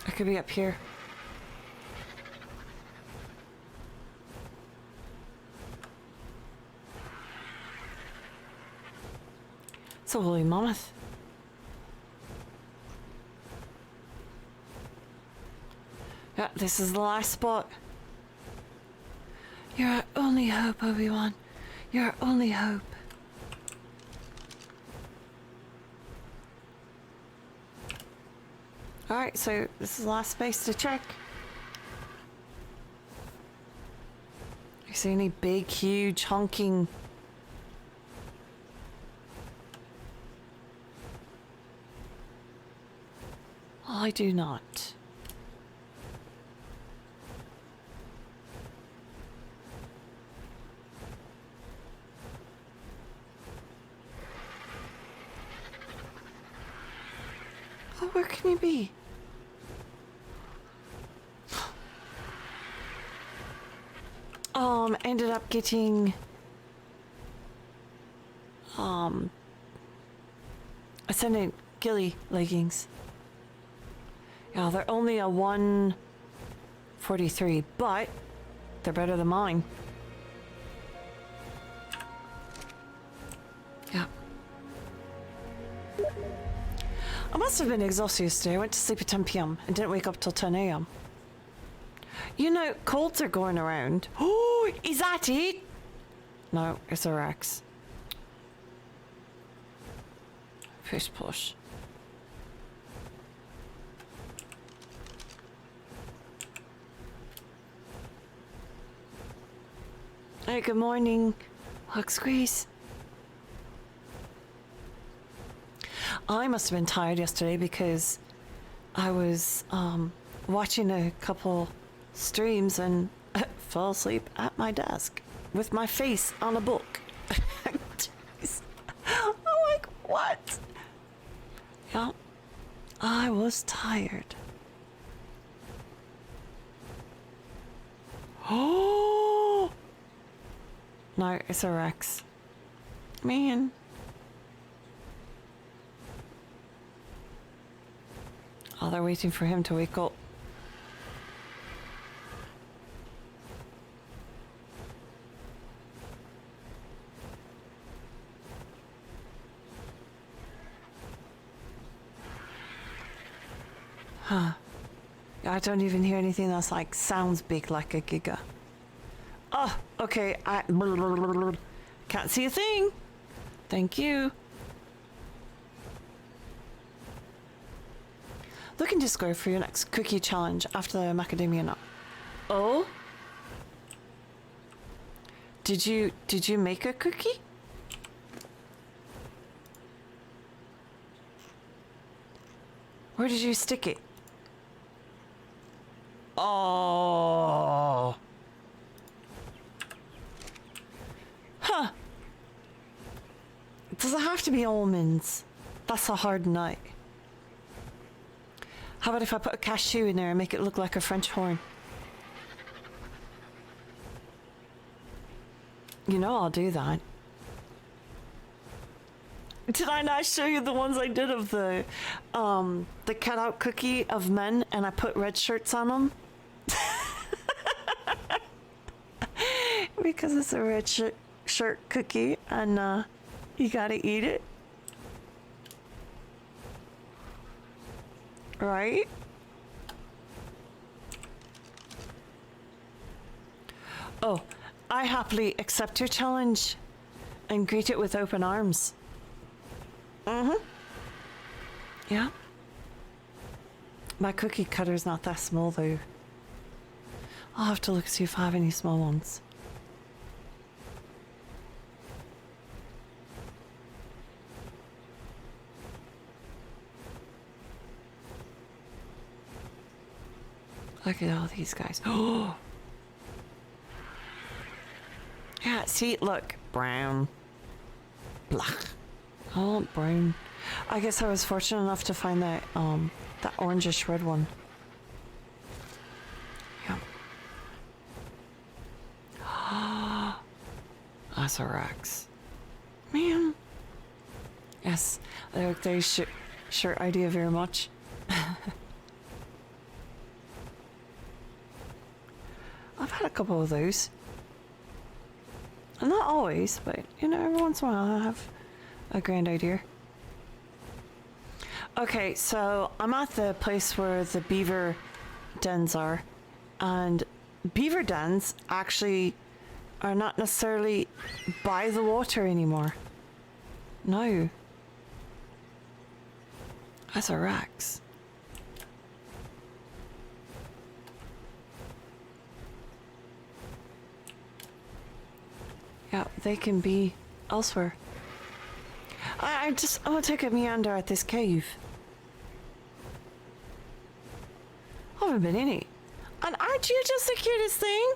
I could be up here. It's a woolly mammoth. Yeah, this is the last spot. You're our only hope, Obi-Wan. You're our only hope. Alright, so this is the last space to check. You see any big, huge, honking... Well, I do not. Oh, where can you be? Ended up getting Ascendant Ghillie leggings. Yeah, they're only a 143, but they're better than mine. Yeah. I must have been exhausted yesterday. I went to sleep at 10 p.m. and didn't wake up till 10 a.m. You know, colds are going around. Oh, is that it? No, it's a Rex. Pish Posh. Hey, good morning. Hug squeeze. I must have been tired yesterday because I was watching a couple streams and fell asleep at my desk with my face on a book. Jeez. I'm like, what? Yeah, I was tired. Oh! No, it's a Rex. Man. Oh, they're waiting for him to wake up. Huh. I don't even hear anything that's like sounds big like a giga. Oh, okay. I can't see a thing. Thank you. Looking to score for your next cookie challenge after the macadamia nut. Oh? Did you make a cookie? Where did you stick it? Oh. Huh. Does it have to be almonds? That's a hard nut. How about if I put a cashew in there and make it look like a French horn? You know I'll do that. Did I not show you the ones I did of the cutout cookie of men and I put red shirts on them? Because it's a red shirt cookie and you gotta eat it. Right? Oh, I happily accept your challenge and greet it with open arms. Mm-hmm. Yeah. My cookie cutter's not that small though. I'll have to look see if I have any small ones. Look at all these guys. Oh! Yeah, see, look. Brown. Black. Oh, brown. I guess I was fortunate enough to find that orangish red one. Yeah. That's a Rex. Man. Yes. They shirt idea very much. I've had a couple of those. Not always, but you know, every once in a while I have a grand idea. Okay, so I'm at the place where the beaver dens are, and beaver dens actually are not necessarily by the water anymore. No. That's a Rex. Yeah, they can be elsewhere. I want to take a meander at this cave. I haven't been in it. And aren't you just the cutest thing?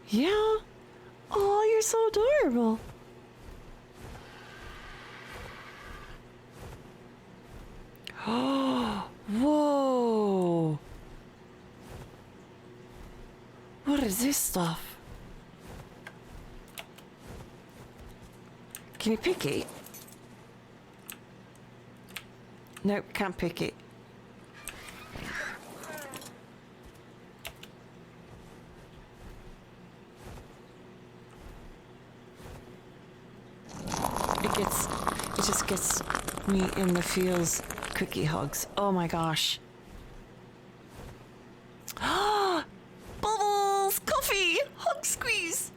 Yeah. Oh, you're so adorable. Oh, whoa. What is this stuff? Can you pick it? Nope, can't pick it. It just gets me in the feels. Cookie hugs. Oh my gosh. Bubbles! Coffee! Hug squeeze!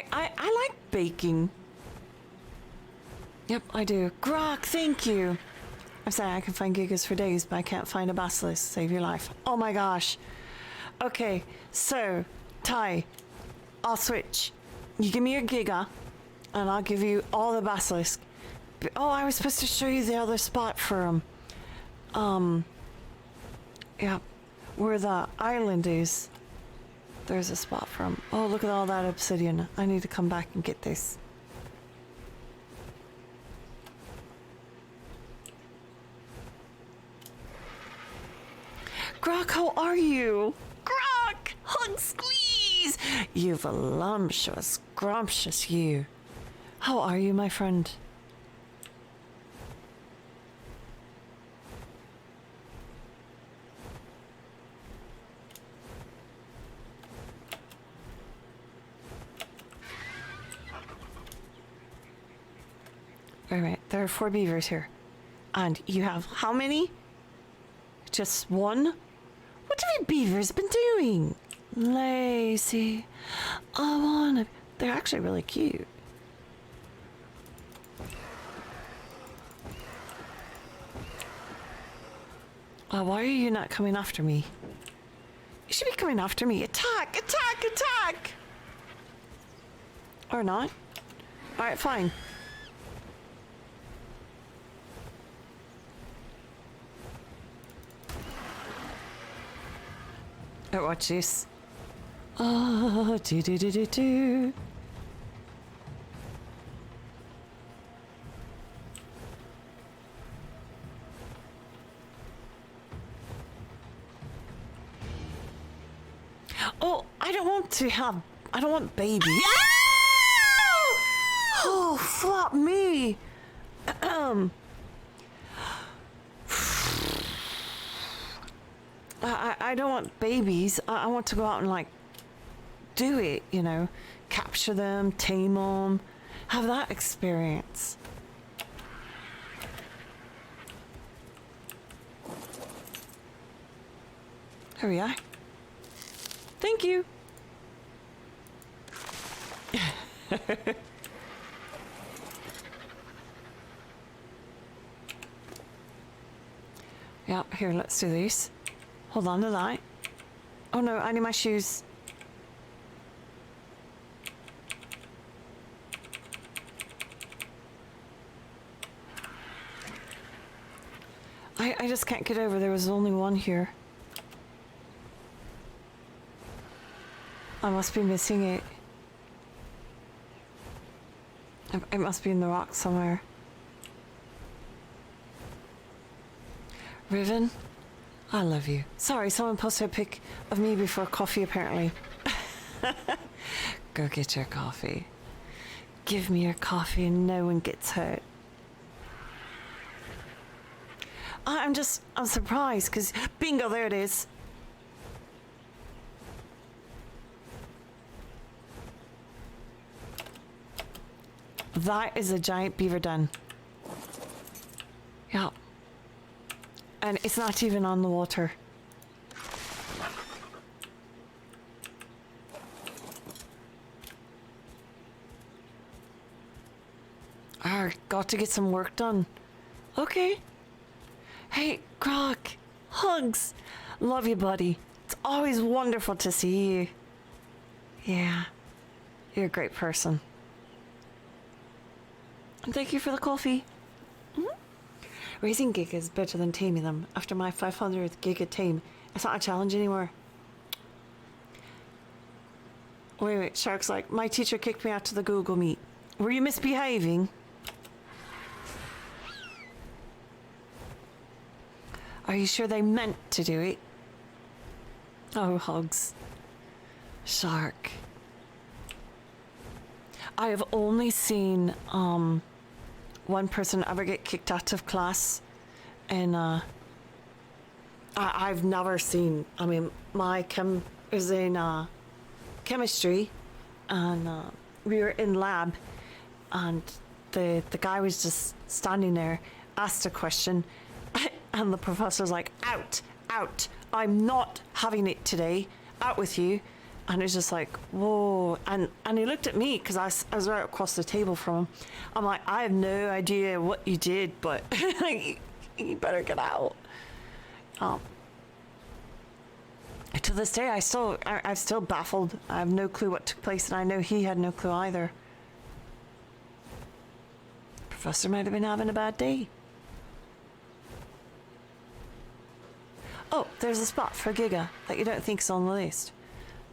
I like baking. Yep, I do. Grok, thank you. I'm saying I can find gigas for days, but I can't find a basilisk. Save your life. Oh my gosh. Okay, so, Ty, I'll switch. You give me your giga, and I'll give you all the basilisk. Oh, I was supposed to show you the other spot for him. Yeah, where the island is. There's a spot for him. Oh, look at all that obsidian. I need to come back and get this. Grok, how are you? Grok! Hug squeeze! You voluptuous, scrumptious you. How are you, my friend? Alright, there are 4 beavers here. And you have how many? Just one? What have you beavers been doing? Lazy. I wanna... They're actually really cute. Why are you not coming after me? You should be coming after me. Attack! Attack! Attack! Or not. Alright, fine. Oh, watch this. Oh, do do do do do. Oh, I don't want to have. I don't want baby. Oh, flop me. I don't want babies. I want to go out and like do it, you know, capture them, tame them, have that experience. Here we are. Thank you. Yeah, here, let's do these. Hold on to that. Oh no, I need my shoes. I just can't get over. There was only one here. I must be missing it. It must be in the rock somewhere. Riven, I love you. Sorry, someone posted a pic of me before coffee, apparently. Go get your coffee. Give me your coffee and no one gets hurt. I'm surprised because bingo, there it is. That is a giant beaver den. Yeah. And it's not even on the water. Got to get some work done. Okay. Hey, Grok. Hugs. Love you, buddy. It's always wonderful to see you. Yeah. You're a great person. And thank you for the coffee. Raising gigas is better than taming them. After my 500th giga tame, it's not a challenge anymore. Wait, Shark's like, my teacher kicked me out to the Google Meet. Were you misbehaving? Are you sure they meant to do it? Oh, hugs. Shark. I have only seen, one person ever get kicked out of class, and I've never seen. I mean, my chem is in chemistry, and we were in lab, and the guy was just standing there, asked a question, and the professor's like, out, I'm not having it today, out with you. And he's just like, whoa. And he looked at me because I was right across the table from him. I'm like, I have no idea what you did, but you better get out. To this day, I'm still baffled. I have no clue what took place, and I know he had no clue either. Professor might have been having a bad day. Oh, there's a spot for Giga that you don't think's on the list.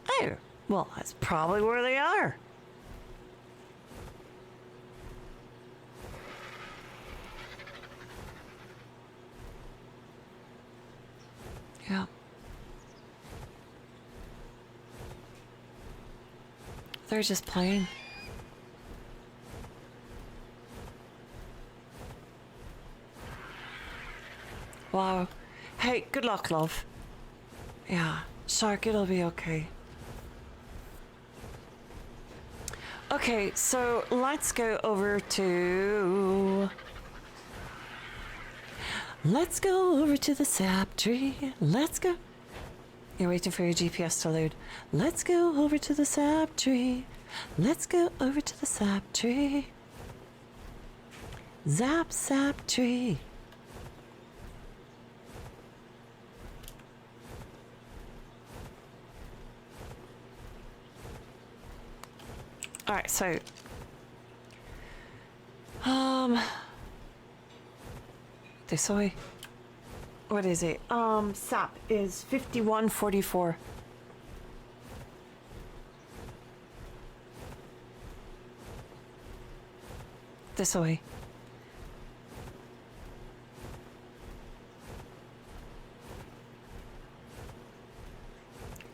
Oh, well, that's probably where they are. Yeah. They're just playing. Wow. Hey, good luck, love. Yeah, Shark, it'll be okay. Okay, so let's go over to... Let's go over to the sap tree. Let's go. You're waiting for your GPS to load. Let's go over to the sap tree. Let's go over to the sap tree. Zap sap tree. All right, so this way. What is it? SAP is 5144. This way.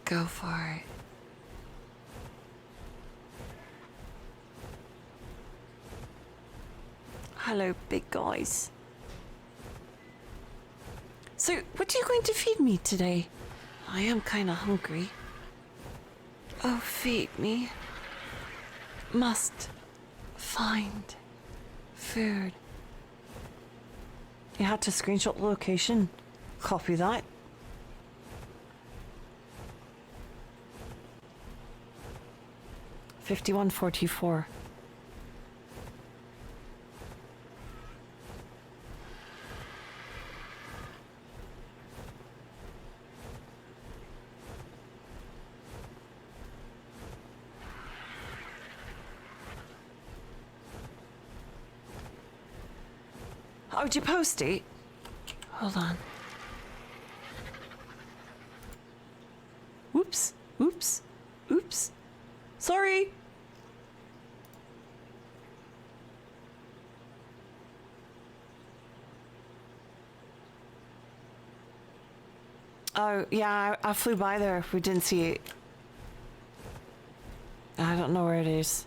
Go for it. Hello, big guys. So, what are you going to feed me today? I am kind of hungry. Oh, feed me. Must find food. You had to screenshot the location. Copy that. $51.44. Oh, did you post it? Hold on. Whoops. Oops. Oops. Sorry. Oh, yeah, I flew by there. We didn't see it. I don't know where it is.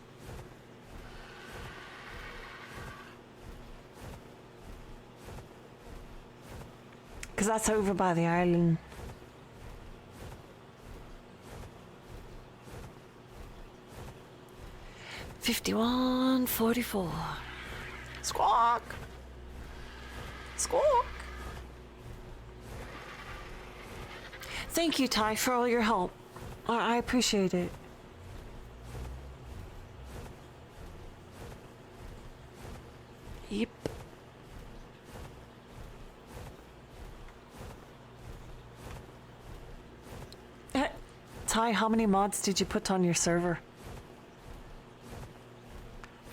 Because that's over by the island. $51.44. Squawk. Squawk. Thank you, Ty, for all your help. I appreciate it. Yep. Ty, how many mods did you put on your server?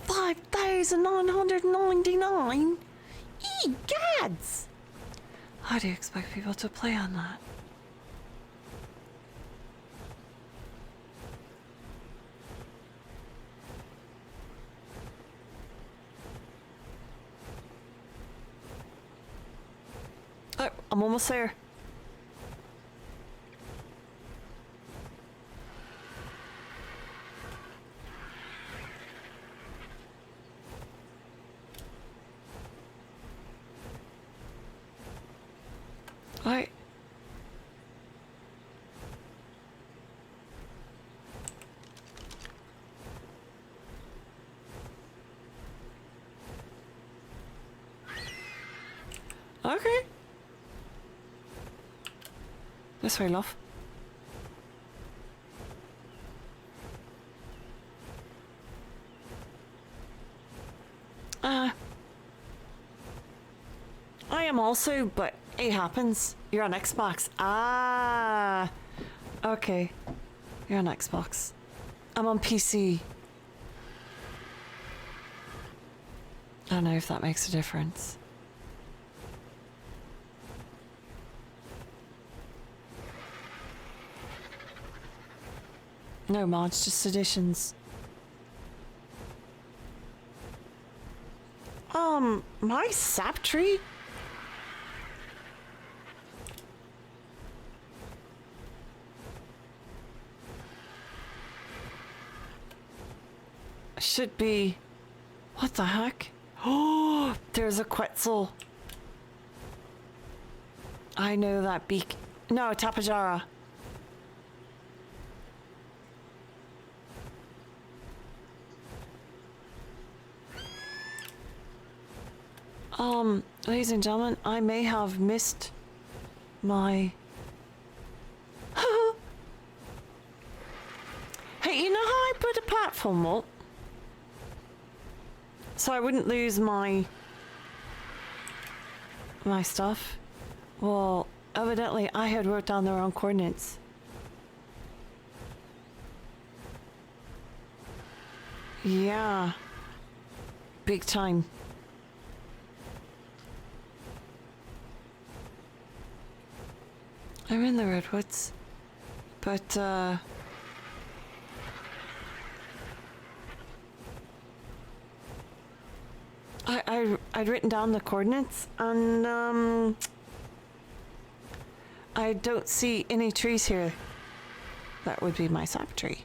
5,999? Egads! How do you expect people to play on that? Oh, I'm almost there. Right. Okay. This way, love. am also, but it happens. You're on Xbox. Ah. Okay. You're on Xbox. I'm on PC. I don't know if that makes a difference. No mods, just additions. My sap tree? Should be... What the heck? Oh, there's a Quetzal. I know that beak. No, Tapajara. Ladies and gentlemen, I may have missed my... Hey, you know how I put a platform up? So I wouldn't lose my stuff? Well, evidently I had wrote down the wrong coordinates. Yeah. Big time. I'm in the redwoods, but I'd written down the coordinates, and I don't see any trees here. That would be my sap tree.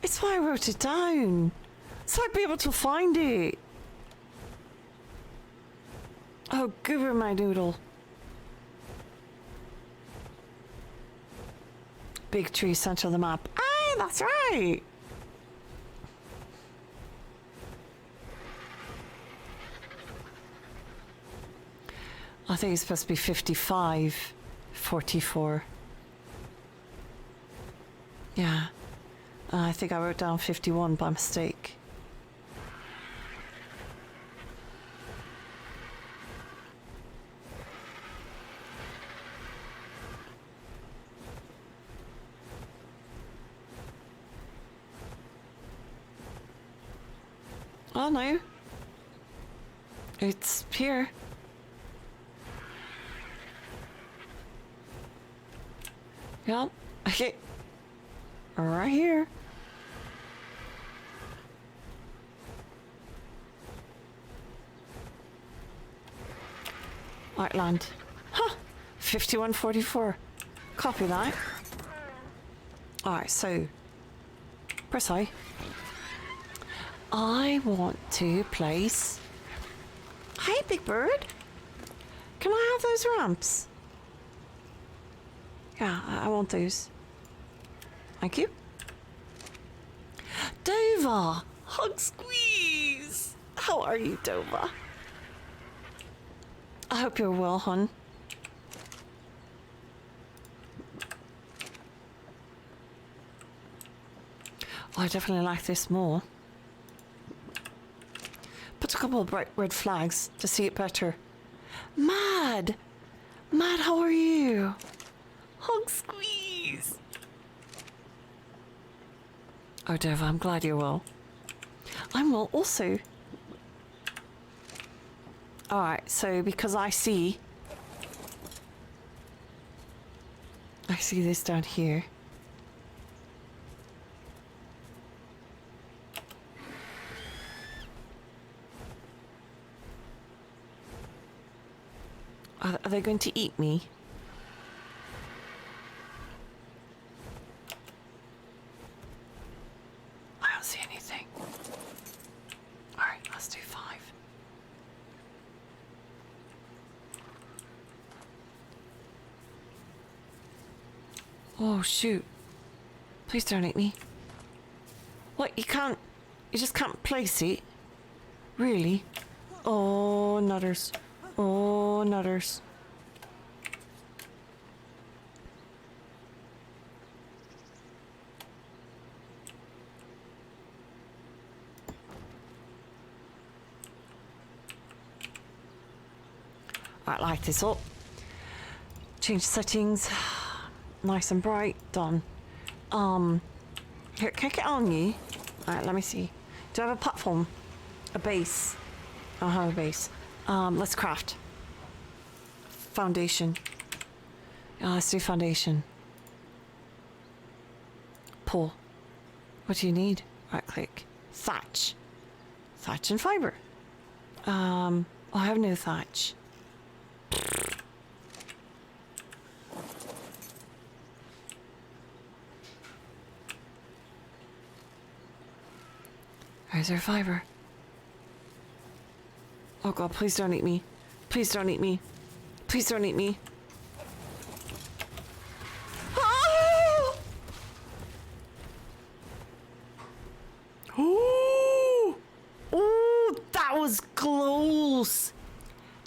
It's why I wrote it down. So I'd be able to find it. Oh, goober my doodle. Big tree center of the map. Aye, that's right. I think it's supposed to be 55, 44. Yeah. I think I wrote down 51 by mistake. Oh no. It's here. Yep. Okay. Right here. Outland. Huh. 5144. Copy that. Alright, so press I. I want to place... Hey, big bird. Can I have those ramps? Yeah, I want those. Thank you. Dova! Hug squeeze! How are you, Dova? I hope you're well, hon. I definitely like this more. Put a couple of bright red flags to see it better. Mad! Mad, how are you? Hug squeeze! Oh, Dova, I'm glad you're well. I'm well also. Alright, so because I see this down here. Are they going to eat me? I don't see anything. Alright, let's do 5. Oh, shoot. Please don't eat me. What, you just can't place it? Really? Oh, nutters. Oh, nutters. Right, light this up. Change settings. Nice and bright. Done. Here, can I get on you? Alright, let me see. Do I have a platform? A base? I don't have a base. Let's craft. Foundation. Let's do foundation. Pull. What do you need? Right click. Thatch. Thatch and fiber. I have no thatch. Where's our fiber? Oh god, please don't eat me. Please don't eat me. Please don't eat me. Ah! Ooh! Ooh, that was close.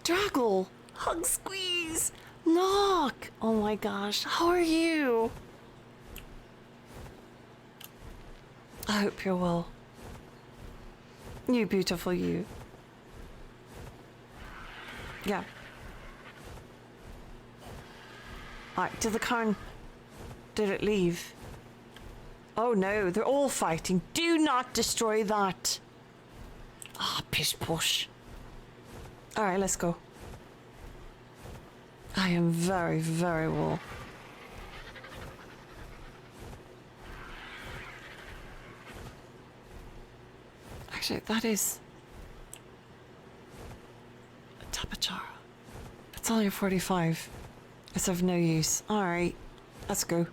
Draggle, hug, squeeze, knock. Oh my gosh, how are you? I hope you're well. You beautiful you. Yeah. Alright, did the Karn... Did it leave? Oh no, they're all fighting. Do not destroy that. Ah, Pish Posh. Alright, let's go. I am very, very well. Actually, that is a tapachara. It's only a 45. It's of no use. Alright, let's go.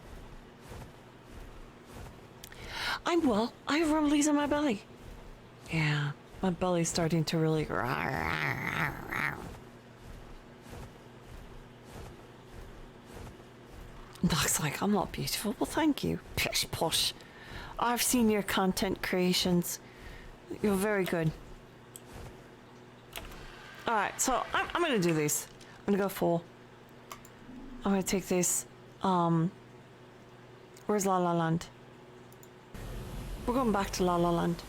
I'm well. I have rumblies in my belly. Yeah, my belly's starting to really... Doc's like, I'm not beautiful. Well, thank you. Pish Posh. I've seen your content creations. You're very good. Alright, so I'm gonna do this. I'm gonna go full. I'm gonna take this. Where's La La Land? We're going back to La La Land.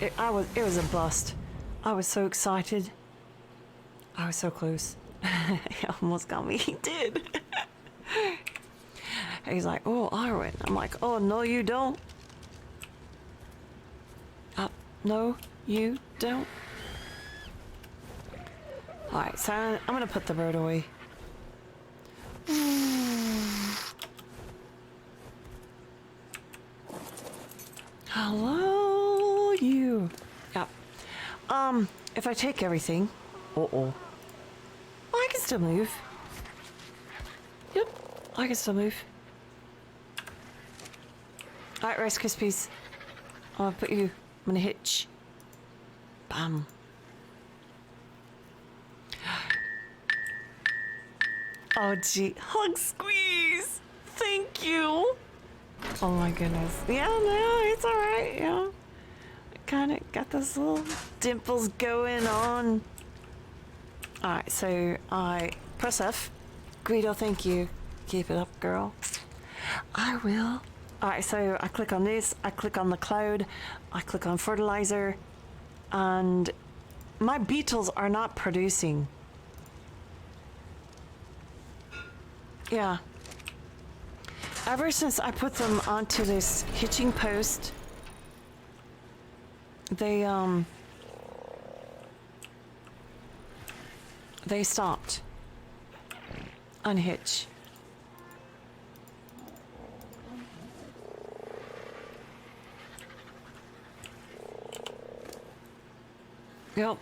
It was a bust. I was so excited. I was so close. He almost got me. He did. He's like, oh, Arwen. I'm like, oh, no, you don't. No, you don't. Alright, so I'm gonna put the bird away. Hello, you. Yeah. If I take everything... Uh-oh. I can still move. Yep, I can still move. Alright, Rice Krispies. I'm gonna put you... I'm gonna hitch. Bam. Oh gee, hug squeeze. Thank you. Oh my goodness. Yeah, no, it's alright, yeah. Kinda got those little dimples going on. Alright, so I press F. Guido, thank you. Keep it up, girl. I will. Alright, so I click on this, I click on the cloud, I click on fertilizer, and my beetles are not producing. Yeah. Ever since I put them onto this hitching post, they stopped. Unhitch. Yep.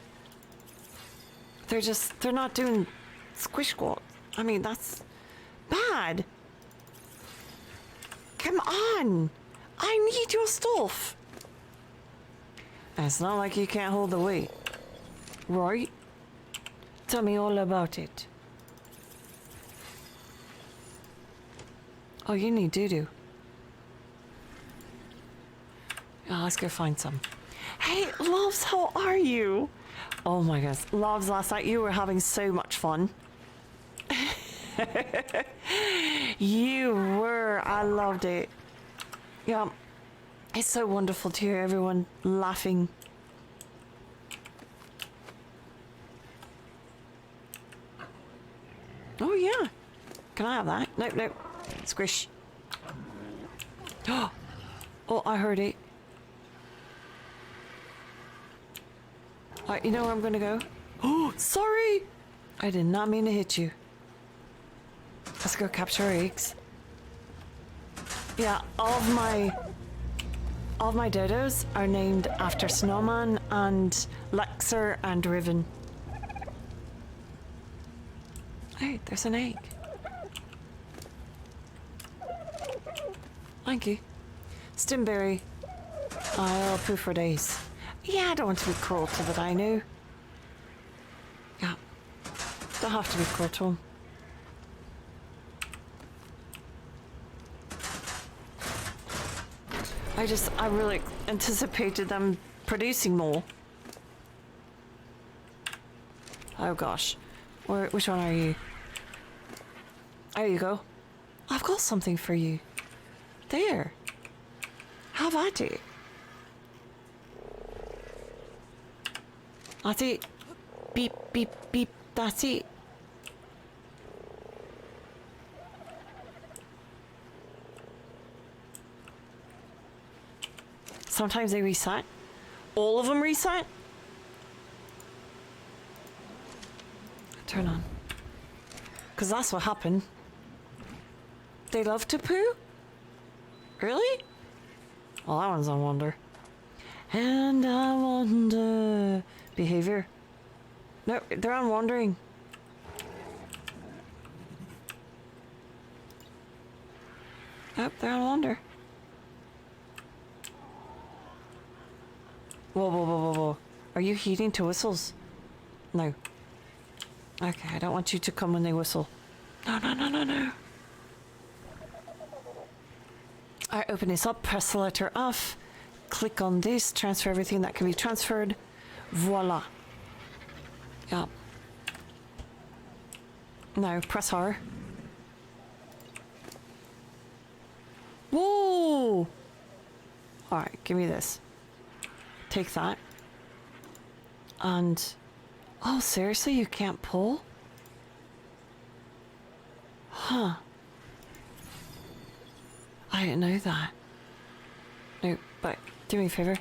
They're not doing squish squat. I mean, that's bad. Come on. I need your stuff. And it's not like you can't hold the weight. Right? Tell me all about it. Oh, you need doo-doo. Oh, let's go find some. Hey, Loves, how are you? Oh my goodness. Loves, last night you were having so much fun. You were. I loved it. Yeah. It's so wonderful to hear everyone laughing. Oh, yeah. Can I have that? Nope, nope. Squish. Oh, I heard it. Alright, you know where I'm gonna go? Oh, sorry! I did not mean to hit you. Let's go capture eggs. Yeah, all of my dodos are named after Snowman and Lexer and Riven. Hey, there's an egg. Thank you. Stimberry. I'll poo for days. Yeah, I don't want to be cruel to the dino. Yeah. Don't have to be cruel to him. I really anticipated them producing more. Oh gosh. Which one are you? There you go. I've got something for you. There. Have at it. That's it. Beep, beep, beep. That's it. Sometimes they reset. All of them reset. Turn on. Because that's what happened. They love to poo? Really? Well, that one's on wonder. And I wonder. Behavior. No, they're on wandering. Yep, they're on wander. Whoa, whoa, whoa, whoa, whoa. Are you heeding to whistles? No. Okay, I don't want you to come when they whistle. No, no, no, no, no. Alright, open this up, press the letter F, click on this, transfer everything that can be transferred. Voila. Yeah. Now, press R. Whoa! Alright, give me this. Take that. And... oh, seriously? You can't pull? Huh. I didn't know that. No, but do me a favor.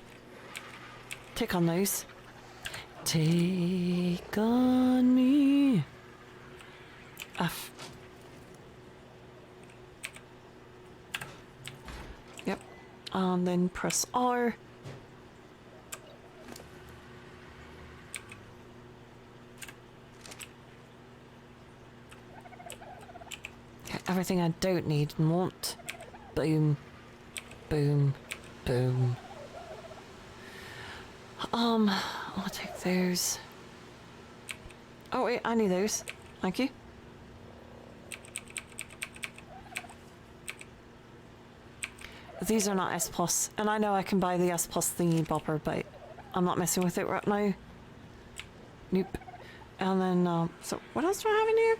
Take on those. Take on me. F. Yep. And then press R. Okay, everything I don't need and want. Boom. Boom. Boom. I'll take those. Oh wait, I need those. Thank you. These are not S plus, and I know I can buy the S plus thingy bopper, but I'm not messing with it right now. Nope. And then, so what else do I have in here?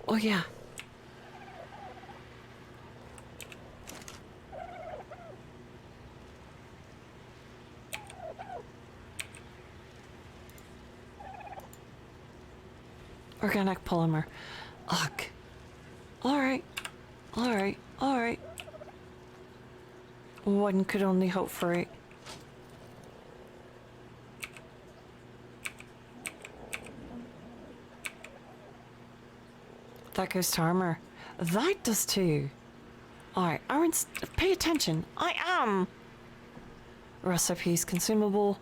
Oh yeah. Organic polymer. Ugh. Alright. Alright. Alright. One could only hope for it. That goes to armor. That does too. Alright, Aaron's, pay attention. I am! Recipes, consumable.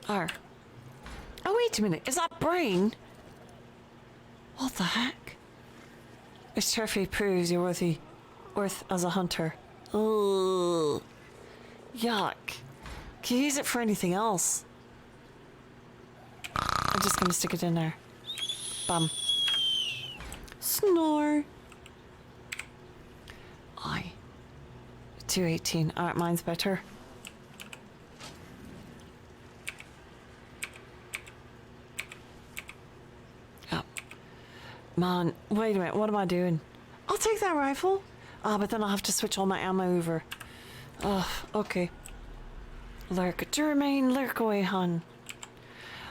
R. Oh, wait a minute. Is that brain? What the heck? This trophy proves you're worth as a hunter. Ugh. Yuck. Can you use it for anything else? I'm just gonna stick it in there. Bam. Snore. Aye. 218. Alright, mine's better. Man, wait a minute, what am I doing? I'll take that rifle. Ah, but then I'll have to switch all my ammo over. Oh, okay. Lurk. Jermaine, lurk away, hun.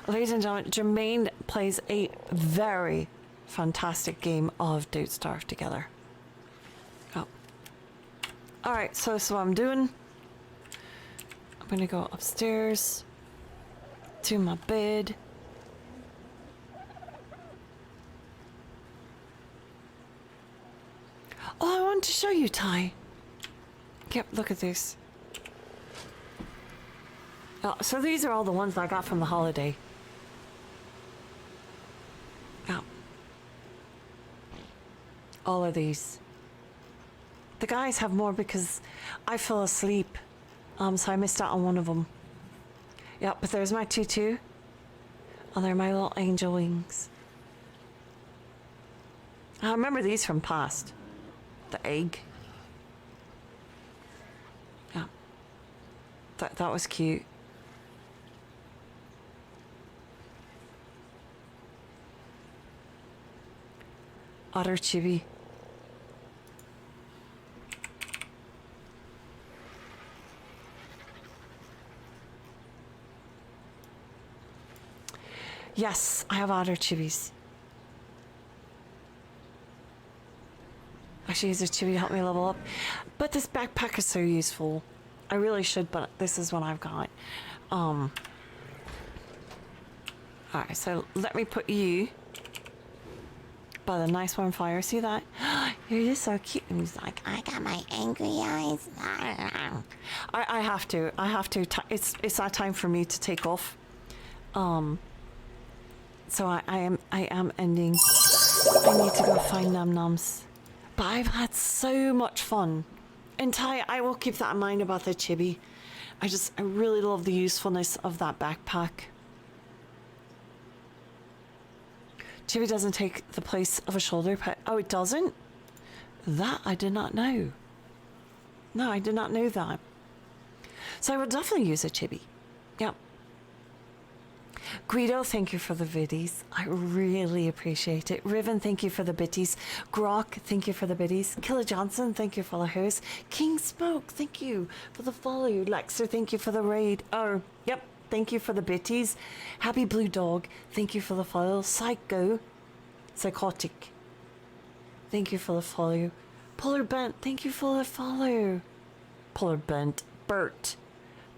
Ladies and gentlemen, Jermaine plays a very fantastic game of Don't Starve Together. Oh. Alright, so this is what I'm doing. I'm gonna go upstairs to my bed. Oh, I wanted to show you, Ty. Yep, look at this. Oh, so these are all the ones I got from the holiday. Oh. All of these. The guys have more because I fell asleep. So I missed out on one of them. Yep, but there's my tutu. And they're my little angel wings. I remember these from past. The egg. Yeah. That was cute. Otter chibi. Yes, I have otter chibis. I should use a chibi to help me level up. But this backpack is so useful. I really should, but this is what I've got. Alright, so let me put you by the nice warm fire. See that? You're just so cute. And he's like, I got my angry eyes. I have to. It's that time for me to take off. So I am ending. I need to go find Num Nums. But I've had so much fun. And Ty, I will keep that in mind about the chibi. I really love the usefulness of that backpack. Chibi doesn't take the place of a shoulder pad. Oh, it doesn't? That I did not know. No, I did not know that. So I would definitely use a chibi. Yep. Guido, thank you for the viddies. I really appreciate it. Riven, thank you for the bitties. Grok, thank you for the bitties. Killer Johnson, thank you for the host. King Smoke, thank you for the follow. Lexer, thank you for the raid. Oh, yep, thank you for the bitties. Happy Blue Dog, thank you for the follow. Psycho, Psychotic, thank you for the follow. Polar Bent, thank you for the follow. Polar Bent, Bert,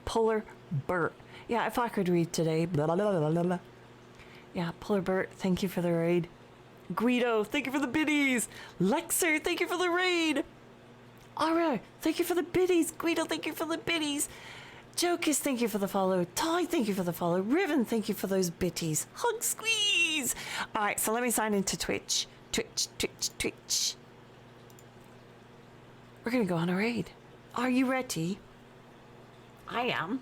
Polar Bert. Yeah, if I could read today. Blah, blah, blah, blah, blah. Yeah, Polar Bert, thank you for the raid. Guido, thank you for the biddies. Lexer, thank you for the raid. Ara, thank you for the biddies. Guido, thank you for the biddies. Jokis, thank you for the follow. Ty, thank you for the follow. Riven, thank you for those bitties. Hug squeeze. All right, so let me sign into Twitch. Twitch. We're going to go on a raid. Are you ready? I am.